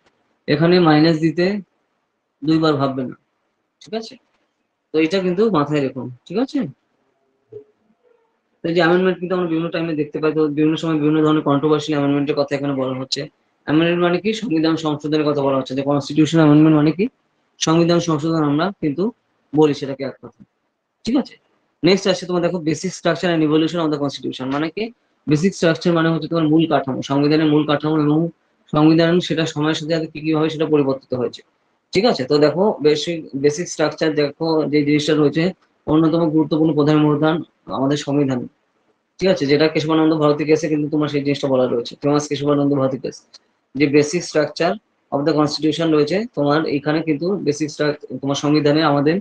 Speaker 1: এখানে মাইনাস দিতে 2বার ভাববে না। ঠিক আছে, তো এটা কিন্তু মাথায় রেখো, ঠিক আছে। তো এই যে অ্যামেন্ডমেন্ট কিন্তু আমরা বিভিন্ন টাইমে দেখতে পাই, তো বিভিন্ন সময় বিভিন্ন ধরনের কন্ট্রোভার্সিয়াল অ্যামেন্ডমেন্টের কথা এখানে বলা হচ্ছে। অ্যামেন্ডমেন্ট মানে কি, সংবিধান সংশোধনের কথা বলা হচ্ছে, যে কনস্টিটিউশন অ্যামেন্ডমেন্ট মানে কি, সংবিধান সংশোধন আমরা কিন্তু বলি সেটাকে এক কথা। ঠিক আছে, নেক্সট আসছে তোমার দেখো basic structure and evolution of the constitution. মানে কি, বেসিক স্ট্রাকচার মানে হচ্ছে তোমার মূল কাঠামো, সংবিধানের মূল কাঠামো, এবং সংবিধান সেটা সময়ের সাথে সাথে কি কি ভাবে সেটা পরিবর্তিত হয়েছে। ঠিক আছে, তো দেখো বেসিক বেসিক স্ট্রাকচার দেখো, যে জিনিসটা রয়েছে, অন্যতম গুরুত্বপূর্ণ প্রধান অবদান আমাদের সংবিধান। ঠিক আছে, যেটা কেশবানন্দ ভারতী কেসে কিন্তু তোমার সেই জিনিসটা বলা রয়েছে, ফেমাস কেশবানন্দ ভারতী কেস, যে basic structure of the constitution রয়েছে তোমার এখানে কিন্তু বেসিক তোমার সংবিধানে আমাদের,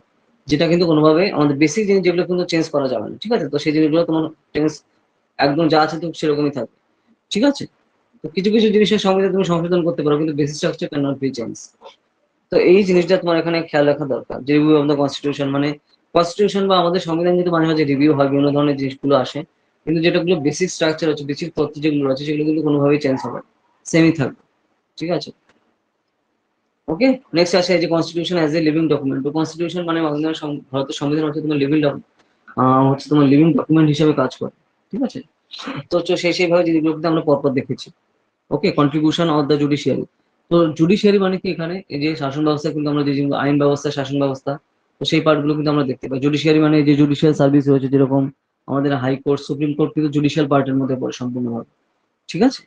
Speaker 1: যেটা কিন্তু কোনোভাবে আমাদের বেসিক জিনিস যেগুলো কিন্তু চেঞ্জ করা যাবে না। ঠিক আছে, তো সেই জিনিসগুলো তোমার চেঞ্জ একদম যা আছে তো সেরকমই থাকবে। ঠিক আছে, তো কিছু কিছু জিনিসের সংবিধান তুমি সংশোধন করতে পারো, কিন্তু basic structure can not be change. তো এই জিনিসটা তোমার এখানে খেয়াল রাখা দরকার, যে রিভিউ অফ দ্য কনস্টিটিউশন মানে কনস্টিটিউশন বা আমাদের সংবিধান কিন্তু মাঝে মাঝে রিভিউ হয়, বিভিন্ন ধরনের জিনিসগুলো আসে, কিন্তু যেটাগুলো বেসিক স্ট্রাকচার হচ্ছে, বেসিক তথ্য যেগুলো আছে, সেগুলো কিন্তু কোনোভাবেই চেঞ্জ হবে, সেমই থাকবে। ঠিক আছে, ওকে। নেক্সট আসে এই যে constitution as a living document. তো কনস্টিটিউশন মানে আমাদের ভারতের সংবিধান হচ্ছে তোমার লিভিং হচ্ছে তোমার লিভিং ডকুমেন্ট হিসেবে কাজ করে। ঠিক আছে, তো সেইভাবে জিনিসগুলো কিন্তু আমরা পরপর দেখেছি। ওকে, কন্ট্রিবিউশন অফ দ্য জুডিশিয়ারি। তো জুডিশিয়ারি মানে কি, এখানে এই যে শাসন ব্যবস্থা, কিন্তু আমরা যে যেগুলো আইন ব্যবস্থা, শাসন ব্যবস্থা, তো সেই পার্টগুলো কিন্তু আমরা দেখতে পাই। জুডিশিয়ারি মানে এই যে জুডিশিয়াল সার্ভিস রয়েছে, যেরকম আমাদের হাইকোর্ট, সুপ্রিম কোর্ট কিন্তু জুডিশিয়াল পার্টের মধ্যে পড়ে সম্পূর্ণভাবে। ঠিক আছে,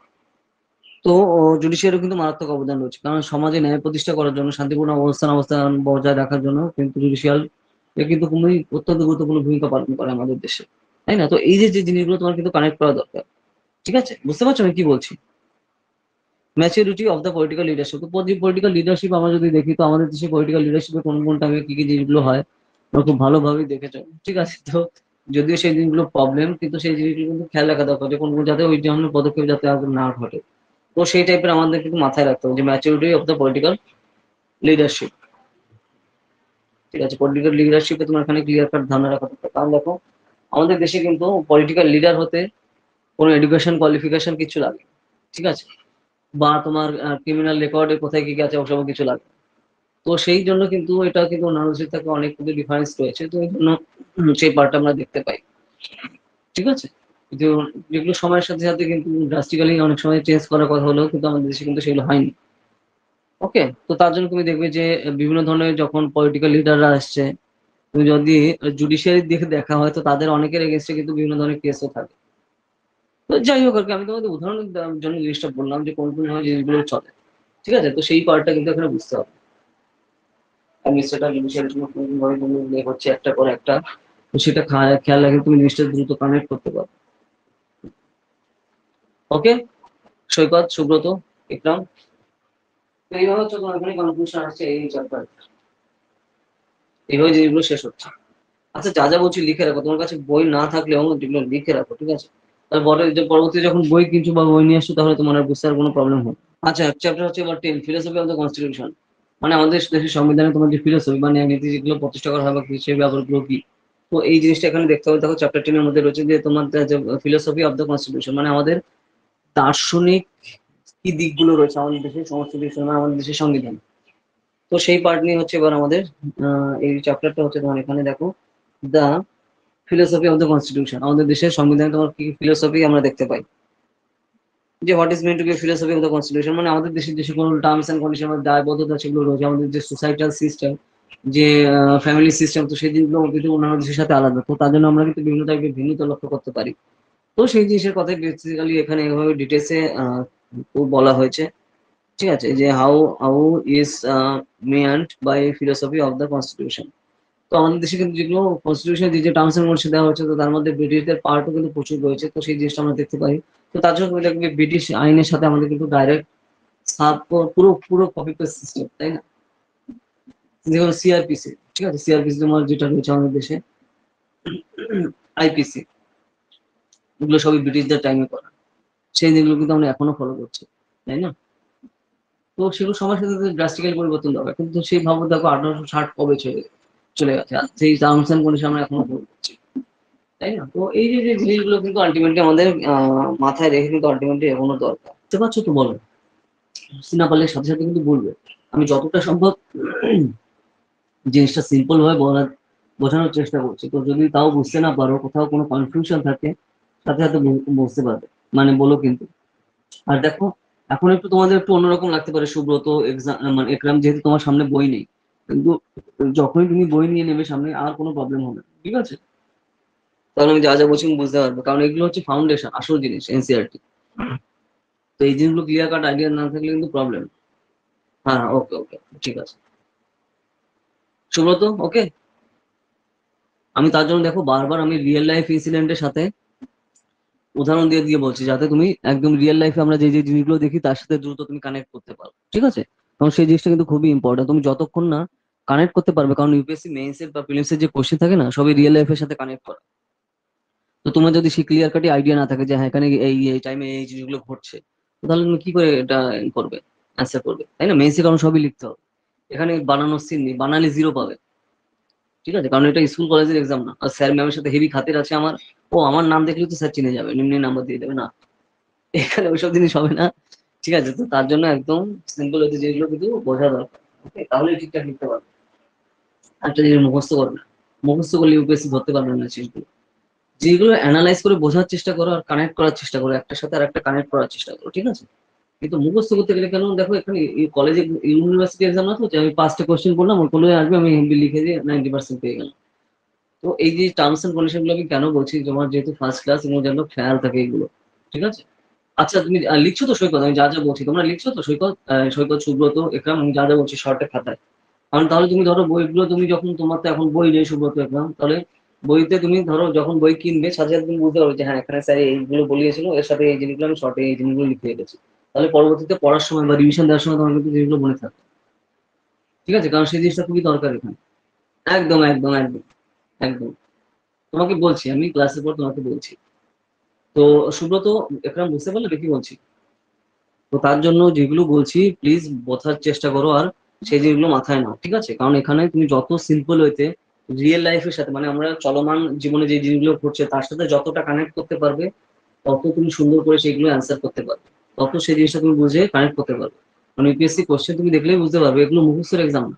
Speaker 1: তো জুডিশিয়ারিও কিন্তু মারাত্মক অবদান রয়েছে, কারণ সমাজে ন্যায় প্রতিষ্ঠা করার জন্য, শান্তিপূর্ণ অবস্থান বজায় রাখার জন্য কিন্তু জুডিশিয়াল এ কিন্তু খুবই অত্যন্ত গুরুত্বপূর্ণ ভূমিকা পালন করে আমাদের দেশে, তাই না? তো এই যে যে জিনিসগুলো তোমার কিন্তু কানেক্ট করা দরকার। ঠিক আছে, বুঝতে পারছো আমি কি বলছি? Maturity of the political leadership. তো পলিটিক্যাল লিডারশিপ আমরা যদি দেখি, তো আমাদের দেশে পলিটিক্যাল লিডারশিপে কোন কোন টাইমে কি কি জিনিসগুলো হয় আমরা খুব ভালোভাবেই দেখেছো। ঠিক আছে, তো যদিও সেই জিনিসগুলো প্রবলেম, কিন্তু সেই জিনিসগুলো কিন্তু খেয়াল রাখা দরকার, যে কোন কোন যাতে ওই ধরনের পদক্ষেপ যাতে আর না ঘটে। তো সেই টাইপের আমাদের কিন্তু মাথায় রাখতে হবে, যে maturity of the political leadership. ঠিক আছে, পলিটিক্যাল লিডারশিপে তোমার এখানে ক্লিয়ার কাট ধারণা রাখা দরকার, কারণ দেখো আমাদের দেশে কিন্তু পলিটিক্যাল লিডার হতে কোনো এডুকেশন কোয়ালিফিকেশন কিছু লাগে না। ঠিক আছে, বা তোমার ক্রিমিনাল রেকর্ডে কোথায় কি কি আছে ওসব কিছু লাগে না। তো সেই জন্য কিন্তু এটা কিন্তু অন্যান্য দেশের থেকে অনেক কিন্তু ডিফারেন্স রয়েছে, তো এই জন্য সেই পার্টটা আমরা দেখতে পাই। ঠিক আছে, কিন্তু যেগুলো সময়ের সাথে সাথে কিন্তু ড্রাস্টিক্যালি অনেক সময় চেঞ্জ করার কথা হলেও কিন্তু আমাদের দেশে কিন্তু সেগুলো হয়নি। ওকে, তো তার জন্য তুমি দেখবে যে বিভিন্ন ধরনের যখন পলিটিক্যাল লিডাররা আসছে, তুমি যদি জুডিশিয়ারির দিকে দেখা হয়, তো তাদের অনেকের এগেনস্টে কিন্তু বিভিন্ন ধরনের কেসও থাকে। তো যাই হোক আর কি, আমি তোমাদের উদাহরণের জন্য জিনিসটা বললাম যে কোন কোন ভাবে জিনিসগুলো চলে। ঠিক আছে, তো সেই পার্টটা কিন্তু এখানে বুঝতে হবে। আমি সেটা জুডিশিয়ারির জন্য কোন কোন ভাবে তুমি হচ্ছে একটা পর একটা, তো সেটা খেয়াল রাখে তুমি জিনিসটা দ্রুত কানেক্ট করতে পারো। ওকে, সৈকত, সুব্রত, ইকরাম, তো এইভাবে হচ্ছে তোমার এখানে কনক্লুশন আসছে এই চ্যাপ্টার, এইভাবে জিনিসগুলো শেষ হচ্ছে। আচ্ছা, যা যা বলছি লিখে রাখো, তোমার কাছে বই না থাকলেও যেগুলো লিখে রাখো। ঠিক আছে, তারপরে যে পরবর্তী যখন বই কিনছো বা বই নিয়ে আসছো, তাহলে তোমার আর বুঝতে আর কোনো প্রবলেম হবে না। আচ্ছা, চ্যাপ্টার হচ্ছে এবার 10, ফিলোসফি অফ দ্য কনস্টিটিউশন। মানে আমাদের দেশের সংবিধানে তোমার যে ফিলোসফি মানে নীতি যেগুলো প্রতিষ্ঠা করা হয় বা সেই ব্যাপারগুলো কি, তো এই জিনিসটা এখানে দেখতে হবে। দেখো চ্যাপ্টার 10 এর মধ্যে রয়েছে যে তোমার যে ফিলোসফি অফ দ্য কনস্টিটিউশন, মানে আমাদের দার্শনিক কি দিকগুলো রয়েছে আমাদের দেশের সমস্ত বিষয় মানে আমাদের দেশের সংবিধান। তো সেই পার্ট নিয়ে হচ্ছে এবার আমাদের এই চ্যাপ্টারটা হচ্ছে তোমার এখানে দেখো দা ফিলোসফি অফ দ্য কনস্টিটিউশন। আমাদের দেশের সংবিধানে তোমার কি ফিলোসফি আমরা দেখতে পাই, যে what is meant to be philosophy of the constitution, মানে আমাদের দেশের যে সকল টার্মস এন্ড কন্ডিশন দায়বদ্ধতা সেগুলো রয়েছে, আমাদের যে সোসাইটাল সিস্টেম, যে ফ্যামিলি সিস্টেম, তো সেই জিনিসগুলো কিন্তু অন্যান্য দেশের সাথে আলাদা। তো তার জন্য আমরা কিন্তু বিভিন্ন টাইপের ভিন্নতা লক্ষ্য করতে পারি। তো সেই জিনিসের কথাই বেসিক্যালি এখানে এভাবে ডিটেলসে বলা হয়েছে। ঠিক আছে, যে how how is meant by philosophy of the constitution. তো আমাদের দেশে কিন্তু যেগুলো কনস্টিটিউশন যে টার্মস এন্ড কন্ডিশন দেওয়া হচ্ছে, তো তার মধ্যে ব্রিটিশদের পার্টও কিন্তু প্রচুর রয়েছে। তো সেই জিনিসটা আমরা দেখতে পাই। তো তার জন্য তুমি দেখবে ব্রিটিশ আইনের সাথে আমাদের কিন্তু ডাইরেক্ট সাব পুরো পুরো কপি পেস্ট সিস্টেম, তাই না? যেমন সিআরপিসি, ঠিক আছে, সিআরপিসি তোমার যেটা রয়েছে আমাদের দেশে, আইপিসি, এগুলো সবই ব্রিটিশদের টাইমে করা। সেই যেগুলো কিন্তু আমরা এখনো ফলো করছি, তাই না? তো সেগুলো সময়ের সাথে সাথে ড্রাস্টিক্যালি পরিবর্তন হবে, কিন্তু সেই ভাবো দেখো 1860 কবে চলে চলে গেছে, আর সেই টার্মস এন্ড কন্ডিশন আমরা এখনো ফলো করছি, তাই না? তো এই যে যে জিনিসগুলো কিন্তু আলটিমেটলি আমাদের মাথায় রেখে কিন্তু আলটিমেটলি এগোনো দরকার। বুঝতে পারছো তো? বলো, বুঝতে না পারলে সাথে সাথে কিন্তু বলবে। আমি যতটা সম্ভব জিনিসটা সিম্পল ভাবে বোঝানোর চেষ্টা করছি। তো যদি তাও বুঝতে না পারো, কোথাও কোনো কনফিউশন থাকে, সাথে সাথে বুঝতে পারবে, মানে বলো কিন্তু। আর দেখো, এখন একটু তোমাদের একটু অন্যরকম লাগতে পারে সুব্রত এক্সাম মানে একরাম, যেহেতু তোমার সামনে বই নেই, কিন্তু যখনই তুমি বই নিয়ে নেবে সামনে আর কোনো প্রবলেম হবে না, ঠিক আছে? তাহলে আমি যা যা বলছি তুমি বুঝতে পারবে, কারণ এগুলো হচ্ছে ফাউন্ডেশন, আসল জিনিস এনসিআরটি। তো এই জিনিসগুলো ক্লিয়ার কাট আইডিয়া না থাকলে কিন্তু প্রবলেম। হ্যাঁ, ওকে ওকে, ঠিক আছে সুব্রত, ওকে। আমি তার জন্য দেখো বারবার আমি রিয়েল লাইফ ইনসিডেন্টের সাথে উদাহরণ দিয়ে দিয়ে বলছি, যাতে তুমি একদম রিয়েল লাইফে আমরা যে যে জিনিসগুলো দেখি তার সাথে দ্রুত তুমি কানেক্ট করতে পারো, ঠিক আছে? কারণ সেই জিনিসটা কিন্তু খুবই ইম্পর্টেন্ট, তুমি যতক্ষণ না কানেক্ট করতে পারবে, কারণ ইউপিএসসি মেইনস এর বা প্রিলিমস এর যে কোশ্চেন থাকে না, সবই রিয়েল লাইফের সাথে কানেক্ট করা। তো তোমার যদি সেই ক্লিয়ার কাটি আইডিয়া না থাকে যে হ্যাঁ এখানে এই এই টাইমে এই জিনিসগুলো ঘটছে, তো তাহলে তুমি কি করে এটা করবে, অ্যান্সার করবে, তাই না? মেইনস এর কারণ সবই লিখতে হবে, এখানে বানানোর সিন নেই, বানালে জিরো পাবে, ঠিক আছে? কারণ এটা স্কুল কলেজের এক্সাম না, আর স্যার ম্যামের সাথে হেভি খাতির আছে আমার, ও আমার নাম দেখলে তো স্যার চিনে যাবে, নিম্নে নাম্বার দিয়ে দেবে না, এখানে ওইসব জিনিস হবে না, ঠিক আছে? তো তার জন্য একদম সিম্পল হচ্ছে যেগুলো কিন্তু বোঝা দরকার, ওকে, তাহলে ঠিকঠাক লিখতে পারবে। একটা জিনিস মুখস্থ করবে না, মুখস্থ করলে ইউপিএসসি ধরতে পারবে না জিনিসগুলো। যেগুলো অ্যানালাইজ করে বোঝার চেষ্টা করো আর কানেক্ট করার চেষ্টা করো, একটার সাথে আর একটা কানেক্ট করার চেষ্টা করো, ঠিক আছে? কিন্তু মুখস্থ করতে গেলে কেন, দেখো এখানে কলেজে ইউনিভার্সিটি এক্সাম না, তো যে আমি 5টা কোশ্চেন করলাম ওগুলো আসবে, আমি হিন্দি লিখে দিয়ে 90% পেয়ে গেলাম। তো এই যে টার্মস এন্ড কন্ডিশন গুলো আমি কেন বলছি, তোমার যেহেতু ফার্স্ট ক্লাস এবং যেন খেয়াল থাকে এগুলো, ঠিক আছে? আচ্ছা, তুমি লিখছো তো সৈকত? আমি যা যা বলছি তোমরা লিখছো তো সৈকত? সৈকত, সুব্রত, একরাম, আমি যা যা বলছি শর্টে খাতায়। কারণ তাহলে তুমি ধরো বইগুলো তুমি যখন, তোমার তো এখন বই নেই সুব্রত, একরাম, তাহলে বইতে তুমি ধরো যখন বই কিনবে সাথে সাথে তুমি বুঝতে পারবে যে হ্যাঁ এখানে স্যার এইগুলো বলিয়েছিল, এর সাথে এই জিনিসগুলো আমি শর্টে এই জিনিসগুলো লিখে রেখেছি। তাহলে পরবর্তীতে পড়ার সময় বা রিভিশন দেওয়ার সময় তোমার কিন্তু জিনিসগুলো মনে থাকবে, ঠিক আছে? কারণ সেই জিনিসটা খুবই দরকার এখানে। একদম একদম একদম একদম, তোমাকে বলছি, আমি ক্লাসের পর তোমাকে বলছি। তো সুব্রত, একরাম, বুঝতে পারলে তো কি বলছি? তো তার জন্য যেগুলো বলছি প্লিজ বোঝার চেষ্টা করো, আর সেই জিনিসগুলো মাথায় নাও, ঠিক আছে? কারণ এখানে তুমি যত সিম্পল হইতে রিয়েল লাইফের সাথে, মানে আমরা চলমান জীবনে যে জিনিসগুলো ঘটছে তার সাথে যতটা কানেক্ট করতে পারবে, তত তুমি সুন্দর করে সেগুলো অ্যান্সার করতে পারবে, তত সেই জিনিসটা তুমি বুঝে কানেক্ট করতে পারবে। কারণ ইউপিএসসি কোশ্চেন তুমি দেখলেই বুঝতে পারবে এগুলো মুখস্থের এক্সাম না,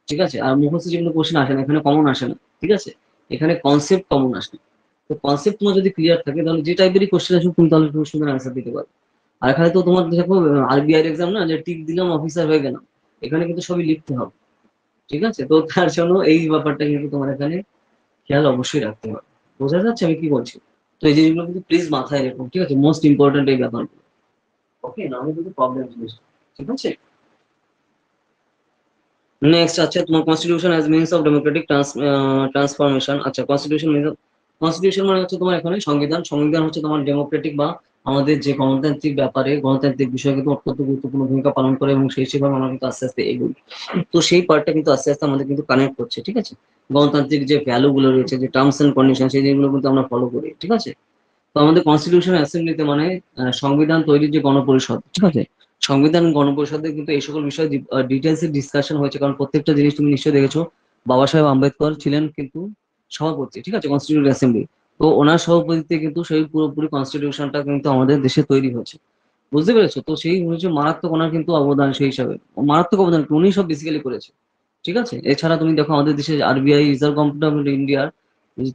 Speaker 1: ঠিক আছে? আর মুখস্থ যেগুলো কোশ্চেন আসে না এখানে, কমন আসে না, ঠিক আছে? এখানে কনসেপ্ট কমন আসে। তো কনসেপ্ট তোমার যদি ক্লিয়ার থাকে, তাহলে যে টাইপেরই কোশ্চেন আসবে তুমি তাহলে খুব সুন্দর অ্যান্সার দিতে পারবে। আর এখানে তো তোমার দেখো আরবিআই এক্সাম না, যে টিক দিলাম অফিসার হয়ে গেলাম, এখানে কিন্তু সবই লিখতে হবে, ঠিক আছে? তো তার জন্য এই ব্যাপারটা কিন্তু তোমার এখানে খেয়াল অবশ্যই রাখতে হবে। বোঝা যাচ্ছে আমি কি বলছি? তো এই জিনিসগুলো কিন্তু প্লিজ মাথায় রেখো, ঠিক আছে? মোস্ট ইম্পর্টেন্ট এই ব্যাপারগুলো, ওকে, না হলে কিন্তু প্রবলেম জিনিস, ঠিক আছে? নেক্সট আছে তোমার constitution as means of Democratic transformation. আচ্ছা, কনস্টিটিউশন মিনস, কনস্টিটিউশন মানে হচ্ছে তোমার এখানে সংবিধান, সংবিধান হচ্ছে তোমার ডেমোক্রেটিক বা আমাদের যে গণতান্ত্রিক ব্যাপারে, গণতান্ত্রিক বিষয়ে কিন্তু অত্যন্ত গুরুত্বপূর্ণ ভূমিকা পালন করে, এবং সেই সেভাবে আমরা কিন্তু আস্তে আস্তে এগোই। তো সেই পার্টটা কিন্তু আস্তে আস্তে আমাদের কিন্তু কানেক্ট করছে, ঠিক আছে? গণতান্ত্রিক যে ভ্যালু গুলো রয়েছে, যে টার্মস এন্ড কন্ডিশন, সেই জিনিসগুলো কিন্তু আমরা ফলো করি, ঠিক আছে? তো আমাদের কনস্টিটিউশন অ্যাসেম্বলিতে মানে সংবিধান তৈরির যে গণপরিষদ, ঠিক আছে, সংবিধান গণপরিষদে কিন্তু এই সকল বিষয়ে ডিটেলস এ ডিসকাশন হয়েছে, কারণ প্রত্যেকটা জিনিস তুমি নিশ্চয়ই দেখেছো। বাবা সাহেব আম্বেদকর ছিলেন কিন্তু সভাপতি, ঠিক আছে, কনস্টিটিউন্ট অ্যাসেম্বলি। তো ওনার সভাপতিত্বে কিন্তু সেই পুরোপুরি কনস্টিটিউশনটা কিন্তু আমাদের দেশে তৈরি হয়েছে, বুঝতে পেরেছো? তো সেই হচ্ছে মারাত্মক ওনার কিন্তু অবদান, সেই হিসাবে মারাত্মক অবদান উনি সব বেসিক্যালি করেছে, ঠিক আছে। এছাড়া তুমি দেখো আমাদের দেশে আরবিআই, রিজার্ভ ব্যাংক অফ ইন্ডিয়ার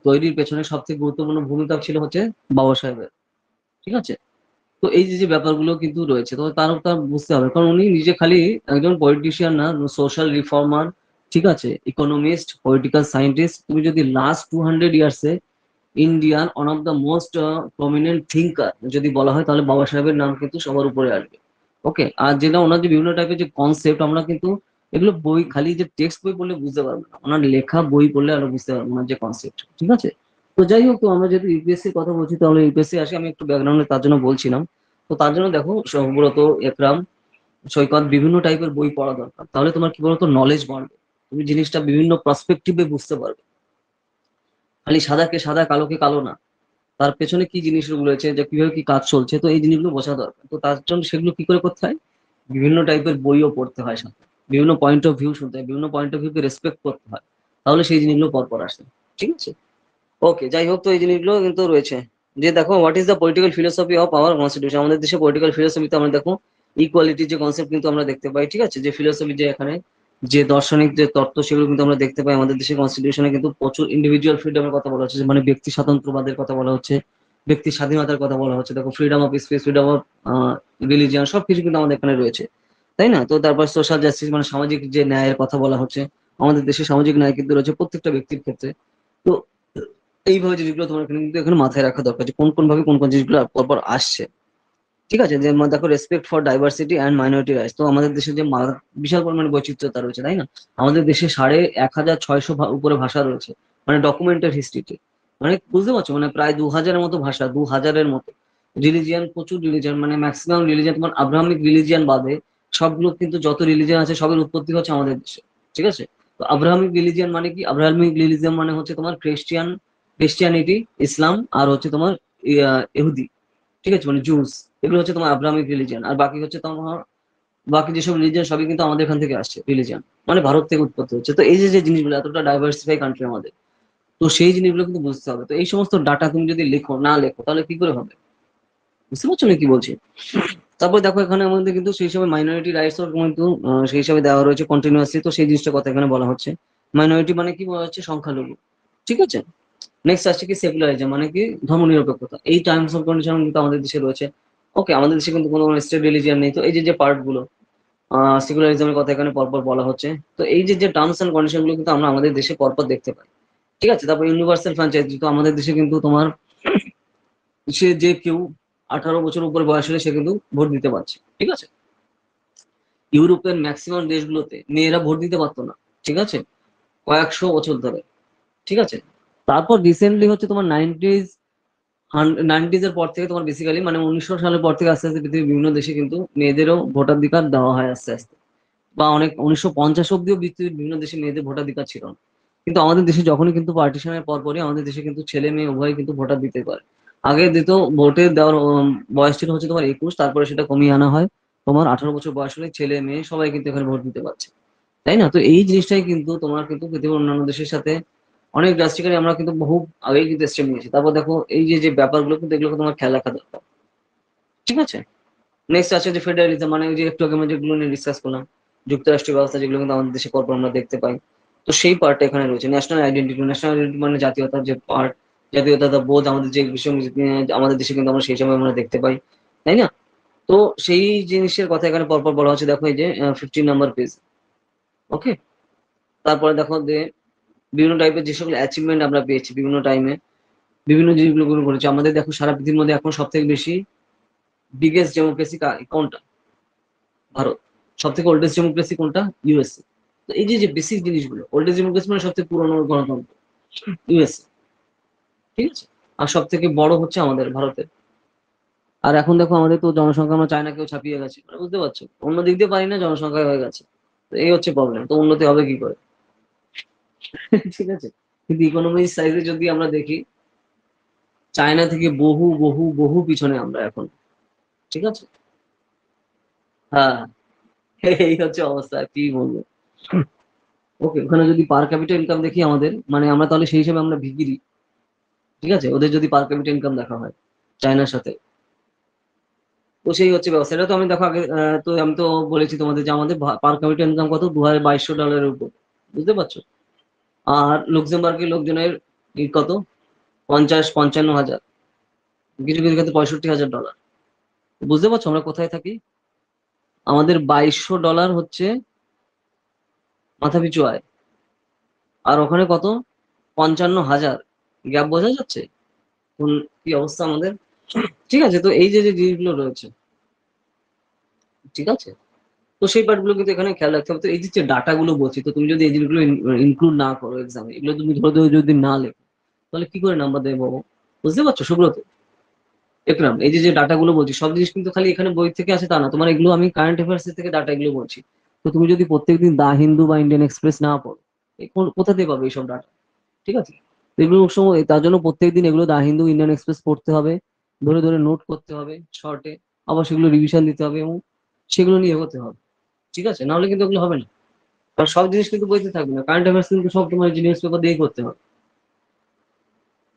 Speaker 1: তৈরির পেছনে সবথেকে গুরুত্বপূর্ণ ভূমিকা ছিল হচ্ছে বাবা সাহেবের, ঠিক আছে। তো এই যে যে ব্যাপারগুলো কিন্তু রয়েছে, তো তার বুঝতে হবে, কারণ উনি নিজে খালি একজন পলিটিশিয়ান না, সোশ্যাল রিফর্মার, ঠিক আছে, ইকোনমিস্ট, পলিটিক্যাল সায়েন্টিস্ট। তুমি যদি লাস্ট 200 ইয়ার্সে Indian one of the most prominent thinker যদি বলা হয়, তাহলে বাবা সাহেবের নাম কিন্তু সবার উপরে আসবে। ওকে, আর যেটা ওনার যে বিভিন্ন টাইপের যে কনসেপ্ট, আমরা কিন্তু এগুলো বই, খালি যে টেক্সট বই পড়লে বুঝতে পারবো না, ওনার লেখা বই পড়লে আরো বুঝতে পারবো ওনার যে কনসেপ্ট, ঠিক আছে। তো যাই হোক, তো আমরা যেহেতু ইউপিএসসি কথা বলছি, তাহলে ইউপিএসসি আসি, আমি একটু ব্যাকগ্রাউন্ডে তার জন্য বলছিলাম। তো তার জন্য দেখো সৌব্রত, একরাম, সৈকত, বিভিন্ন টাইপের বই পড়া দরকার, তাহলে তোমার কি বলতো নলেজ বাড়বে, তুমি জিনিসটা বিভিন্ন পার্সপেক্টিভে বুঝতে পারবে। খালি সাদাকে সাদা, কালোকে কালো না, তার পেছনে কি জিনিস রয়েছে, যে কিভাবে কি কাজ চলছে, তো এই জিনিসগুলো বোঝা দরকার। তো তার জন্য সেগুলো কি করে করতে হয়, বিভিন্ন টাইপের বইও পড়তে হয় সাথে, বিভিন্ন পয়েন্ট অফ ভিউ শুনতে হয়, বিভিন্ন পয়েন্ট অফ ভিউকে রেসপেক্ট করতে হয়, তাহলে সেই জিনিসগুলো পরপর আসে, ঠিক আছে। ওকে, যাই হোক, তো এই জিনিসগুলো কিন্তু রয়েছে। যে দেখো, what is the political philosophy of our constitution, আমাদের দেশে পলিটিক্যাল ফিলোসফিতে আমরা দেখো ইকুয়ালিটির যে কনসেপ্ট কিন্তু আমরা দেখতে পাই, ঠিক আছে, যে ফিলোসফি, যে এখানে যে দার্শনিক যে তত্ত্ব, সেগুলো কিন্তু আমরা দেখতে পাই আমাদের দেশের কনস্টিটিউশনে। কিন্তু প্রচুর ইন্ডিভিজুয়াল ফ্রিডমের কথা বলা হচ্ছে, মানে ব্যক্তি স্বাতন্ত্র্যবাদের কথা বলা হচ্ছে, ব্যক্তি স্বাধীনতার কথা বলা হচ্ছে। দেখো, freedom of speech, freedom of religion, সবকিছু কিন্তু আমাদের এখানে রয়েছে, তাই না? তো তারপর সোশ্যাল জাস্টিস, মানে সামাজিক যে ন্যায়ের কথা বলা হচ্ছে, আমাদের দেশে সামাজিক ন্যায় কিন্তু রয়েছে প্রত্যেকটা ব্যক্তির ক্ষেত্রে। তো এইভাবে জিনিসগুলো তোমার এখানে কিন্তু এখানে মাথায় রাখা দরকার, যে কোন কোন ভাবে কোন কোন জিনিসগুলো পরপর আসছে, ঠিক আছে। যে দেখো, respect for diversity and minority rights, তো আমাদের দেশে যে বিশাল পরিমাণে বৈচিত্র্যতা রয়েছে, তাই না? আমাদের দেশে 1600 উপরে ভাষা রয়েছে, মানে ডকুমেন্টেড হিস্ট্রিতে, মানে বুঝতে পারছো, মানে প্রায় 2000-এর মতো ভাষা, 2000-এর মতো রিলিজিয়ান, প্রচুর রিলিজিয়ান, মানে ম্যাক্সিমাম রিলিজিয়ান তোমার আব্রাহামিক রিলিজিয়ান বাদে সবগুলো কিন্তু, যত রিলিজিয়ান আছে সবের উৎপত্তি হচ্ছে আমাদের দেশে, ঠিক আছে। তো আব্রাহামিক রিলিজিয়ান মানে কি, আব্রাহামিক রিলিজিয়ান মানে হচ্ছে তোমার ক্রিশ্চিয়ানিটি, ইসলাম, আর হচ্ছে তোমার ইহুদি, ঠিক আছে, মানে জুস। এগুলো হচ্ছে তোমার আব্রাহামিক রিলিজিয়ান। আর বাকি হচ্ছে তোমার, বাকি যেসব রিলিজিয়ান সবই কিন্তু আমাদের এখান থেকে আসছে রিলিজিয়ান, মানে ভারত থেকে উৎপত্তি হচ্ছে। তো এই যে যে জিনিসগুলো, এতটা ডাইভার্সিফাই কান্ট্রি আমাদের, তো সেই জিনিসগুলো কিন্তু বুঝতে হবে। তো এই সমস্ত ডাটা তুমি যদি লেখো না লেখো, তাহলে কি করে হবে? বুঝতে পারছো না কি বলছি? তারপর দেখো, এখানে আমাদের কিন্তু সেই সময় মাইনরিটি রাইটস কিন্তু সেই হিসাবে দেওয়া রয়েছে কন্টিনিউয়াসলি, তো সেই জিনিসটা কথা এখানে বলা হচ্ছে। মাইনরিটি মানে কি, বলা হচ্ছে সংখ্যালঘু, ঠিক আছে। নেক্সট আসছে কি, সেকুলারিজম মানে কি, ধর্মনিরপেক্ষতা। এই টার্মস অফ কন্ডিশন কিন্তু আমাদের দেশে রয়েছে। ওকে, আমাদের দেশে কিন্তু কোনো স্টেট রিলিজিয়ান নেই। তো এই যে যে পার্ট গুলো, সেকুলারিজমের কথা এখানে পরপর বলা হচ্ছে। তো এই যে যে টার্মস এন্ড কন্ডিশন গুলো কিন্তু আমরা আমাদের দেশে পরপর দেখতে পাই, ঠিক আছে। তারপর ইউনিভার্সাল ফ্র্যাঞ্চাইজ, তো আমাদের দেশে কিন্তু তোমার সে যে কেউ 18 বছর উপরে বয়স হলে সে কিন্তু ভোট দিতে পারছে, ঠিক আছে। ইউরোপের ম্যাক্সিমাম দেশগুলোতে মেয়েরা ভোট দিতে পারতো না, ঠিক আছে, কয়েকশো বছর ধরে, ঠিক আছে। তারপর রিসেন্টলি হচ্ছে তোমার নাইনটিজ এর পর থেকে তোমার বেসিক্যালি, মানে 1900 সালের পর থেকে আস্তে আস্তে পৃথিবীর বিভিন্ন দেশে কিন্তু মেয়েদেরও ভোটাধিকার দেওয়া হয় আস্তে আস্তে। বা অনেক 1950 অব্দিও পৃথিবীর বিভিন্ন দেশে মেয়েদের ভোটাধিকার ছিল না। কিন্তু আমাদের দেশে যখনই কিন্তু পার্টিশনের পরপরই আমাদের দেশে কিন্তু ছেলে মেয়ে উভয় কিন্তু ভোটার দিতে পারে। আগে দিত, ভোটে দেওয়ার বয়স ছিল হচ্ছে তোমার 21, তারপরে সেটা কমিয়ে আনা হয়, তোমার 18 বছর বয়স হলে ছেলে মেয়ে সবাই কিন্তু এখানে ভোট দিতে পারছে, তাই না? তো এই জিনিসটাই কিন্তু তোমার কিন্তু পৃথিবীর অন্যান্য দেশের সাথে অনেক ড্রাস্টিক্যালি আমরা কিন্তু বহু আগেই কিন্তু স্টেপ নিয়েছি। তারপর দেখো, এই যে যে ব্যাপারগুলো কিন্তু এগুলো তোমার খেয়াল রাখা দরকার, ঠিক আছে। নেক্সট আছে যে ফেডারেলিজম, মানে ওই যে একটু আগে আমরা যেগুলো নিয়ে ডিসকাস করলাম, যুক্তরাষ্ট্রীয় ব্যবস্থা, যেগুলো কিন্তু আমাদের দেশে পরপর আমরা দেখতে পাই। তো সেই পার্টটা এখানে রয়েছে। ন্যাশনাল আইডেন্টিটি মানে জাতীয়তার যে পার্ট, জাতীয়তা বোধ আমাদের যে বিষয়, আমাদের দেশে কিন্তু আমরা সেই সময় আমরা দেখতে পাই, তাই না? তো সেই জিনিসের কথা এখানে পরপর বলা হচ্ছে। দেখো, এই যে 15 নম্বর পেজ। ওকে, তারপরে দেখো যে বিভিন্ন টাইপের যে সকল অ্যাচিভমেন্ট আমরা পেয়েছি বিভিন্ন টাইমে, বিভিন্ন জিনিসগুলো গ্রহণ করেছে আমাদের। দেখো, সারা পৃথিবীর মধ্যে এখন সব থেকে বেশি বিগেস্ট ডেমোক্রেসি কোনটা? ভারত। সব থেকে ওল্ডেস্ট ডেমোক্রেসি কোনটা? ইউএসএ। তো এই যে যে বেসিক জিনিসগুলো, ওল্ডেস্ট ডেমোক্রেসি মানে সব থেকে পুরনো গণতন্ত্র ইউএসএ, ঠিক আছে। আর সব থেকে বড় হচ্ছে আমাদের ভারতের। আর এখন দেখো, আমাদের তো জনসংখ্যা আমরা চায়নাকেও ছাপিয়ে গেছে, মানে বুঝতে পারছো, অন্য দিক দিয়ে পারি না, জনসংখ্যা হয়ে গেছে। তো এই হচ্ছে প্রবলেম, তো উন্নতি হবে কি করে? ঠিক আছে। কিন্তু ইকোনমিক সাইজে যদি আমরা দেখি, চায়না থেকে বহু বহু বহু পিছনে আমরা এখন, ঠিক আছে। হ্যাঁ, এই হচ্ছে অবস্থা, কি বলবো। ওকে, ওখানে যদি পার ক্যাপিটা ইনকাম দেখি আমাদের, মানে আমরা তাহলে সেই হিসেবে আমরা ভিগিরি, ঠিক আছে, ওদের যদি পার ক্যাপিটা ইনকাম দেখা হয় চায়নার সাথে। তো সেই হচ্ছে ব্যবস্থা। এটা তো আমি দেখো আগে তো আমি তো বলেছি তোমাদের যে আমাদের পার ক্যাপিটা ইনকাম কত, $2200 উপর, বুঝতে পারছো। আর লুক্সেমবার্গের লোকজনের কত, 50-55 হাজার, কিছু কিছু ক্ষেত্রে $65,000। বুঝতে পারছো আমরা কোথায় থাকি। আমাদের $2200 হচ্ছে মাথা পিছু আয়, আর ওখানে কত, 55,000। গ্যাপ বোঝা যাচ্ছে কোন কি অবস্থা আমাদের। ঠিক আছে, তো এই যে যে জিনিসগুলো রয়েছে, ঠিক আছে, তো সেই পার্টগুলো কিন্তু এখানে খেয়াল রাখতে হবে। তো এই যে ডাটা গুলো বলছি, তো তুমি যদি এই জিনিসগুলো ইনক্লুড না করো এক্সামে, এগুলো তুমি ধরো যদি না লেখো, তাহলে কি করে নাম্বার দেবে বাবু। বুঝতে পারছো সুব্রত, একরাম, এই যে যে ডাটা গুলো বলছি, সব জিনিস কিন্তু খালি এখানে বই থেকে আসে তা না, তোমার এগুলো আমি কারেন্ট অ্যাফেয়ার্স থেকে ডাটা এগুলো বলছি। তো তুমি যদি প্রত্যেকদিন দা হিন্দু বা ইন্ডিয়ান এক্সপ্রেস না পড়ো, কোথা থেকে পাবে এইসব ডাটা, ঠিক আছে। তো এগুলো সময় তার জন্য প্রত্যেকদিন এগুলো দা হিন্দু ইন্ডিয়ান এক্সপ্রেস পড়তে হবে, ধরে ধরে নোট করতে হবে শর্টে, আবার সেগুলো রিভিশন দিতে হবে এবং সেগুলো নিয়ে এগোতে হবে, ঠিক আছে, নাহলে কিন্তু এগুলো হবে না। আর সব জিনিস কিন্তু বইতে থাকবে না, কারেন্ট অ্যাফেয়ার্স কিন্তু সব তোমার নিউজ পেপার দিয়েই করতে হবে।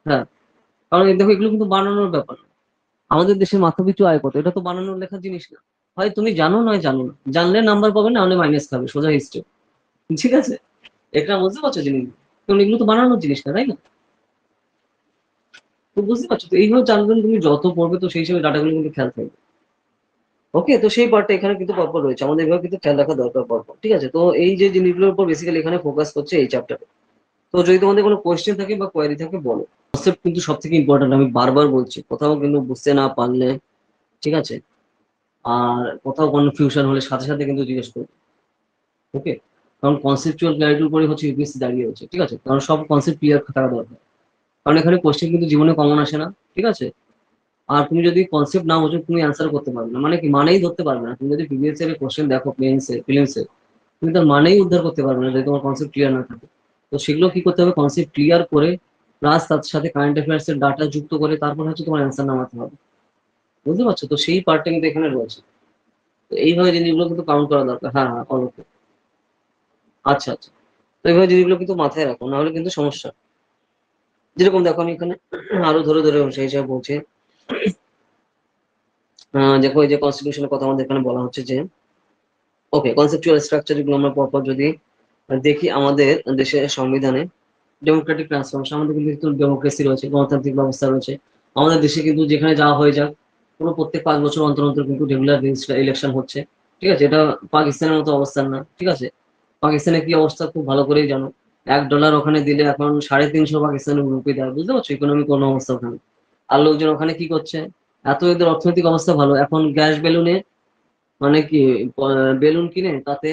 Speaker 1: হ্যাঁ, কারণ এই দেখো এগুলো কিন্তু বানানোর ব্যাপার না। আমাদের দেশের মাথাপিছু আয় কত, এটা তো বানানোর লেখার জিনিস না। হয় তুমি জানো নয় জানো না, জানলে নাম্বার পাবে, না হলে মাইনাস খাবে, সোজা হিস্ট্রি, ঠিক আছে। এটা বুঝতে পারছো জিনিস, কারণ এগুলো তো বানানোর জিনিস না, তাই না। তো বুঝতে পারছো, তো এইভাবে জানবেন, তুমি যত পড়বে তো সেই হিসেবে ডাটাগুলো কিন্তু খেয়াল থাকবে। ওকে, তো সেই পার্টটা এখানে কিন্তু পরপর রয়েছে, আমাদের এভাবে কিন্তু খেয়াল রাখা দরকার পরপর, ঠিক আছে। তো এই যে জিনিসগুলোর উপর বেসিক্যালি এখানে ফোকাস করছে এই চ্যাপ্টারে। তো যদি তোমাদের কোনো কোয়েশ্চেন থাকে বা কোয়ারি থাকে বলো। কনসেপ্ট কিন্তু সব থেকে ইম্পর্টেন্ট, আমি বারবার বলছি, কোথাও কিন্তু বুঝতে না পারলে, ঠিক আছে, আর কোথাও কনফিউশন হলে সাথে সাথে কিন্তু জিজ্ঞেস করবে। ওকে, কারণ কনসেপচুয়াল ক্ল্যারিটির উপরে হচ্ছে ইউপিএসসি দাঁড়িয়ে হচ্ছে, ঠিক আছে, কারণ সব কনসেপ্ট ক্লিয়ার থাকা দরকার। কারণ এখানে কোশ্চেন কিন্তু জীবনে কমন আসে না, ঠিক আছে। আর তুমি যদি কনসেপ্ট না বোঝো তুমি অ্যান্সার করতে পারবে না, মানে কি মানেই ধরতে পারবে না। তুমি যদি প্রিভিয়াস এর কোশ্চেন দেখো প্লেন্সে ফিলিংসে, তুমি তার মানেই উদ্ধার করতে পারবে না যদি তোমার কনসেপ্ট ক্লিয়ার না থাকে। তো সেগুলো কি করতে হবে, কনসেপ্ট ক্লিয়ার করে প্লাস তার সাথে কারেন্ট অ্যাফেয়ার্স এর ডাটা যুক্ত করে তারপর হচ্ছে তোমার অ্যান্সার নামাতে হবে। বুঝতে পারছো, তো সেই পার্টটা কিন্তু এখানে রয়েছে। তো এইভাবে জিনিসগুলো কিন্তু কাউন্ট করা দরকার। হ্যাঁ হ্যাঁ, অবশ্যই। আচ্ছা আচ্ছা, তো এইভাবে জিনিসগুলো কিন্তু মাথায় রাখো, না হলে কিন্তু সমস্যা। যেরকম দেখো আমি এখানে আরো ধরে ধরে সেই হিসাবে বলছি। দেখো এই যে কনস্টিটিউশনের কথা আমাদের এখানে বলা হচ্ছে যে, ওকে, কনসেপচুয়াল স্ট্রাকচার এগুলো আমরা পরপর যদি দেখি আমাদের দেশের সংবিধানে, ডেমোক্রেটিক ট্রান্সফরমেশন, আমাদের কিন্তু ডেমোক্রেসি রয়েছে, গণতান্ত্রিক ব্যবস্থা রয়েছে। আমাদের দেশে কিন্তু যেখানে যাওয়া হয়ে যাক, পুরো প্রত্যেক 5 বছর অন্তর অন্তর কিন্তু রেগুলার ইলেকশন হচ্ছে, ঠিক আছে। এটা পাকিস্তানের মতো অবস্থান না, ঠিক আছে। পাকিস্তানে কি অবস্থা খুব ভালো করেই জানো। $1 ওখানে দিলে এখন 350 পাকিস্তানের রুপি দেয়, বুঝতে পারছো ইকোনমিক কোন অবস্থা ওখানে। আর লোকজন ওখানে কি করছে, এত এদের অর্থনৈতিক অবস্থা ভালো, এখন গ্যাস বেলুনে, মানে কি, বেলুন কিনে তাতে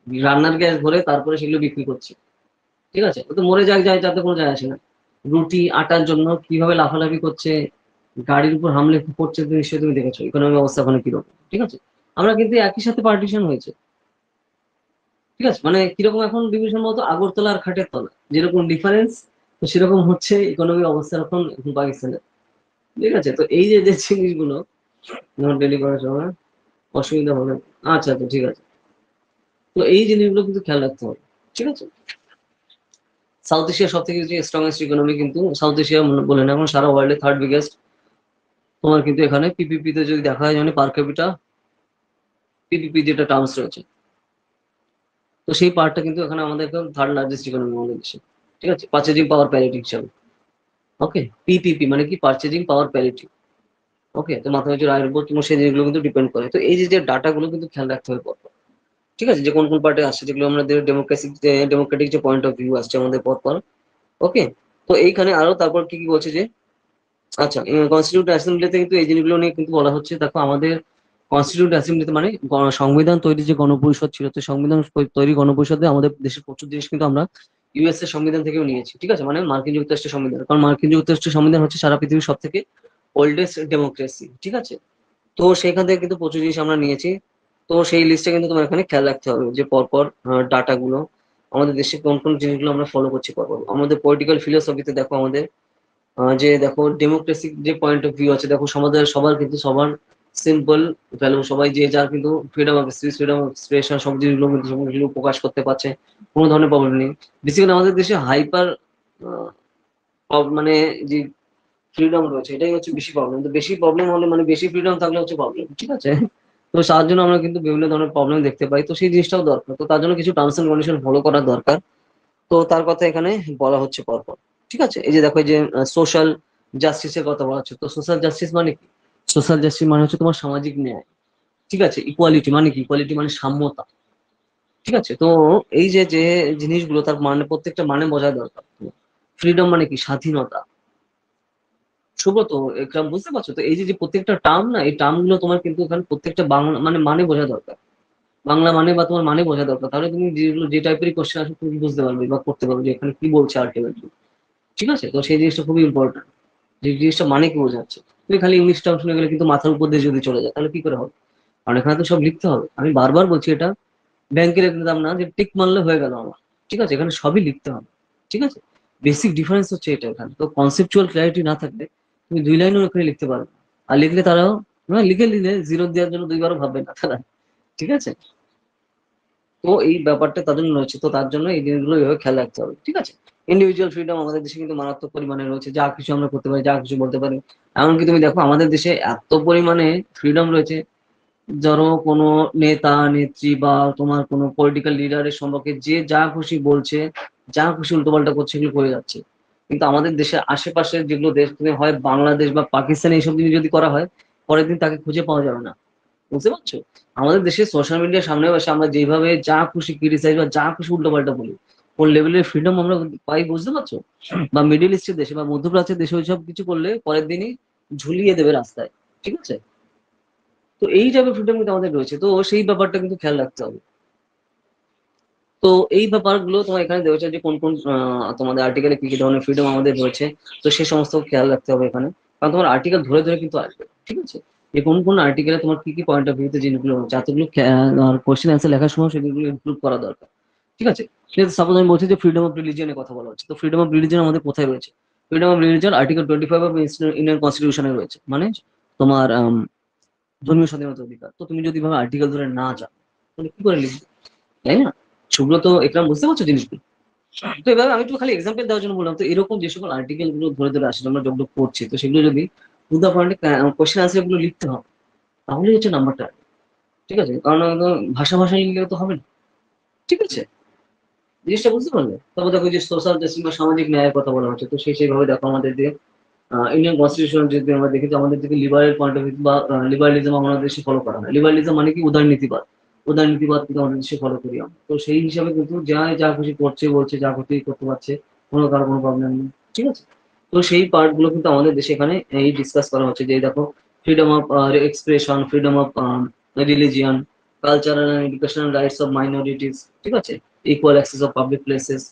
Speaker 1: রান্নার গ্যাস ভরে তারপরে সেগুলো বিক্রি করছে, ঠিক আছে। ও তো মরে যাক যায়, যাতে কোনো যায় আসে না। রুটি আটার জন্য কিভাবে লাফালাফি করছে, গাড়ির উপর হামলে করছে, তো নিশ্চয়ই তুমি দেখেছো ইকোনমিক অবস্থা ওখানে কিরকম, ঠিক আছে। আমরা কিন্তু একই সাথে পার্টিশন হয়েছে, ঠিক আছে, মানে কিরকম এখন ডিভিশন মতো আগরতলা আর খাটের তলা যেরকম ডিফারেন্স, তো সেরকম হচ্ছে ইকোনমিক অবস্থা এখন এখন পাকিস্তানের, ঠিক আছে। তো এই যে যে জিনিসগুলো যখন ডেলি করার সময় অসুবিধা হবে। আচ্ছা আচ্ছা, ঠিক আছে। তো এই জিনিসগুলো কিন্তু খেয়াল রাখতে হবে, ঠিক আছে। সাউথ এশিয়ার সব থেকে যে স্ট্রংগেস্ট ইকোনমি কিন্তু সাউথ এশিয়া বলে না, এখন সারা ওয়ার্ল্ডে থার্ড বিগেস্ট। তোমার কিন্তু এখানে পিপিপি তে যদি দেখা হয়, মানে পার ক্যাপিটা পিপিপি যেটা টার্মস রয়েছে, তো সেই পার্টটা কিন্তু এখানে আমাদের থার্ড লার্জেস্ট ইকোনমি আমাদের দেশে, ঠিক আছে, পার্চেজিং পাওয়ার প্যারিটি হিসাবে। ওকে, পিপিপি মানে কি, পার্চেজিং পাওয়ার প্যারিটি। ওকে, তো মাথা পিছু আয়ের উপর তোমার সেই জিনিসগুলো কিন্তু ডিপেন্ড করে। তো এই যে যে ডাটাগুলো কিন্তু খেয়াল রাখতে হবে পরপর, ঠিক আছে, যে কোন কোন পার্টে আসছে, যেগুলো আমাদের ডেমোক্রেটিক যে পয়েন্ট অফ ভিউ আসছে আমাদের পরপর। ওকে, তো এইখানে আরো তারপর কি কি বলছে যে, আচ্ছা, কনস্টিটিউট অ্যাসেম্বলিতে কিন্তু এই জিনিসগুলো নিয়ে কিন্তু বলা হচ্ছে। দেখো আমাদের কনস্টিটিউট অ্যাসেম্বলিতে মানে সংবিধান তৈরি যে গণপরিষদ ছিল, তো সংবিধান তৈরি গণপরিষদে আমাদের দেশের প্রচুর জিনিস কিন্তু আমরা ইউএস এর সংবিধান থেকেও নিয়েছি, ঠিক আছে, মানে মার্কিন যুক্তরাষ্ট্রের সংবিধান, কারণ মার্কিন যুক্তরাষ্ট্রের সংবিধান হচ্ছে সারা পৃথিবীর সব থেকে ওল্ডেস্ট ডেমোক্রেসি, ঠিক আছে। তো সেখান থেকে কিন্তু প্রচুর জিনিস আমরা নিয়েছি। তো সেই লিস্টটা কিন্তু তোমার এখানে খেয়াল রাখতে হবে যে পরপর ডাটা গুলো আমাদের দেশে কোন কোন জিনিসগুলো আমরা ফলো করছি পরপর। আমাদের পলিটিক্যাল ফিলোসফিতে দেখো আমাদের যে দেখো ডেমোক্রেসি যে পয়েন্ট অফ ভিউ আছে, দেখো সমাজের সবার কিন্তু সবার সিম্পল ভ্যালু, সবাই যে যার কিন্তু freedom of speech, freedom of expression সব জিনিসগুলো কিন্তু সেগুলো প্রকাশ করতে পারছে, কোনো ধরনের প্রবলেম নেই। বেসিক্যালি আমাদের দেশে হাইপার মানে যে ফ্রিডম রয়েছে এটাই হচ্ছে বেশি প্রবলেম। তো বেশি প্রবলেম হলে মানে বেশি ফ্রিডম থাকলে হচ্ছে প্রবলেম, ঠিক আছে? তো তার জন্য আমরা কিন্তু বিভিন্ন ধরনের প্রবলেম দেখতে পাই, তো সেই জিনিসটাও দরকার। তো তার জন্য কিছু টার্মস এন্ড কন্ডিশন ফলো করা দরকার। তো তার কথা এখানে বলা হচ্ছে পরপর, ঠিক আছে? এই যে দেখো, এই যে সোশ্যাল জাস্টিসের কথা বলা হচ্ছে, তো সোশ্যাল জাস্টিস মানে কি? সোশ্যাল জাস্টিস মানে হচ্ছে তোমার সামাজিক ন্যায়, ঠিক আছে? ইকুয়ালিটি মানে কি? ইকুয়ালিটি মানে সাম্যতা, ঠিক আছে? তো এই যে যে জিনিসগুলো তার মানে প্রত্যেকটা মানে বোঝা দরকার। ফ্রিডম মানে কি? স্বাধীনতা। সুব্রত, একরাম, বুঝতে পারছো তো? এই যে যে প্রত্যেকটা টার্ম না, এই টার্ম গুলো তোমার কিন্তু এখানে প্রত্যেকটা বাংলা মানে বোঝা দরকার। বাংলা মানে বা তোমার মানে বোঝা দরকার, তাহলে তুমি যেগুলো যে টাইপেরই কোশ্চেন আসে তুমি বুঝতে পারবে বা করতে পারবে যে এখানে কি বলছে আলটিমেটলি, ঠিক আছে? তো সেই জিনিসটা খুবই ইম্পর্টেন্ট, যে জিনিসটা মানে কি বোঝাচ্ছে। তুমি খালি ইংলিশ টার্ম শুনে গেলে কিন্তু মাথার উপর দিয়ে যদি চলে যায় তাহলে কি করে হবে? কারণ এখানে তো সব লিখতে হবে। আমি বারবার বলছি, এটা ব্যাংকের এক্সাম না যে টিক মারলে হয়ে গেল আমার, ঠিক আছে? এখানে সবই লিখতে হবে, ঠিক আছে? বেসিক ডিফারেন্স হচ্ছে এটা। এখানে তো কনসেপচুয়াল ক্ল্যারিটি না থাকলে তুমি দুই লাইনও ওখানে লিখতে পারবে না। আর লিখলে তারাও লিখে নিলে জিরো দেওয়ার জন্য দুইবারও ভাববে না তারা, ঠিক আছে? তো এই ব্যাপারটা তাদের জন্য রয়েছে, তো তার জন্য এই জিনিসগুলো এভাবে খেয়াল রাখতে হবে, ঠিক আছে? ইন্ডিভিজুয়াল ফ্রিডম আমাদের দেশে কিন্তু মারাত্মক পরিমাণে রয়েছে, যা কিছু আমরা করতে পারি, যা কিছু বলতে পারি। এমনকি তুমি দেখো আমাদের দেশে এত পরিমাণে ফ্রিডম রয়েছে, ধরো কোনো নেতা নেত্রী বা তোমার কোনো পলিটিক্যাল লিডারের সম্পর্কে যে যা খুশি বলছে, যা খুশি উল্টোপাল্টা করছে, এগুলো করে যাচ্ছে। কিন্তু আমাদের দেশের আশেপাশের যেগুলো দেশ, তুমি হয় বাংলাদেশ বা পাকিস্তানে এইসব জিনিস যদি করা হয়, পরের দিন তাকে খুঁজে পাওয়া যাবে না। বুঝতে পারছো? আমাদের দেশে সোশ্যাল মিডিয়ার সামনে বসে আমরা যেভাবে যা খুশি ক্রিটিসাইজ বা যা খুশি উল্টোপাল্টা বলি, কোন লেভেলের ফ্রিডম আমরা পাই, বুঝতে পারছো? বা মিডিল ইস্টের দেশে বা মধ্যপ্রাচ্যের দেশে ওইসব কিছু করলে পরের দিনই ঝুলিয়ে দেবে রাস্তায়, ঠিক আছে? তো এই টাইপের ফ্রিডম কিন্তু আমাদের রয়েছে, তো সেই ব্যাপারটা কিন্তু খেয়াল রাখতে হবে। তো এই ব্যাপারগুলো তোমার এখানে দেওয়া হচ্ছে যে কোন কোন তোমাদের আর্টিকেলে কি কি ধরনের ফ্রিডম আমাদের রয়েছে। তো সে সমস্ত খেয়াল রাখতে হবে এখানে, কারণ তোমার আর্টিকেল ধরে ধরে কিন্তু আসবে, ঠিক আছে? যে কোন কোন আর্টিকেলে তোমার কি কি পয়েন্ট অফ ভিউতে জিনিসগুলো রয়েছে, এতগুলো কোশ্চেন অ্যান্সার লেখার সময় সেগুলো ইনক্লুড করা দরকার, ঠিক আছে? সাপোজ আমি বলছি যে ফ্রিডম অফ রিলিজিয়নের কথা বলা হচ্ছে, তো ফ্রিডম অফ রিলিজিয়ন আমাদের কোথায় রয়েছে? Freedom of religion article 25 of Indian কনস্টিটিউশনে রয়েছে, মানে তোমার ধর্মীয় স্বাধীনতা অধিকার। তো তুমি যদি ভাবে আর্টিকেল ধরে না যাও তাহলে কি করে লিখবে, তাই না? সেগুলো তো একরাম, বুঝতে পারছো জিনিসগুলো? তো এবার আমি একটু খালি এক্সাম্পল দেওয়ার জন্য বললাম। তো এরকম যে সকল আর্টিকেল গুলো ধরে ধরে আসলে আমরা যেগুলো পড়ছি, তো সেগুলো যদি টু দা পয়েন্টে কোশ্চেন আনসার গুলো লিখতে হবে, তাহলে হচ্ছে নাম্বারটা, ঠিক আছে? কারণ একদম ভাষা ভাষা লিখলে তো হবে না, ঠিক আছে? জিনিসটা বুঝতে পারলে? তারপর দেখো যে সোশ্যাল জাস্টিস বা সামাজিক ন্যায়ের কথা বলা হচ্ছে, তো সেইভাবে দেখো আমাদের যে ইন্ডিয়ান কনস্টিটিউশন যদি আমরা দেখি, যে আমাদের দিকে লিবারেল পয়েন্ট অফ ভিউ বা লিবারালিজম আমাদের দেশে ফলো করা হয়। লিবারালিজম মানে কি? উদারনীতিবাদ। উদারনীতিবাদ কিন্তু আমাদের দেশে ফলো করি আমরা। তো সেই হিসাবে কিন্তু যা যা খুশি করছে বলছে, যা খুশি করতে পারছে, কারো কোনো প্রবলেম নেই, ঠিক আছে? তো সেই পার্ট গুলো কিন্তু আমাদের দেশে এখানে এই ডিসকাস করা হচ্ছে, যে এই দেখো freedom of expression, freedom of religion, cultural and educational rights of minorities, ঠিক আছে? Equal access of public places.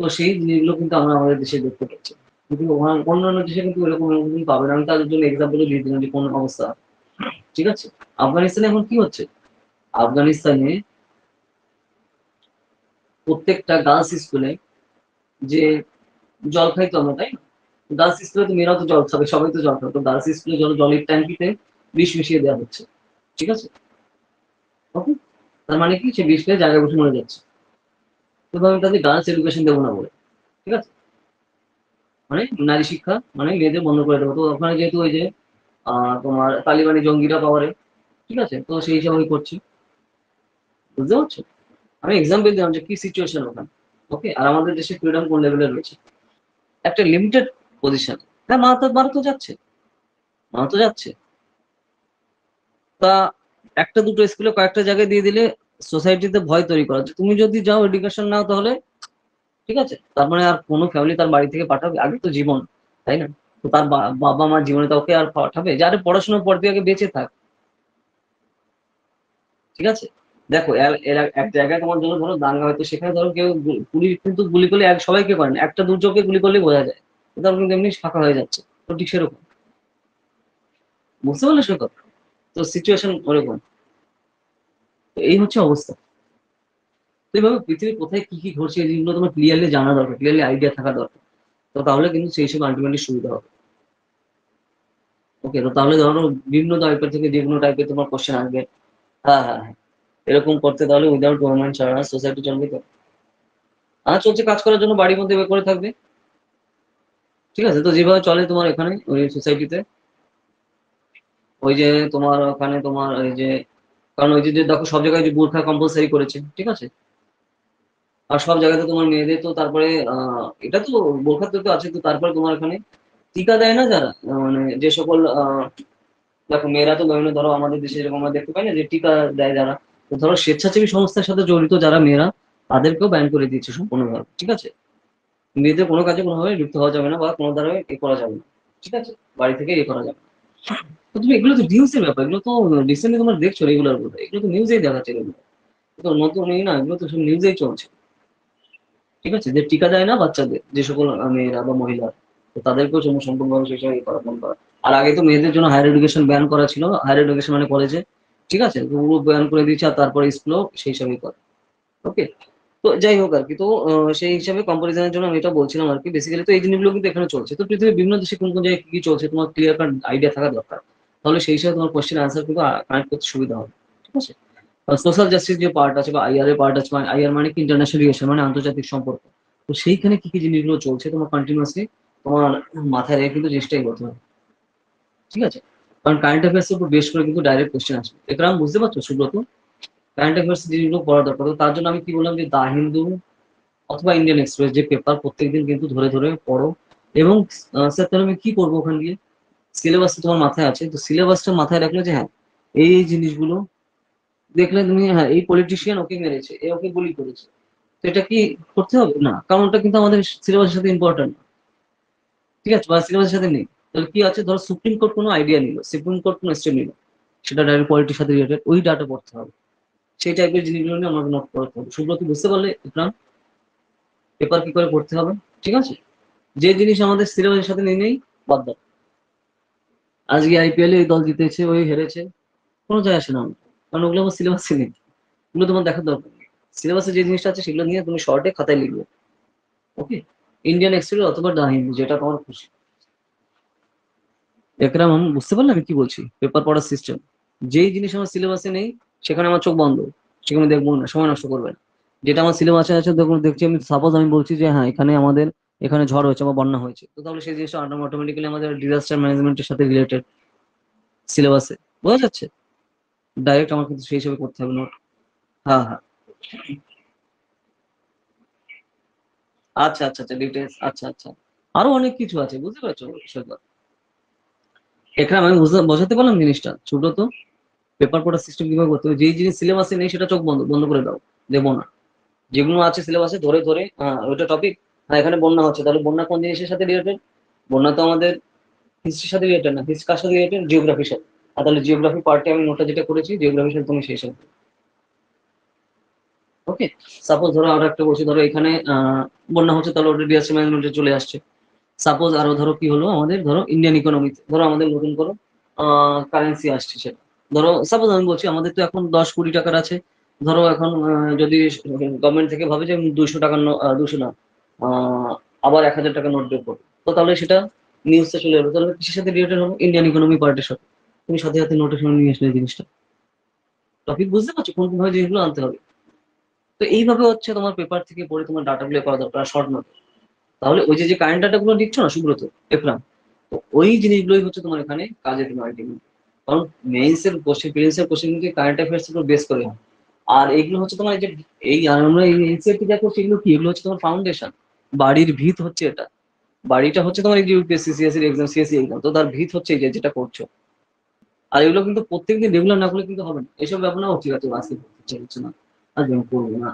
Speaker 1: তো সেই জিনিসগুলো কিন্তু আমরা আমাদের দেশে দেখতে পাচ্ছি, কিন্তু অন্যান্য দেশে কিন্তু এরকম এরকম পাবে না। আমি তাদের জন্য এক্সাম্পল দিয়ে দিলাম যে কোন অবস্থা, ঠিক আছে? আফগানিস্তানে এখন কি হচ্ছে? আফগানিস্তানে প্রত্যেকটা গার্লস স্কুলে যে জল খাইতো আমরা, তাই না? গার্লস স্কুলে তো মেয়েরাও তো জল খাবে, সবাই তো জল খাবে, তো গার্লস স্কুলে জলের ট্যাঙ্কিতে বিষ মিশিয়ে দেওয়া হচ্ছে, ঠিক আছে? ওকে, তার মানে কি? সে বিষ খেয়ে জায়গায় বসে মরে যাচ্ছে। তো আমি তাদের গার্লস এডুকেশন দেবো না বলে, ঠিক আছে? মানে নারী শিক্ষা মানে মেয়েদের বন্ধ করে দেবো। তো ওখানে যেহেতু ওই যে তোমার তালিবানি জঙ্গিরা পাওয়ারে, ঠিক আছে? তো সেই হিসাবে আমি করছি, বুঝতে পারছো? আমি এক্সাম্পল দিলাম যে কি সিচুয়েশন ওখানে। ওকে, আর আমাদের দেশে ফ্রিডম কোন লেভেলে রয়েছে? একটা লিমিটেড পজিশন। হ্যাঁ, মারা তো যাচ্ছে, মারা তো যাচ্ছে। তা একটা দুটো স্কুলে কয়েকটা জায়গায় দিয়ে দিলে সোসাইটিতে ভয় তৈরি করা, যে তুমি যদি যাও এডুকেশন নাও তাহলে, ঠিক আছে, তার মানে আর কোনো ফ্যামিলি তার বাড়ি থেকে পাঠাবে? আগে তো জীবন, তাই না? তো তার বাবা মার জীবনে তো ওকে আর পাঠাবে? যারে পড়াশোনার পর দিয়ে আগে বেঁচে থাক, ঠিক আছে? দেখো এর এক জায়গায় তোমার জন্য ধরো দাঙ্গা, হয়তো সেখানে ধরো কেউ পুলিশ কিন্তু গুলি করলে সবাইকে করেন, একটা দুজনকে গুলি করলে বোঝা যায়, তারপর কিন্তু এমনি ফাঁকা হয়ে যাচ্ছে। তো ঠিক সেরকম, বুঝতে পারলে সে কথা? তো সিচুয়েশন ওরকম। তো এই হচ্ছে অবস্থা। তো এইভাবে পৃথিবীর কোথায় কি কি ঘটছে এই জিনিসগুলো তোমার ক্লিয়ারলি জানা দরকার, ক্লিয়ারলি আইডিয়া থাকা দরকার। তো তাহলে কিন্তু সেই সব আলটিমেটলি সুবিধা হবে। ওকে, তো তাহলে ধরো বিভিন্ন টাইপের থেকে যে কোনো টাইপের তোমার কোশ্চেন আসবে। হ্যাঁ হ্যাঁ হ্যাঁ, এরকম করতে তাহলে উইদাউট গভর্নমেন্ট ছাড়া সোসাইটি চলবে তো? চলছে, কাজ করার জন্য বাড়ির মধ্যে বের করে থাকবে। ঠিক আছে, তো যেভাবে চলে তোমার এখানে ওই সোসাইটিতে, ওই যে তোমার ওখানে তোমার ওই যে, কারণ ওই যে দেখো সব জায়গায় যে বোরখা কম্পালসারি করেছে, ঠিক আছে, আর সব জায়গাতে তোমার মেয়েদের তো তারপরে এটা তো বোরখা তো আছে, তো তারপরে তোমার এখানে টিকা দেয় না যারা, মানে যে সকল দেখো মেয়েরা তো বিভিন্ন, ধরো আমাদের দেশে যেরকম আমরা দেখতে পাই না যে টিকা দেয় যারা, তো ধরো স্বেচ্ছাসেবী সংস্থার সাথে জড়িত যারা মেয়েরা, তাদেরকেও ব্যান করে দিয়েছে সম্পূর্ণভাবে। ঠিক আছে, মেয়েদের কোনো কাজে কোনোভাবে লিপ্ত হওয়া যাবে না বা কোনো দ্বারা এ করা যাবে না। ঠিক আছে, বাড়ি থেকে এ করা যাবে না। তো তুমি এগুলো তো নিউজের ব্যাপার, এগুলো তো রিসেন্টলি তোমার দেখছো রেগুলার বলতে, এগুলো তো নিউজেই দেখাচ্ছে, এগুলো তো নতুন এই না, এগুলো তো সব নিউজেই চলছে। ঠিক আছে, যে টিকা দেয় না বাচ্চাদের যে সকল মেয়েরা বা মহিলা, তো তাদেরকেও সম্পূর্ণভাবে সেই সময় করা বন্ধ করা। আর আগে তো মেয়েদের জন্য হায়ার এডুকেশন ব্যান করা ছিল, হায়ার এডুকেশন মানে কলেজে, ঠিক আছে, তো ওগুলো ব্যান করে দিয়েছে, আর তারপরে স্কুলও সেই হিসাবেই করে। ওকে, তো যাই হোক আর কি, তো সেই হিসাবে কম্পারিজনের জন্য আমি এটা বলছিলাম আর কি, বেসিক্যালি তো এই জিনিসগুলো কিন্তু এখানে চলছে। তো পৃথিবীর বিভিন্ন দেশে কোন কোন জায়গায় কি কি চলছে তোমার ক্লিয়ার কাট আইডিয়া থাকা দরকার, তাহলে সেই হিসাবে তোমার কোশ্চেন আনসার কিন্তু কানেক্ট করতে সুবিধা হবে। ঠিক আছে, সোশ্যাল জাস্টিস যে পার্ট আছে বা আইআর এর পার্ট আছে, মানে আইআর মানে কি ইন্টারন্যাশনাল রিলেশন, মানে আন্তর্জাতিক সম্পর্ক, তো সেইখানে কি কি জিনিসগুলো চলছে তোমার কন্টিনিউয়াসলি তোমার মাথায় রেখে কিন্তু চেষ্টাই করতে হবে। ঠিক আছে, কারণ কারেন্ট অ্যাফেয়ার্স এর উপর বেশ করে কিন্তু ডাইরেক্ট কোশ্চেন আসবে, এটা আমি বুঝতে পারছো সুব্রত? কারেন্ট অ্যাফেয়ার্স জিনিসগুলো পড়া দরকার, তো তার জন্য আমি কি বললাম যে দা হিন্দু অথবা ইন্ডিয়ান এক্সপ্রেস যে পেপার প্রত্যেকদিন কিন্তু ধরে ধরে পড়ো। এবং স্যার তাহলে আমি কি করবো ওখান দিয়ে, সিলেবাস তোমার মাথায় আছে, তো সিলেবাসটা মাথায় রাখলে যে হ্যাঁ এই জিনিসগুলো দেখলে তুমি, হ্যাঁ এই পলিটিশিয়ান ওকে মেরেছে, এ ওকে গুলি করেছে, তো এটা কি করতে হবে না, কারণ ওটা কিন্তু আমাদের সিলেবাসের সাথে ইম্পর্টেন্ট। ঠিক আছে, বা সিলেবাসের সাথে নেই, তাহলে কি আছে, ধরো সুপ্রিম কোর্ট কোনো আইডিয়া নিল, সুপ্রিম কোর্ট কোনো স্টেপ নিল, সেটা ডাইরেক্ট পলিটির সাথে রিলেটেড, ওই ডাটা পড়তে হবে। সেই টাইপের জিনিসগুলো নিয়ে আমাকে নোট করতে হবে। সুব্রত বুঝতে পারলে ইকরাম, পেপার কি করে পড়তে হবে? ঠিক আছে, যে জিনিস আমাদের সিলেবাসের সাথে নেই বাদ দাও। আজকে আইপিএল এই দল জিতেছে ওই হেরেছে, কোনো যায় আসে না আমার, কারণ ওগুলো আমার সিলেবাসে নেই, ওগুলো তোমার দেখার দরকার নেই। সিলেবাসে যে জিনিসটা আছে সেগুলো নিয়ে তুমি শর্টে খাতায় লিখবে। ওকে, ইন্ডিয়ান এক্সপ্রেস অথবা দা হিন্দু, যেটা তোমার খুশি। একরাম আমি বুঝতে পারলাম আমি কি বলছি, পেপার পড়ার সিস্টেম, যেই জিনিস আমার সিলেবাসে নেই সেখানে আমার চোখ বন্ধ, সেখানে দেখবো না, সময় নষ্ট করবে না। যেটা আমার সিলেবাসে আছে দেখুন, দেখছি আমি, সাপোজ আমি বলছি যে হ্যাঁ এখানে আমাদের এখানে ঝড় হয়েছে বা বন্যা হয়েছে, তো তাহলে সেই জিনিসটা অটোমেটিক্যালি আমাদের ডিজাস্টার ম্যানেজমেন্টের সাথে রিলেটেড সিলেবাসে, বোঝা যাচ্ছে? ডাইরেক্ট আমার কিন্তু সেই হিসেবে করতে হবে নোট। হ্যাঁ হ্যাঁ, আচ্ছা আচ্ছা আচ্ছা, ডিটেলস, আচ্ছা আচ্ছা, আরো অনেক কিছু আছে, বুঝতে পারছো বিষয়টা? এখানে আমি বোঝাতে পারলাম জিনিসটা ছোট তো, পেপার পড়ার সিস্টেম কিভাবে করতে হবে, যেই জিনিস সিলেবাসে নেই সেটা চোখ বন্ধ বন্ধ করে দাও, দেবো না। যেগুলো আছে সিলেবাসে ধরে ধরে, ওইটা টপিক, এখানে বন্যা হচ্ছে, তাহলে বন্যা কোন জিনিসের সাথে রিলেটেড? বন্যা তো আমাদের হিস্ট্রির সাথে রিলেটেড না, হিস্ট্রি কার সাথে রিলেটেড? জিওগ্রাফির সাথে। আর তাহলে জিওগ্রাফি পার্টে আমি নোটটা যেটা করেছি, জিওগ্রাফির সাথে তুমি সেই সাথে। ওকে, সাপোজ ধরো আরো একটা বলছি, ধরো এখানে বন্যা হচ্ছে, তাহলে ওটা ডিজাস্টার ম্যানেজমেন্টে চলে আসছে। সাপোজ আরো ধরো কি হলো, আমাদের ধরো ইন্ডিয়ান ইকোনমিতে ধরো আমাদের নতুন করো কারেন্সি আসছে, সেটা ধরো সাপোজ আমি বলছি আমাদের তো এখন 10 কোটি টাকার আছে। ধরো এখন যদি গভর্নমেন্ট থেকে ভাবে যে 200 টাকার 200 না, আবার 1000 টাকার নোট বের করবো, তো তাহলে সেটা নিউজে চলে যাবে, তাহলে কিসের সাথে রিলেটেড হবে? ইন্ডিয়ান ইকোনমি পার্টের সাথে। তুমি সাথে সাথে নোটের সঙ্গে নিয়ে আসলে জিনিসটা, টপিক বুঝতে পারছো কোন কোন ভাবে জিনিসগুলো আনতে হবে? তো এইভাবে হচ্ছে তোমার পেপার থেকে পড়ে তোমার ডাটাগুলো করা দরকার শর্ট নোট। তাহলে ওই যে যে কারেন্ট ডাটা গুলো দিচ্ছ না সুব্রত, দেখলাম, তো ওই জিনিসগুলোই হচ্ছে তোমার এখানে কাজে দেবে আলটিমেটলি। কারণ মেইনস এর কোশ্চেন, প্রিলিমস এর কোশ্চেন কিন্তু কারেন্ট অ্যাফেয়ার্স এর উপর বেস করে হয়। আর এগুলো হচ্ছে তোমার এই যে এই আমরা এই এনসিইআরটি দেখো, সেগুলো কি, এগুলো হচ্ছে তোমার ফাউন্ডেশন, বাড়ির ভিত হচ্ছে এটা। বাড়িটা হচ্ছে তোমার এই যে UPSC CSE exam, CSC exam, তো তার ভিত হচ্ছে এই যে যেটা করছো। আর এগুলো কিন্তু প্রত্যেকদিন রেগুলার না করলে কিন্তু হবে না, এইসব ব্যাপার না, ও ঠিক আছে আজকে পড়তে ইচ্ছা করছে না, আজকে আমি করবো না,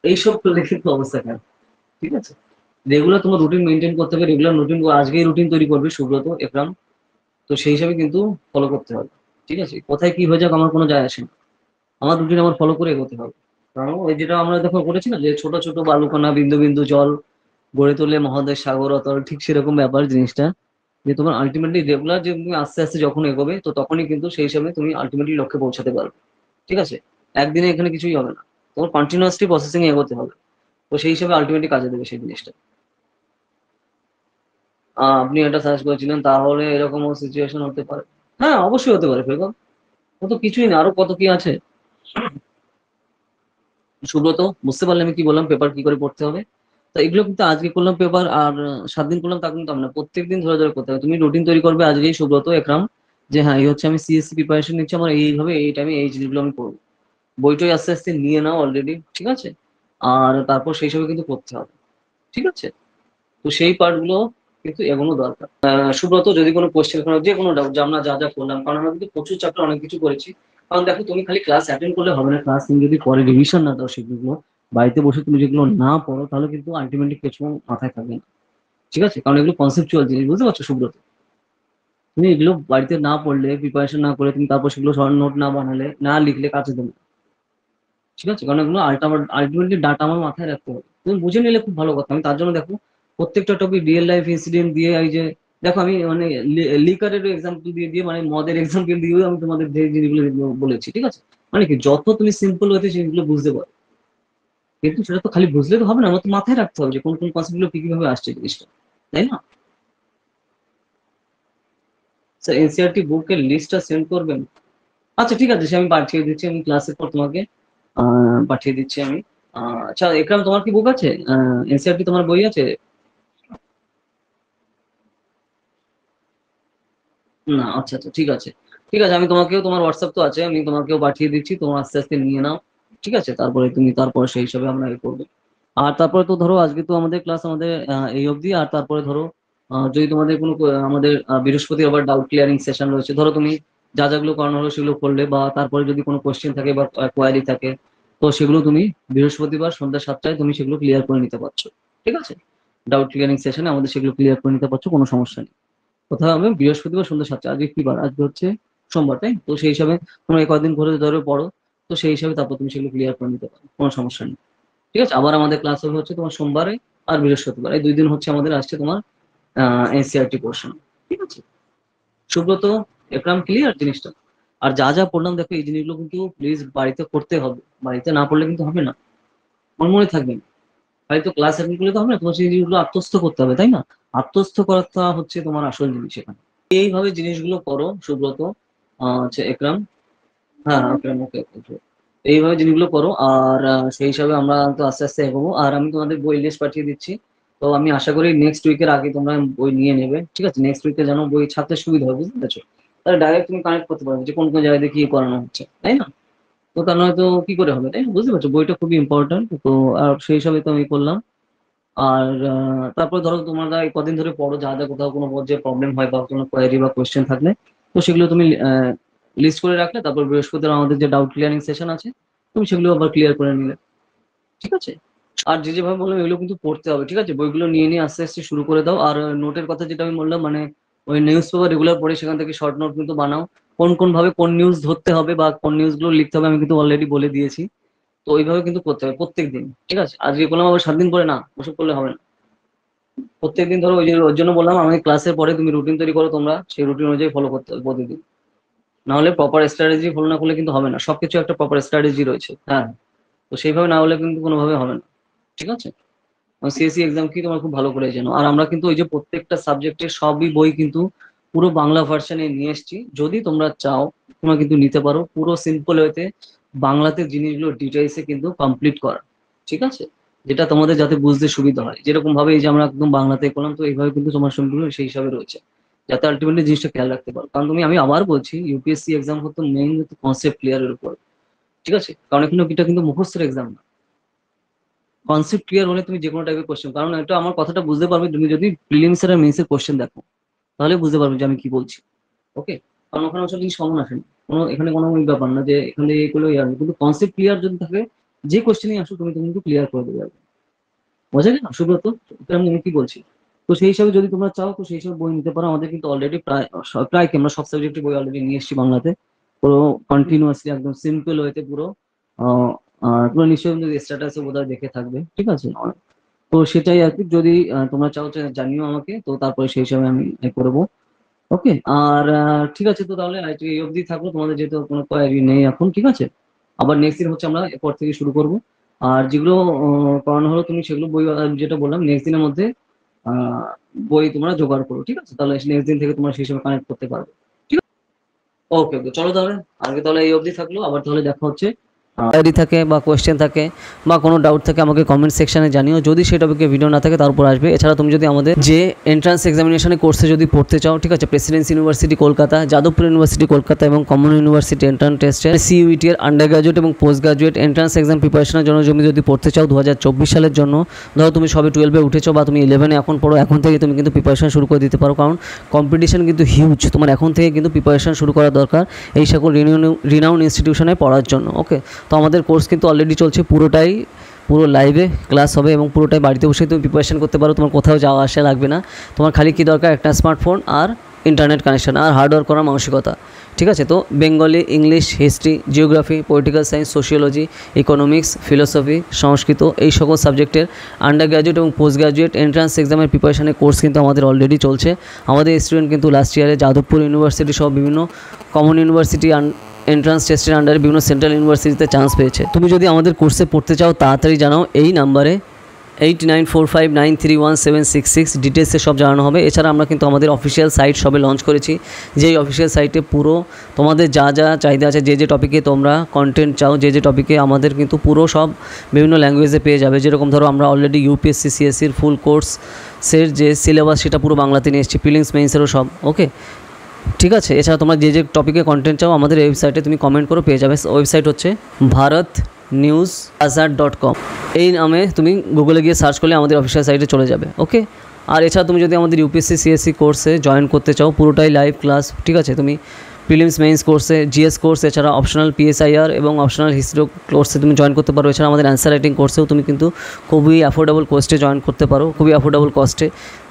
Speaker 1: এইসব করলে কিন্তু অবস্থা খারাপ। ঠিক আছে, রেগুলার তোমার রুটিন মেনটেন করতে হবে, রেগুলার রুটিন, আজকেই রুটিন তৈরি করবে সুব্রত একরাম, তো সেই হিসাবে কিন্তু ফলো করতে হবে। ঠিক আছে, কোথায় কি হয়ে যাক আমার কোনো যায় আসে না, আমার রুটিন আমার ফলো করে এগোতে হবে। কারণ ওই যেটা আমরা দেখো করেছি না, যে ছোট ছোট বালুকণা বিন্দু বিন্দু জল গড়ে তোলে মহাদেশ সাগর অতল, ঠিক সেরকম ব্যাপার জিনিসটা, যে তোমার আলটিমেটলি রেগুলার যে তুমি আস্তে আস্তে যখন এগোবে, তো তখনই কিন্তু সেই হিসাবে তুমি আলটিমেটলি লক্ষ্যে পৌঁছাতে পারবে। ঠিক আছে, একদিনে এখানে কিছুই হবে না, তোমার কন্টিনিউয়াসলি প্রসেসিং এগোতে হবে, তো সেই হিসাবে আলটিমেটলি কাজে দেবে সেই জিনিসটা। আপনি এটা সার্চ করেছিলেন, তাহলে এরকমও সিচুয়েশন হতে পারে। হ্যাঁ, অবশ্যই হতে পারে ফেরদৌস। ও তো কিছুই না, আরো কত কি আছে। সুব্রত, বুঝতে পারলে আমি কি বললাম, পেপার কি করে পড়তে হবে। তো এগুলো কিন্তু আজকে করলাম পেপার, আর 7 দিন করলাম তা কিন্তু আমরা প্রত্যেকদিন ধরে ধরে করতে হবে। তুমি রুটিন তৈরি করবে আজকেই সুব্রত, একরাম, যে হ্যাঁ এই হচ্ছে আমি সিএসসি প্রিপারেশন নিচ্ছি, আমার এইভাবে এই টাইমে এই জিনিসগুলো আমি করবো। বইটই আস্তে আস্তে নিয়ে নাও অলরেডি, ঠিক আছে। আর তারপর সেই হিসাবে কিন্তু করতে হবে, ঠিক আছে। তো সেই পার্ট গুলো কিন্তু এগোনো দরকার। সুব্রত, যদি কোনো কোশ্চেন, কোনো যে কোনো ডাউট, যে আমরা যা যা করলাম, কারণ আমরা কিন্তু প্রচুর চ্যাপ্টার অনেক কিছু করেছি। কারণ দেখো, তুমি খালি ক্লাস অ্যাটেন্ড করলে হবে না, ক্লাস তুমি যদি পরে রিভিশন না দাও সেগুলো, বাড়িতে বসে তুমি যেগুলো না পড়ো, তাহলে কিন্তু আলটিমেটলি কিছু মাথায় থাকবে না, ঠিক আছে। কারণ এগুলো কনসেপচুয়াল জিনিস, বুঝতে পারছো সুব্রত। তুমি এগুলো বাড়িতে না পড়লে, প্রিপারেশন না করে, তুমি তারপর সেগুলো নোট না বানালে, না লিখলে কাছে দেবে না, ঠিক আছে। কারণ এগুলো আলটিমেটলি ডাটা আমার মাথায় রাখতে হবে। তুমি বুঝে নিলে খুব ভালো কথা। আমি তার জন্য দেখো প্রত্যেকটা টপিক রিয়েল লাইফ ইনসিডেন্ট দিয়ে, এই যে দেখো আমি মানে লিকারের এক্সাম্পল দিয়ে দিয়ে, মানে মদের এক্সাম্পল দিয়েও আমি তোমাদের যে জিনিসগুলো বলেছি, ঠিক আছে। মানে কি, যত তুমি সিম্পল হতে জিনিসগুলো বুঝতে পারো। কিন্তু সেটা তো খালি বুঝলে তো হবে না, আমার তো মাথায় রাখতে হবে যে কোন কোন কনসেপ্ট গুলো কি কিভাবে আসছে জিনিসটা, তাই না। স্যার, এনসিআরটি বুকের লিস্টটা সেন্ড করবেন। আচ্ছা ঠিক আছে, সে আমি পাঠিয়ে দিচ্ছি, আমি ক্লাসের পর তোমাকে পাঠিয়ে দিচ্ছি আমি। আচ্ছা একরাম, তোমার কি বুক আছে? এনসিআরটি তোমার বই আছে? না, আচ্ছা আচ্ছা, ঠিক আছে। ঠিক আছে, আমি তোমাকেও, তোমার হোয়াটসঅ্যাপ তো আছে, আমি তোমাকেও পাঠিয়ে দিচ্ছি, তোমার আস্তে আস্তে নিয়ে নাও, ঠিক আছে। তারপরে তুমি, তারপরে সেই হিসাবে আমরা এ করবো। আর তারপরে তো ধরো আজকে তো আমাদের ক্লাস আমাদের এই অবধি। আর তারপরে ধরো যদি তোমাদের কোনো আমাদের বৃহস্পতি আবার ডাউট ক্লিয়ারিং সেশন রয়েছে, ধরো তুমি যা যাগুলো করানো হলো সেগুলো করলে, বা তারপরে যদি কোনো কোশ্চেন থাকে বা কোয়ারি থাকে, তো সেগুলো তুমি বৃহস্পতিবার সন্ধ্যা 7টায় তুমি সেগুলো ক্লিয়ার করে নিতে পারছো, ঠিক আছে। ডাউট ক্লিয়ারিং সেশনে আমাদের সেগুলো ক্লিয়ার করে নিতে পারছো, কোনো সমস্যা নেই। কোথাও হবে বৃহস্পতিবার সন্ধ্যা 7টা। আজকে কি বার? আজকে হচ্ছে সোমবার, তাই তো সেই হিসাবে তোমরা এই কদিন ঘুরে ধরে পড়ো। তো সেই হিসাবে তারপর তুমি সেগুলো ক্লিয়ার করে নিতে পারো, কোনো সমস্যা নেই, ঠিক আছে। আবার আমাদের ক্লাস হবে হচ্ছে তোমার সোমবারে আর বৃহস্পতিবার, এই 2 দিন হচ্ছে আমাদের আসছে তোমার এনসিআরটি পোর্শন, ঠিক আছে। সুব্রত, একরাম, ক্লিয়ার জিনিসটা? আর যা যা পড়লাম দেখো, এই জিনিসগুলো কিন্তু প্লিজ বাড়িতে করতে হবে। বাড়িতে না পড়লে কিন্তু হবে না, আমার মনে থাকবে না। বাড়িতে ক্লাস অ্যাটেন্ড করলে তো হবে না, তোমার সেই জিনিসগুলো আত্মস্থ করতে হবে, তাই না। আত্মস্থ করাটা হচ্ছে তোমার আসল জিনিস এখানে। এইভাবে জিনিসগুলো করো সুব্রত। হচ্ছে একরাম। হ্যাঁ হ্যাঁ, একরাম, ওকে ওকে। এইভাবে জিনিসগুলো করো, আর সেই হিসাবে আমরা তো আস্তে আস্তে এগোবো। আর আমি তোমাদের বই লিস্ট পাঠিয়ে দিচ্ছি। তো আমি আশা করি নেক্সট উইকের আগে তোমরা বই নিয়ে নেবে, ঠিক আছে। নেক্সট উইকে যেন বই ছাড়তে সুবিধা হবে, বুঝতে পারছো। তাহলে ডাইরেক্ট তুমি কানেক্ট করতে পারবে যে কোন কোন জায়গায় দিয়ে কি করানো হচ্ছে, তাই না। তো তা নয়তো কি করে হবে, তাই না? বুঝতে পারছো, বইটা খুবই ইম্পর্টেন্ট তো। আর সেই হিসাবে তো আমি করলাম। আর তারপরে ধরো তোমরা এই কদিন ধরে পড়ো, যা যা কোথাও কোনো যে প্রবলেম হয় বা কোনো কোয়ারি বা কোয়েশ্চেন থাকলে, তো সেগুলো তুমি লিস্ট করে রাখলে, তারপর বৃহস্পতিবার আমাদের যে ডাউট ক্লিয়ারিং সেশন আছে, তুমি সেগুলো আবার ক্লিয়ার করে নিলে, ঠিক আছে। আর যে যেভাবে বললাম এগুলো কিন্তু পড়তে হবে, ঠিক আছে। বইগুলো নিয়ে নিয়ে আস্তে আস্তে শুরু করে দাও। আর নোটের কথা যেটা আমি বললাম, মানে ওই নিউজ পেপার রেগুলার পড়ে সেখান থেকে শর্ট নোট কিন্তু বানাও। কোন কোন ভাবে কোন নিউজ ধরতে হবে বা কোন নিউজ গুলো লিখতে হবে আমি কিন্তু অলরেডি বলে দিয়েছি। তো ওইভাবে কিন্তু করতে হবে প্রত্যেক দিন, ঠিক আছে। আজকে করলাম, আবার 7 দিন পরে না, ওসব করলে হবে না। প্রত্যেকদিন ধরো, ওই যে ওর জন্য বললাম, আমি ক্লাসের পরে তুমি রুটিন তৈরি করো, তোমরা সেই রুটিন অনুযায়ী ফলো করতে হবে প্রতিদিন। নাহলে প্রপার স্ট্র্যাটেজি ফলো না করলে কিন্তু হবে না, সবকিছু একটা প্রপার স্ট্র্যাটেজি রয়েছে, হ্যাঁ। তো সেইভাবে না হলে কিন্তু কোনোভাবে হবে না, ঠিক আছে। সিএসসি এক্সাম কি তোমার খুব ভালো করে জানো। আর আমরা কিন্তু ওই যে প্রত্যেকটা সাবজেক্টের সবই বই কিন্তু পুরো বাংলা ভার্সনে নিয়ে এসেছি। যদি তোমরা চাও তোমরা কিন্তু নিতে পারো, পুরো সিম্পল ওয়েতে বাংলাতে জিনিসগুলো ডিটেইলসে কিন্তু কমপ্লিট করা, ঠিক আছে। যেটা তোমাদের যাতে বুঝতে সুবিধা হয়, যেরকম ভাবে এই যে আমরা একদম বাংলাতে করলাম, তো এইভাবে কিন্তু তোমার সবগুলো সেই হিসাবে রয়েছে, যাতে আলটিমেটলি জিনিসটা খেয়াল রাখতে পারো। কারণ আমি আবার বলছি, ইউপিএসসি এক্সাম হতো মেইন কনসেপ্ট ক্লিয়ারের উপর, ঠিক আছে। কারণ এখানে এটা কিন্তু মুখস্থের এক্সাম না। কনসেপ্ট ক্লিয়ার হলে তুমি যে কোনো টাইপের কোশ্চেন, কারণ এটা আমার কথাটা বুঝতে পারবে তুমি যদি প্রিলিমস আর মেন্স এর কোশ্চেন দেখো, তাহলে বুঝতে পারবে যে আমি কি বলছি, ওকে। কারণ ওখানে ওসব জিনিস কমন আসে না, কোনো এখানে কোনো ওই ব্যাপার না যে এখানে এগুলো ইয়ার, কিন্তু কনসেপ্ট ক্লিয়ার যদি থাকে, যে কোশ্চেনই আসো তুমি কিন্তু ক্লিয়ার করে দেবে একদম। বোঝা গেল সুব্রত? এটা আমি কি বলছি। তো সেই হিসাবে যদি তোমরা চাও, তো সেই হিসাবে বই নিতে পারো। আমাদের কিন্তু অলরেডি প্রায় কি আমরা সব সাবজেক্টের বই অলরেডি নিয়ে এসেছি বাংলাতে, পুরো কন্টিনিউয়াসলি একদম সিম্পল ওয়েতে পুরো। আহ তোমরা নিশ্চয়ই স্ট্যাটাসে বোধহয় দেখে থাকবে, ঠিক আছে। তো সেটাই আর কি, যদি তোমরা চাও জানিও আমাকে, তো তারপরে সেই হিসাবে আমি করবো, ওকে। আর ঠিক আছে, তো তাহলে আজ এই অবধি থাকলো, তোমাদের যেহেতু কোনো কোয়ারি নেই এখন, ঠিক আছে। আবার নেক্সট দিন হচ্ছে আমরা এরপর থেকে শুরু করব। আর যেগুলো করানো হলো তুমি সেগুলো বই যেটা বললাম নেক্সট দিনের মধ্যে বই তোমরা জোগাড় করো, ঠিক আছে? তাহলে নেক্সট দিন থেকে তোমরা সেই সময় কানেক্ট করতে পারবে, ঠিক আছে? ওকে ওকে, চলো তাহলে আজকে তাহলে এই অবধি থাকলো, আবার তাহলে দেখা হচ্ছে। ডায়েরি থাকে বা কোয়েশ্চেন থাকে বা কোনো ডাউট থাকে আমাকে কমেন্ট সেকশনে জানিও, যদি সেই টপিকে ভিডিও না থাকে তার উপর আসবে। এছাড়া তুমি যদি আমাদের যে এন্ট্রান্স এক্সামিনেশনের কোর্সে যদি পড়তে চাও, ঠিক আছে, Presidency university Kolkata, Jadavpur university Kolkata এবং কমন ইউনিভার্সিটি এন্ট্রান্স টেস্টের সিইউইটি এর আন্ডার গ্রাজুয়েট এবং পোস্ট গ্রাজুয়েট এন্ট্রান্স এক্সাম প্রিপারেশনের জন্য তুমি যদি পড়তে চাও 2024 সালের জন্য, ধরো তুমি সবে 12-এ উঠেছো বা তুমি 11-এ এখন পড়ো, এখন থেকে তুমি কিন্তু প্রিপারেশন শুরু করে দিতে পারো, কারণ কম্পিটিশন কিন্তু হিউজ। তোমার এখন থেকে কিন্তু প্রিপারেশন শুরু করা দরকার এই সকল রিনাউন্ড ইনস্টিটিউশনে পড়ার জন্য। ওকে, তো আমাদের কোর্স কিন্তু অলরেডি চলছে, পুরো লাইভে ক্লাস হবে এবং পুরোটাই বাড়িতে বসে তুমি প্রিপারেশন করতে পারো, তোমার কোথাও যাওয়া আসা লাগবে না। তোমার খালি কি দরকার, একটা স্মার্টফোন আর ইন্টারনেট কানেকশন আর হার্ডওয়ার্ক করার মানসিকতা, ঠিক আছে? তো Bengali, English, history, geography, political science, sociology, economics, philosophy, Sanskrit, এই সকল সাবজেক্টের আন্ডার গ্র্যাজুয়েট এবং পোস্ট গ্র্যাজুয়েট এন্ট্রান্স এক্সামের প্রিপারেশনের কোর্স কিন্তু আমাদের অলরেডি চলছে। আমাদের স্টুডেন্ট কিন্তু লাস্ট ইয়ারে যাদবপুর ইউনিভার্সিটি সহ বিভিন্ন কমন ইউনিভার্সিটি এন্ট্রান্স টেস্টের আন্ডারে বিভিন্ন সেন্ট্রাল ইউনিভার্সিটিতে চান্স পেয়েছে। তুমি যদি আমাদের কোর্সে পড়তে চাও তাড়াতাড়ি জানাও, এই নাম্বারে 8945931766 ডিটেলসে সব জানানো হবে। এছাড়া আমরা কিন্তু আমাদের অফিসিয়াল সাইট সবে লঞ্চ করেছি, যেই অফিসিয়াল সাইটে পুরো তোমাদের যা যা চাহিদা আছে, যে টপিকে তোমরা কন্টেন্ট চাও, যে টপিকে আমাদের কিন্তু পুরো সব বিভিন্ন ল্যাঙ্গুয়েজে পেয়ে যাবে। যেরকম ধরো আমরা অলরেডি ইউপিএসসি সিএসসির ফুল কোর্সের যে সিলেবাস সেটা পুরো বাংলাতে নিয়ে এসেছি, প্রিলিমস মেইনসেরও সব। ওকে, ঠিক আছে? এছাড়া তোমরা যে টপিকে কন্টেন্ট চাও আমাদের ওয়েবসাইটে তুমি কমেন্ট করো, পেয়ে যাবে। ওয়েবসাইট হচ্ছে bharatnewsazar.com, এই নামে তুমি গুগলে গিয়ে সার্চ করলে আমাদের অফিসিয়াল সাইটে চলে যাবে। ওকে, আর এছাড়া তুমি যদি আমাদের ইউপিএসসি সিএসসি কোর্সে জয়েন করতে চাও, পুরোটাই লাইভ ক্লাস, ঠিক আছে? তুমি প্রিলিমস মেইনস কোর্সে, জিএস কোর্স, এছাড়া অপশনাল পিএসআইআর এবং অপশনাল হিস্ট্রি কোর্সে তুমি জয়েন করতে পারো। এছাড়া আমাদের অ্যান্সার রাইটিং কোর্সেও তুমি কিন্তু খুবই অ্যাফোর্ডেবল কস্টে জয়েন করতে পারো, খুবই অ্যাফোর্ডেবল কস্টে,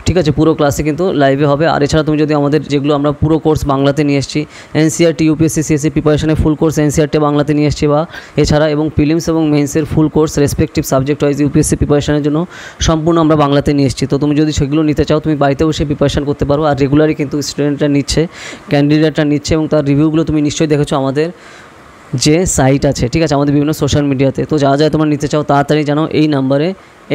Speaker 1: ঠিক আছে? পুরো ক্লাসে কিন্তু লাইভে হবে। আর এছাড়া তুমি যদি আমাদের যেগুলো আমরা পুরো কোর্স বাংলাতে নিয়ে এসেছি, এনসিআরটি ইউপিএসসি সিএসসি প্রিপারেশনের ফুল কোর্স এনসিআরটি বাংলাতে নিয়ে এসেছি, বা এছাড়া এবং প্রিলিমস এবং মেইনসের full course respective subject wise UPSC প্রিপারেশনের জন্য সম্পূর্ণ আমরা বাংলাতে নিয়ে এসেছি। তো তুমি যদি সেগুলো নিতে চাও তুমি বাড়িতে বসে প্রিপারেশন করতে পারো। আর রেগুলারই কিন্তু স্টুডেন্টরা নিচ্ছে, ক্যান্ডিডেটরা নিচ্ছে, এবং তার রিভিউগুলো তুমি নিশ্চয়ই দেখেছো আমাদের যে সাইট আছে, ঠিক আছে, আমাদের বিভিন্ন সোশ্যাল মিডিয়াতে। তো যা যা তোমরা নিতে চাও তাড়াতাড়ি জানাও, এই নাম্বারে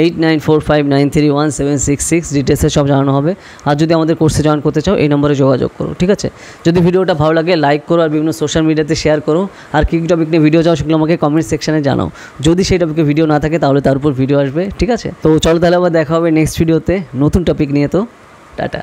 Speaker 1: 8945931766 ডিটেলসে সব জানানো হবে। আর যদি আমাদের কোর্সে জয়েন করতে চাও এই নম্বরে যোগাযোগ করো, ঠিক আছে? যদি ভিডিওটা ভালো লাগে লাইক করো আর বিভিন্ন সোশ্যাল মিডিয়াতে শেয়ার করো। আর কী টপিক নিয়ে ভিডিও চাও সেগুলো আমাকে কমেন্ট সেকশনে জানাও। যদি সেই টপিকে ভিডিও না থাকে তাহলে তার উপর ভিডিও আসবে, ঠিক আছে? তো চলো তাহলে আবার দেখা হবে নেক্সট ভিডিওতে নতুন টপিক নিয়ে। তো টাটা।